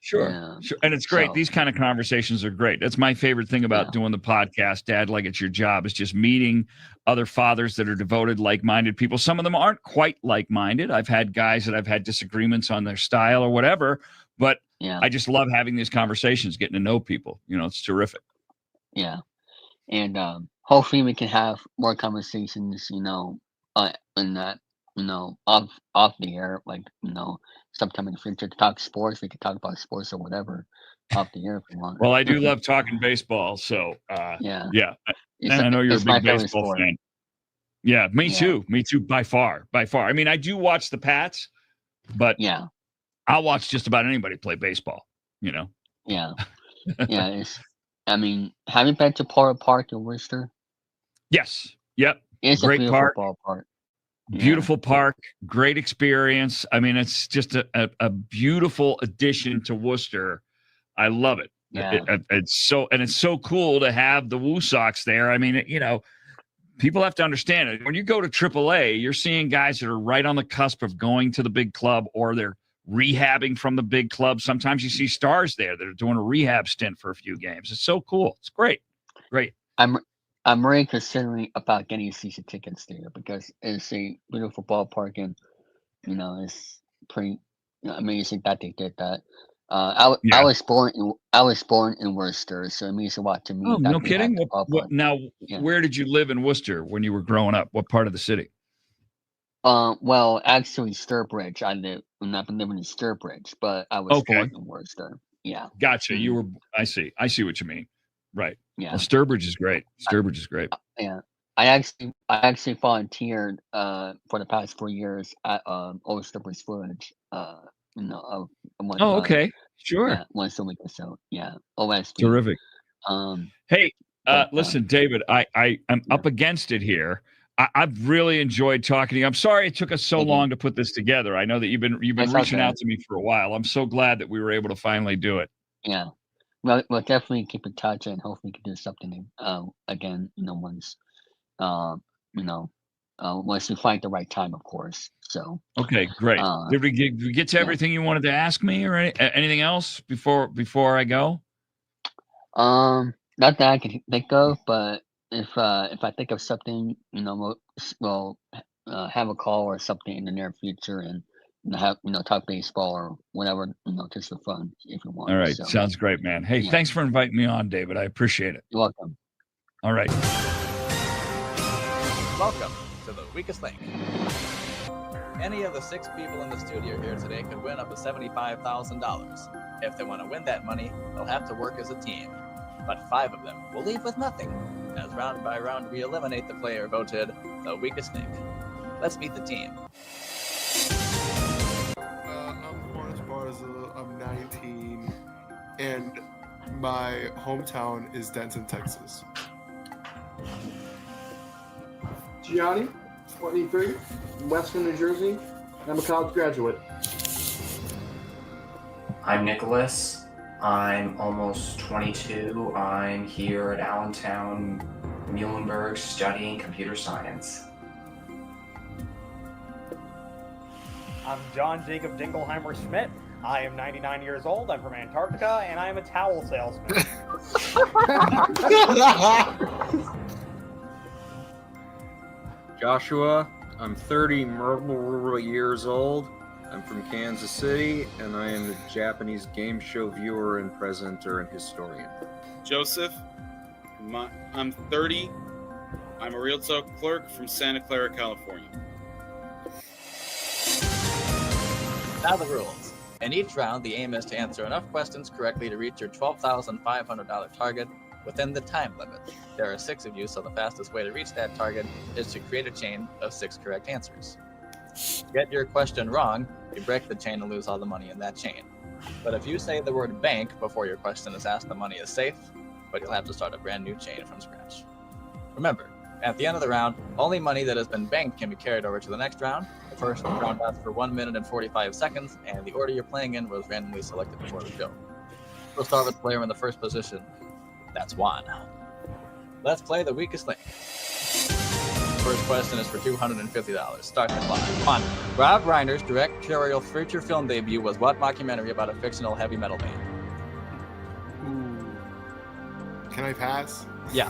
Sure. And it's great. so- These kind of conversations are great. That's my favorite thing about doing the podcast, Dad, like it's your job, is just meeting other fathers that are devoted, like-minded people. Some of them aren't quite like-minded. I've had guys that I've had disagreements on their style or whatever, but I just love having these conversations, getting to know people. It's terrific. Yeah. And hopefully we can have more conversations, in that, off the air, like, sometime in the future to talk sports. We could talk about sports or whatever off the air if you want. Well, I do love talking baseball, so Yeah. And I know you're a It's my big favorite baseball sport. fan. Yeah, me too. Me too, by far. I mean, I do watch the Pats, but I'll watch just about anybody play baseball. Yeah. Yeah. Have you been to Polo Park in Worcester? Yes. Yep. It's Great a beautiful park. ballpark. Beautiful park, great experience. I mean, it's just a beautiful addition to Worcester. I love it. Yeah. It's so cool to have the Woo Sox there. I mean, people have to understand it. When you go to AAA, you're seeing guys that are right on the cusp of going to the big club or they're rehabbing from the big club. Sometimes you see stars there that are doing a rehab stint for a few games. It's so cool. It's great. Great. I'm really considering about getting season tickets there because it's a beautiful ballpark and it's pretty amazing that they did that. I was born in Worcester, so it means a lot to me. Oh, that no they kidding. have the ballpark. Where did you live in Worcester when you were growing up? What part of the city? Well, actually, Sturbridge. I've been living in Sturbridge, but I was born in Worcester. Yeah. Gotcha. You were. I see what you mean. Right. Yeah. Well, Sturbridge is great. Sturbridge is great. Yeah. I actually volunteered for the past 4 years at Old Sturbridge Village. Okay. Sure. Yeah, once a week or so. Yeah. OSB. Terrific. Hey, but, listen, David, I'm up against it here. I've really enjoyed talking to you. I'm sorry it took us so long to put this together. I know that you've been That's reaching okay. out to me for a while. I'm so glad that we were able to finally do it. Yeah. Well, we'll definitely keep in touch and hopefully we can do something again, once once we find the right time, of course. So okay, great. Did we get to everything you wanted to ask me, or anything else before I go? Not that I can think of, but if I think of something, we'll have a call or something in the near future, and have talk baseball or whatever, just for fun if you want. All right, So, sounds great, man. Hey, thanks for inviting me on, David. I appreciate it. You're welcome. All right. Welcome to the weakest link. Any of the 6 people in the studio here today could win up to $75,000. If they want to win that money, they'll have to work as a team. But 5 of them will leave with nothing, as round by round we eliminate the player voted the weakest link. Let's meet the team. I'm Morris Barza, I'm 19, and my hometown is Denton, Texas. Gianni, 23, Western New Jersey. I'm a college graduate. I'm Nicholas. I'm almost 22. I'm here at Allentown, Muhlenberg, studying computer science. I'm John Jacob Dinkelheimer Schmidt. I am 99 years old. I'm from Antarctica, and I am a towel salesman. Joshua, I'm 30 years old. I'm from Kansas City, and I am a Japanese game show viewer and presenter and historian. Joseph, I'm 30. I'm a realtor clerk from Santa Clara, California. Now the rules. In each round, the aim is to answer enough questions correctly to reach your $12,500 target within the time limit. There are 6 of you, so the fastest way to reach that target is to create a chain of 6 correct answers. Get your question wrong, you break the chain and lose all the money in that chain. But if you say the word bank before your question is asked, the money is safe, but you'll have to start a brand new chain from scratch. Remember, at the end of the round, only money that has been banked can be carried over to the next round. The first round lasts for 1 minute and 45 seconds, and the order you're playing in was randomly selected before the show. We'll start with the player in the first position. That's Juan. Let's play the weakest link. First question is for $250. Start the clock. Juan, Rob Reiner's directorial feature film debut was what mockumentary about a fictional heavy metal band? Can I pass? Yeah.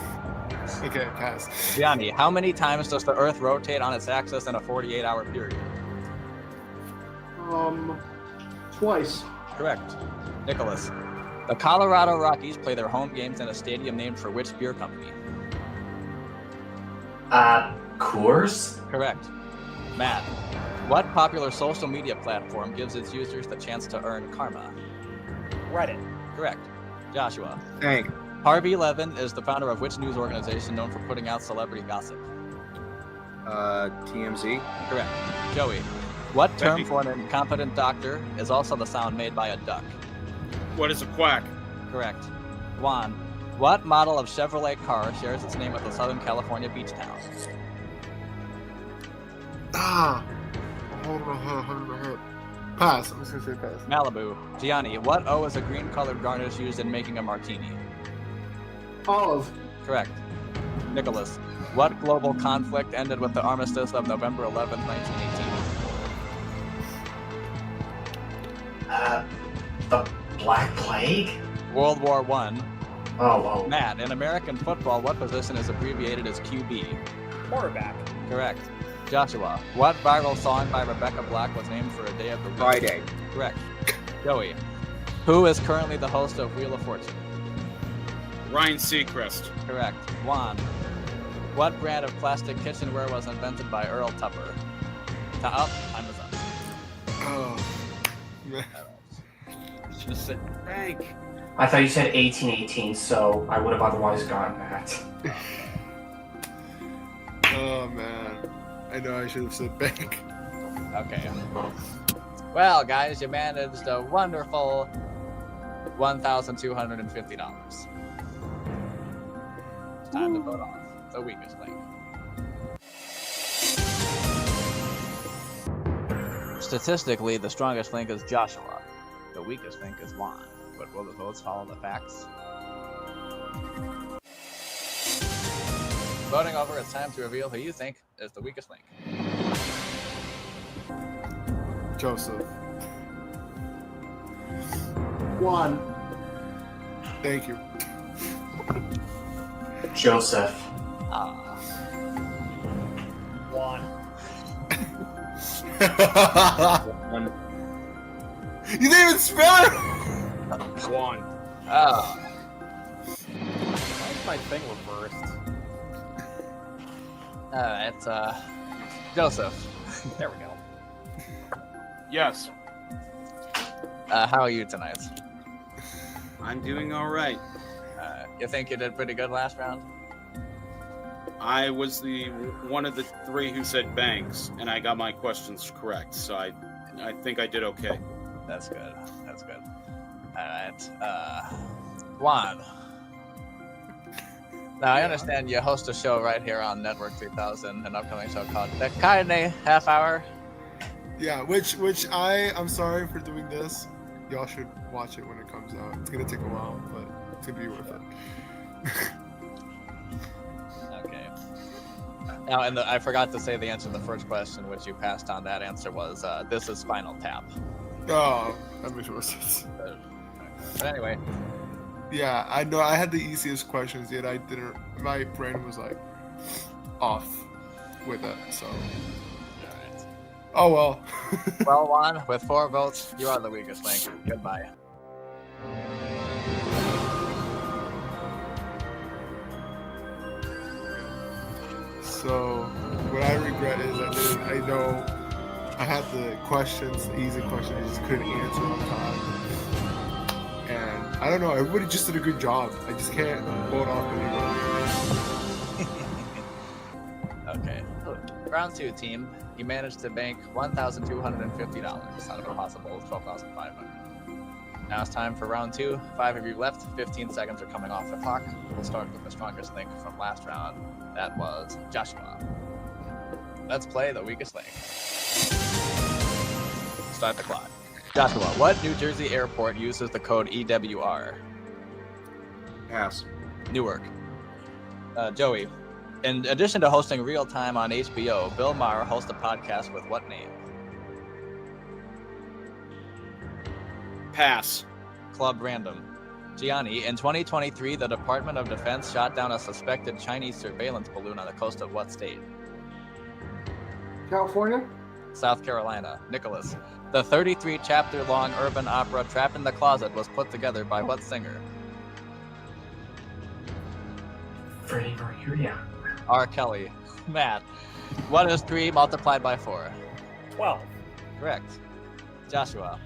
Okay, pass. Gianni, how many times does the Earth rotate on its axis in a 48-hour period? Twice. Correct. Nicholas, the Colorado Rockies play their home games in a stadium named for which beer company? Coors? Correct. Matt, what popular social media platform gives its users the chance to earn karma? Reddit. Correct. Joshua. Hank. Harvey Levin is the founder of which news organization known for putting out celebrity gossip? TMZ? Correct. Joey, what term for an incompetent doctor is also the sound made by a duck? What is a quack? Correct. Juan, what model of Chevrolet car shares its name with a Southern California beach town? Hold on. Pass. I'm just gonna say pass. Malibu. Gianni, what O is a green-colored garnish used in making a martini? Olive. Correct. Nicholas, what global conflict ended with the armistice of November 11, 1918? The Black Plague? World War I. Oh. Matt, in American football, what position is abbreviated as QB? Quarterback. Correct. Joshua, what viral song by Rebecca Black was named for a day of the week? Friday. Correct. Joey, who is currently the host of Wheel of Fortune? Ryan Seacrest. Correct. Juan, what brand of plastic kitchenware was invented by Earl Tupper? Time is up. Oh. Should have said bank. I thought you said 1818, so I would have otherwise gotten that. Oh man, I know I should have said bank. Okay. Well, guys, you managed a wonderful $1,250. It's time to vote off the weakest link. Statistically, the strongest link is Joshua. The weakest link is Juan. But will the votes follow the facts? Voting over, it's time to reveal who you think is the weakest link. Joseph. Juan. Thank you. Joseph. Juan. You didn't even spell it. Juan. Oh. Why's my thing reversed? It's Joseph. There we go. Yes. How are you tonight? I'm doing all right. You think you did pretty good last round? I was the one of the three who said banks, and I got my questions correct, so I think I did okay. That's good. That's good. All right. Juan. Now, I understand you host a show right here on Network 3000, an upcoming show called The Carne Half Hour. Yeah, which I'm sorry for doing this. Y'all should watch it when it comes out. It's gonna take a while, but it's gonna be worth it. Okay. Now, and I forgot to say the answer to the first question, which you passed on. That answer was, this is Spinal Tap. Oh, that makes more sense. But anyway. Yeah, I know I had the easiest questions, yet I didn't. My brain was like off with it, so. Alright. Oh well. Well, Juan, with 4 votes, you are the weakest link. Goodbye. So, what I regret is I know I had the questions, the easy questions, I just couldn't answer on time. And I don't know, everybody just did a good job. I just can't vote off anyone. Okay. Round 2, team. You managed to bank $1,250 out of a possible $12,500. Now it's time for round 2. 5 of you left. 15 seconds are coming off the clock. We'll start with the strongest link from last round. That was Joshua. Let's play the weakest link. Start the clock. Joshua, what New Jersey airport uses the code EWR? Pass. Newark. Joey, in addition to hosting Real Time on HBO, Bill Maher hosts a podcast with what name? Pass. Club Random. Gianni, in 2023, the Department of Defense shot down a suspected Chinese surveillance balloon on the coast of what state? California? South Carolina. Nicholas, the 33-chapter-long urban opera Trapped in the Closet was put together by what singer? Freddie Mercury. R. Kelly. Matt, what is 3 multiplied by 4? 12. Correct. Joshua,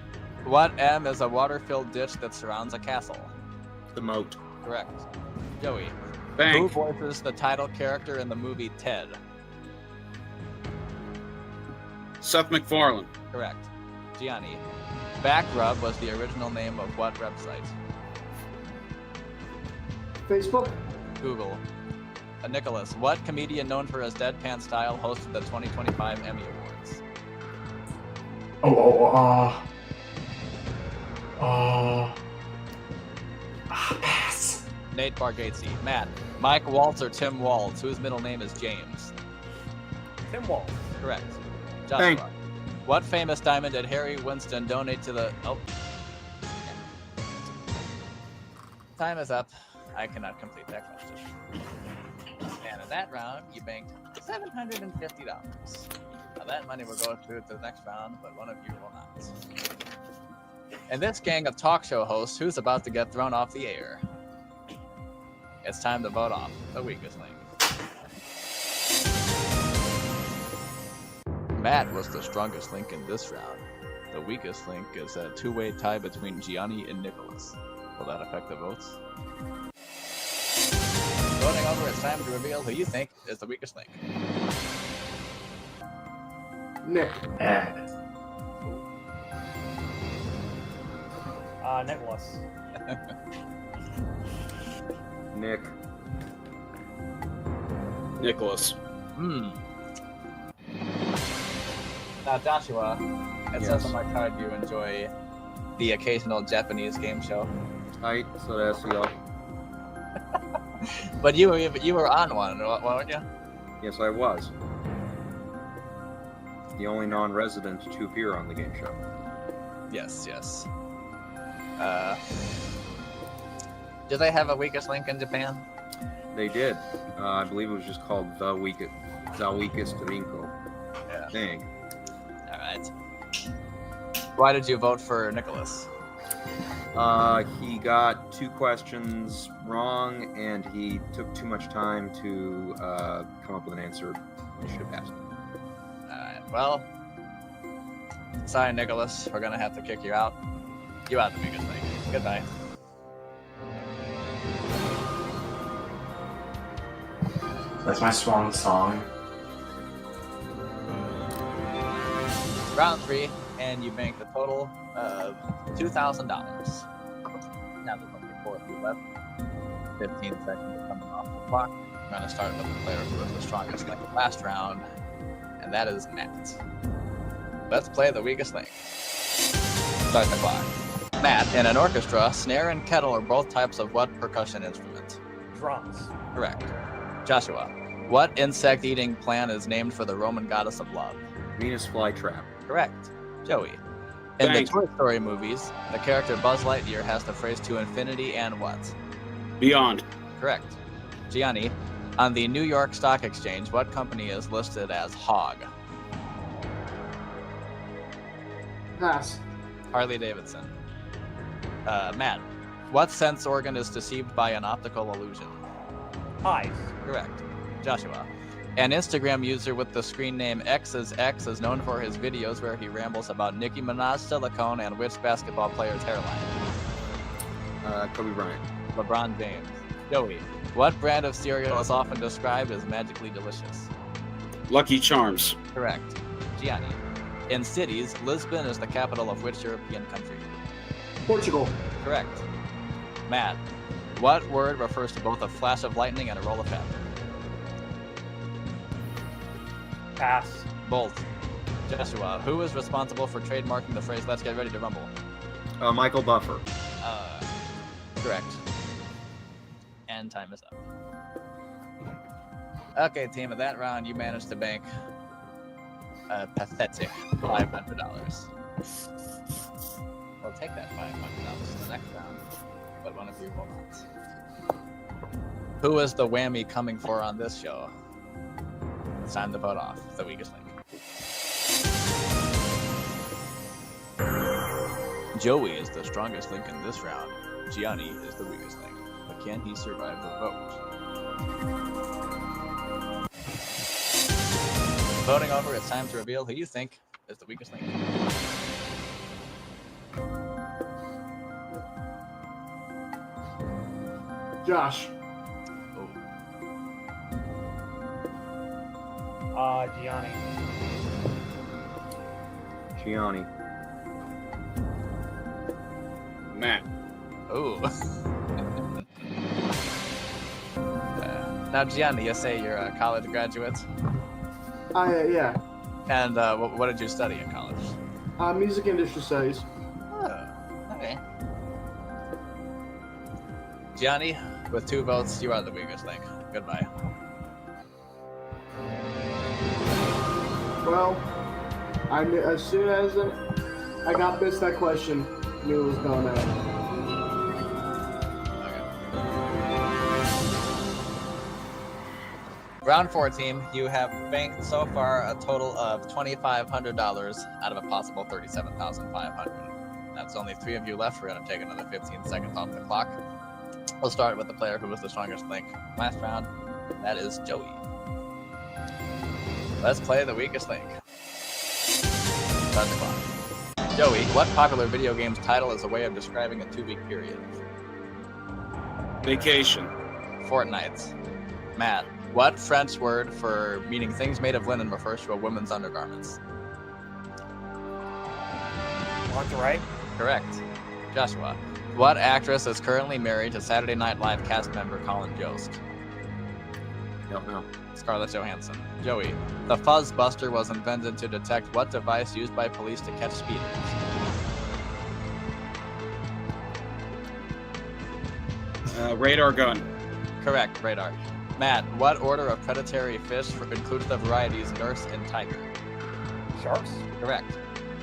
what M is a water-filled ditch that surrounds a castle? The moat. Correct. Joey, Bank. who voices the title character in the movie Ted? Seth MacFarlane. Correct. Gianni, Backrub was the original name of what website? Facebook? Google. Nicholas, what comedian known for his deadpan style hosted the 2025 Emmy Awards? Pass. Nate Bargatze. Matt, Mike Waltz or Tim Waltz, whose middle name is James? Tim Waltz. Correct. Bank. Joshua, what famous diamond did Harry Winston donate to the... Oh. Time is up. I cannot complete that question. And in that round, you banked $750. Now that money will go to the next round, but one of you will not. And this gang of talk show hosts who's about to get thrown off the air. It's time to vote off the weakest link. Matt was the strongest link in this round. The weakest link is a 2-way tie between Gianni and Nicholas. Will that affect the votes? Voting over, it's time to reveal who you think is the weakest link. Nick. Nicholas. Nick. Nicholas. Now, Joshua, it Yes. says on my card you enjoy the occasional Japanese game show. Tight, so that's y'all. But you were on one, weren't you? Yes, I was. the only non-resident to appear on the game show. Yes. Do they have a weakest link in Japan? They did. I believe it was just called the weakest Rinko. Yeah. Thing. All right. Why did you vote for Nicholas? He got 2 questions wrong, and he took too much time to come up with an answer. He should have passed. All right. Well, sorry, Nicholas. We're gonna have to kick you out. You out the weakest link. Goodbye. That's my swan song. Round 3, and you bank a total of $2,000. Now there's only 4 of you left. 15 seconds are coming off the clock. We're going to start with the player who was the strongest link last round, and that is Matt. Let's play the weakest link. Start the clock. Matt, in an orchestra, snare and kettle are both types of what percussion instrument? Drums. Correct. Joshua, what insect-eating plant is named for the Roman goddess of love? Venus flytrap. Correct. Joey, in the Toy Story movies, the character Buzz Lightyear has the phrase to infinity and what? Beyond. Correct. Gianni, on the New York Stock Exchange, what company is listed as HOG? Pass. Harley Davidson. Matt, what sense organ is deceived by an optical illusion? Eyes. Correct. Joshua, an Instagram user with the screen name XXX is known for his videos where he rambles about Nicki Minaj silicone and which basketball player's hairline? Kobe Bryant. LeBron James. Joey, what brand of cereal is often described as magically delicious? Lucky Charms. Correct. Gianni, in cities, Lisbon is the capital of which European country? Portugal. Correct. Matt, what word refers to both a flash of lightning and a roll of fabric? Pass. Bolt. Joshua, who is responsible for trademarking the phrase "Let's get ready to rumble"? Michael Buffer. Correct. And time is up. Okay, team, of that round, you managed to bank a pathetic $500. We'll take that $500 to the next round, but one of you will not. Who is the whammy coming for on this show? It's time to vote off the weakest link. Joey is the strongest link in this round. Gianni is the weakest link. But can he survive the vote? Voting over, it's time to reveal who you think is the weakest link. Josh. Gianni. Gianni. Matt. Ooh. Now, Gianni, you say you're a college graduate? Yeah. And what did you study in college? Music industry studies. Oh, okay. Gianni, with 2 votes, you are the weakest link. Goodbye. Well, I knew, as soon as I got missed that question, I knew it was going out. Round 4, team, you have banked so far a total of $2,500 out of a possible $37,500. That's only 3 of you left. We're going to take another 15 seconds off the clock. We'll start with the player who was the strongest link last round. That is Joey. Let's play the weakest link. Start the clock. Joey, what popular video game's title is a way of describing a 2-week period? Vacation. Fortnite. Matt, what French word for meaning things made of linen refers to a woman's undergarments? Lingerie. Correct. Joshua, what actress is currently married to Saturday Night Live cast member Colin Jost? Don't know. Scarlett Johansson. Joey, the fuzz buster was invented to detect what device used by police to catch speeders? Radar gun. Correct, radar. Matt, what order of predatory fish includes the varieties nurse and tiger? Sharks? Correct.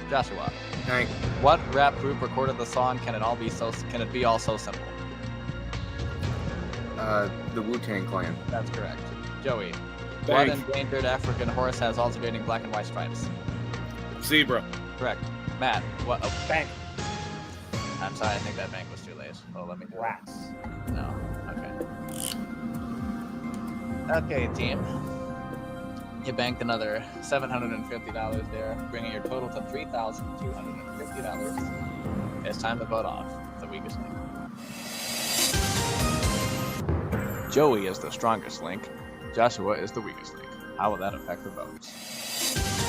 Joshua. Hank. What rap group recorded the song Can It Be All So Simple? The Wu-Tang Clan. That's correct. Joey. Bank. What endangered African horse has alternating black and white stripes? Zebra. Correct. Matt. What? Oh, Bank. I'm sorry, I think that bank was too late. Oh, let me. Rats. No. Okay, team. You banked another $750 there, bringing your total to $3,250. It's time to vote off the weakest link. Joey is the strongest link. Joshua is the weakest link. How will that affect the votes?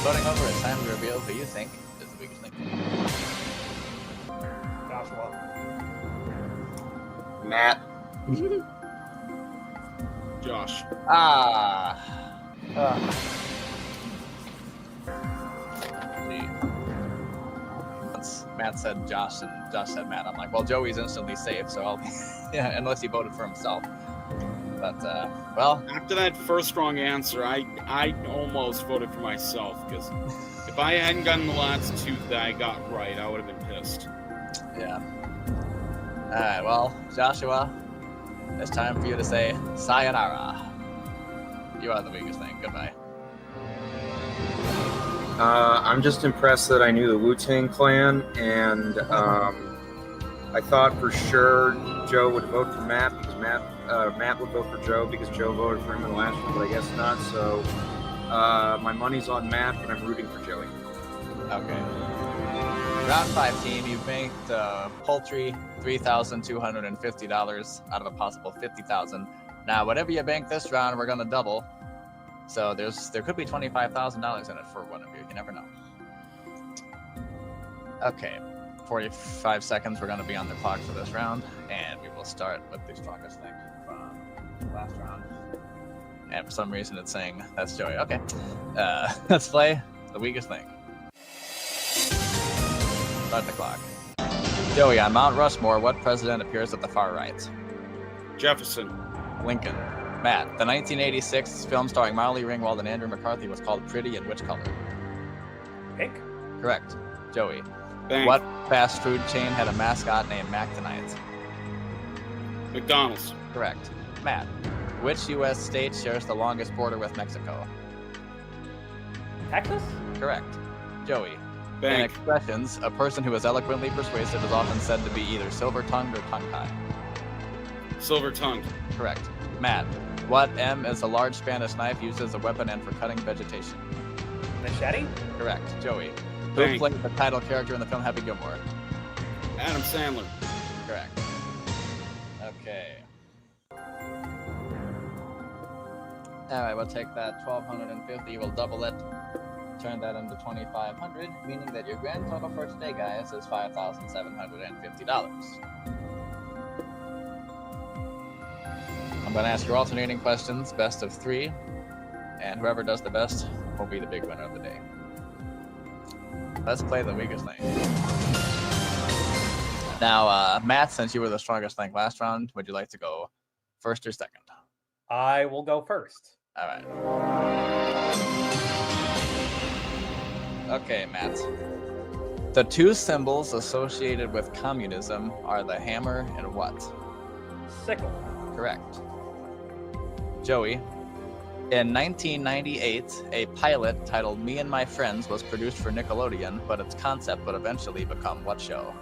Voting over, it's time to reveal who you think is the weakest link. Joshua. Matt. Josh. Matt said Josh and Josh said Matt. I'm like, well, Joey's instantly safe, so I'll yeah, unless he voted for himself. But well, after that first wrong answer, I almost voted for myself because if I hadn't gotten the last two that I got right, I would have been pissed. Yeah. All right. Well, Joshua, it's time for you to say sayonara. You are the weakest thing. Goodbye. I'm just impressed that I knew the Wu-Tang Clan, and I thought for sure Joe would vote for Matt because Matt would vote for Joe because Joe voted for him in the last one, but I guess not. So my money's on Matt, and I'm rooting for Joey. Okay. Round 5, team. You've banked paltry $3,250 out of a possible $50,000. Now, whatever you bank this round, we're gonna double. So there could be $25,000 in it for one of you. You never know. Okay, 45 seconds. We're gonna be on the clock for this round, and we will start with the strongest thing from last round. And for some reason, it's saying that's Joey. Okay, let's play the weakest link. Start the clock. Joey, on Mount Rushmore, what president appears at the far right? Jefferson. Lincoln. Matt, the 1986 film starring Molly Ringwald and Andrew McCarthy was called Pretty in which color? Pink. Correct. Joey. Bank. What fast food chain had a mascot named Mac tonight? McDonald's. Correct. Matt, which U.S. state shares the longest border with Mexico? Texas. Correct. Joey. Bank. In expressions, a person who is eloquently persuasive is often said to be either silver-tongued or tongue-tied. Silver-tongued. Correct. Matt, what M is a large Spanish knife used as a weapon and for cutting vegetation? Machete. Correct. Joey. Who Bank. played the title character in the film Happy Gilmore? Adam Sandler. Correct. Okay. Alright, we'll take that 1,250, we'll double it, turn that into 2,500, meaning that your grand total for today, guys, is $5,750. I'm going to ask you alternating questions, best of 3, and whoever does the best will be the big winner of the day. Let's play the weakest link. Now, Matt, since you were the strongest link last round, would you like to go first or second? I will go first. All right. Okay, Matt. The two symbols associated with communism are the hammer and what? Sickle. Correct. Joey. In 1998, a pilot titled Me and My Friends was produced for Nickelodeon, but its concept would eventually become what show?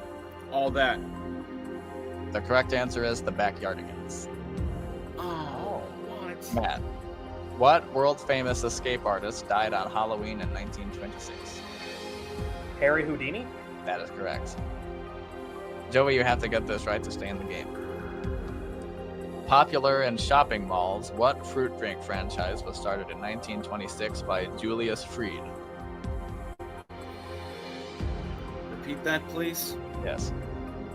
All That. The correct answer is The Backyardigans. Oh, what? Matt. What world-famous escape artist died on Halloween in 1926? Harry Houdini? That is correct. Joey, you have to get this right to stay in the game. Popular in shopping malls, what fruit drink franchise was started in 1926 by Julius Freed? Repeat that, please. Yes.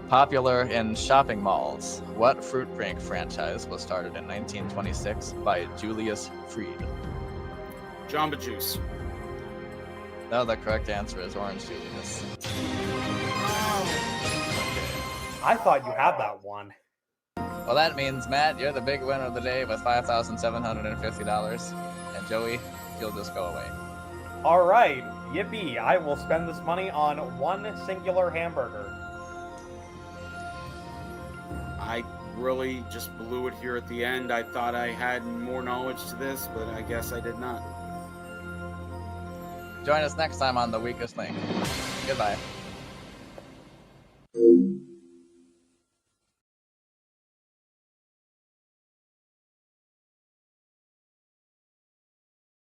Popular in shopping malls, what fruit drink franchise was started in 1926 by Julius Freed? Jamba Juice. No, the correct answer is Orange Julius. I thought you had that one. Well, that means, Matt, you're the big winner of the day with $5,750. And Joey, you'll just go away. All right. Yippee! I will spend this money on one singular hamburger. I really just blew it here at the end. I thought I had more knowledge to this, but I guess I did not. Join us next time on The Weakest Link. Goodbye.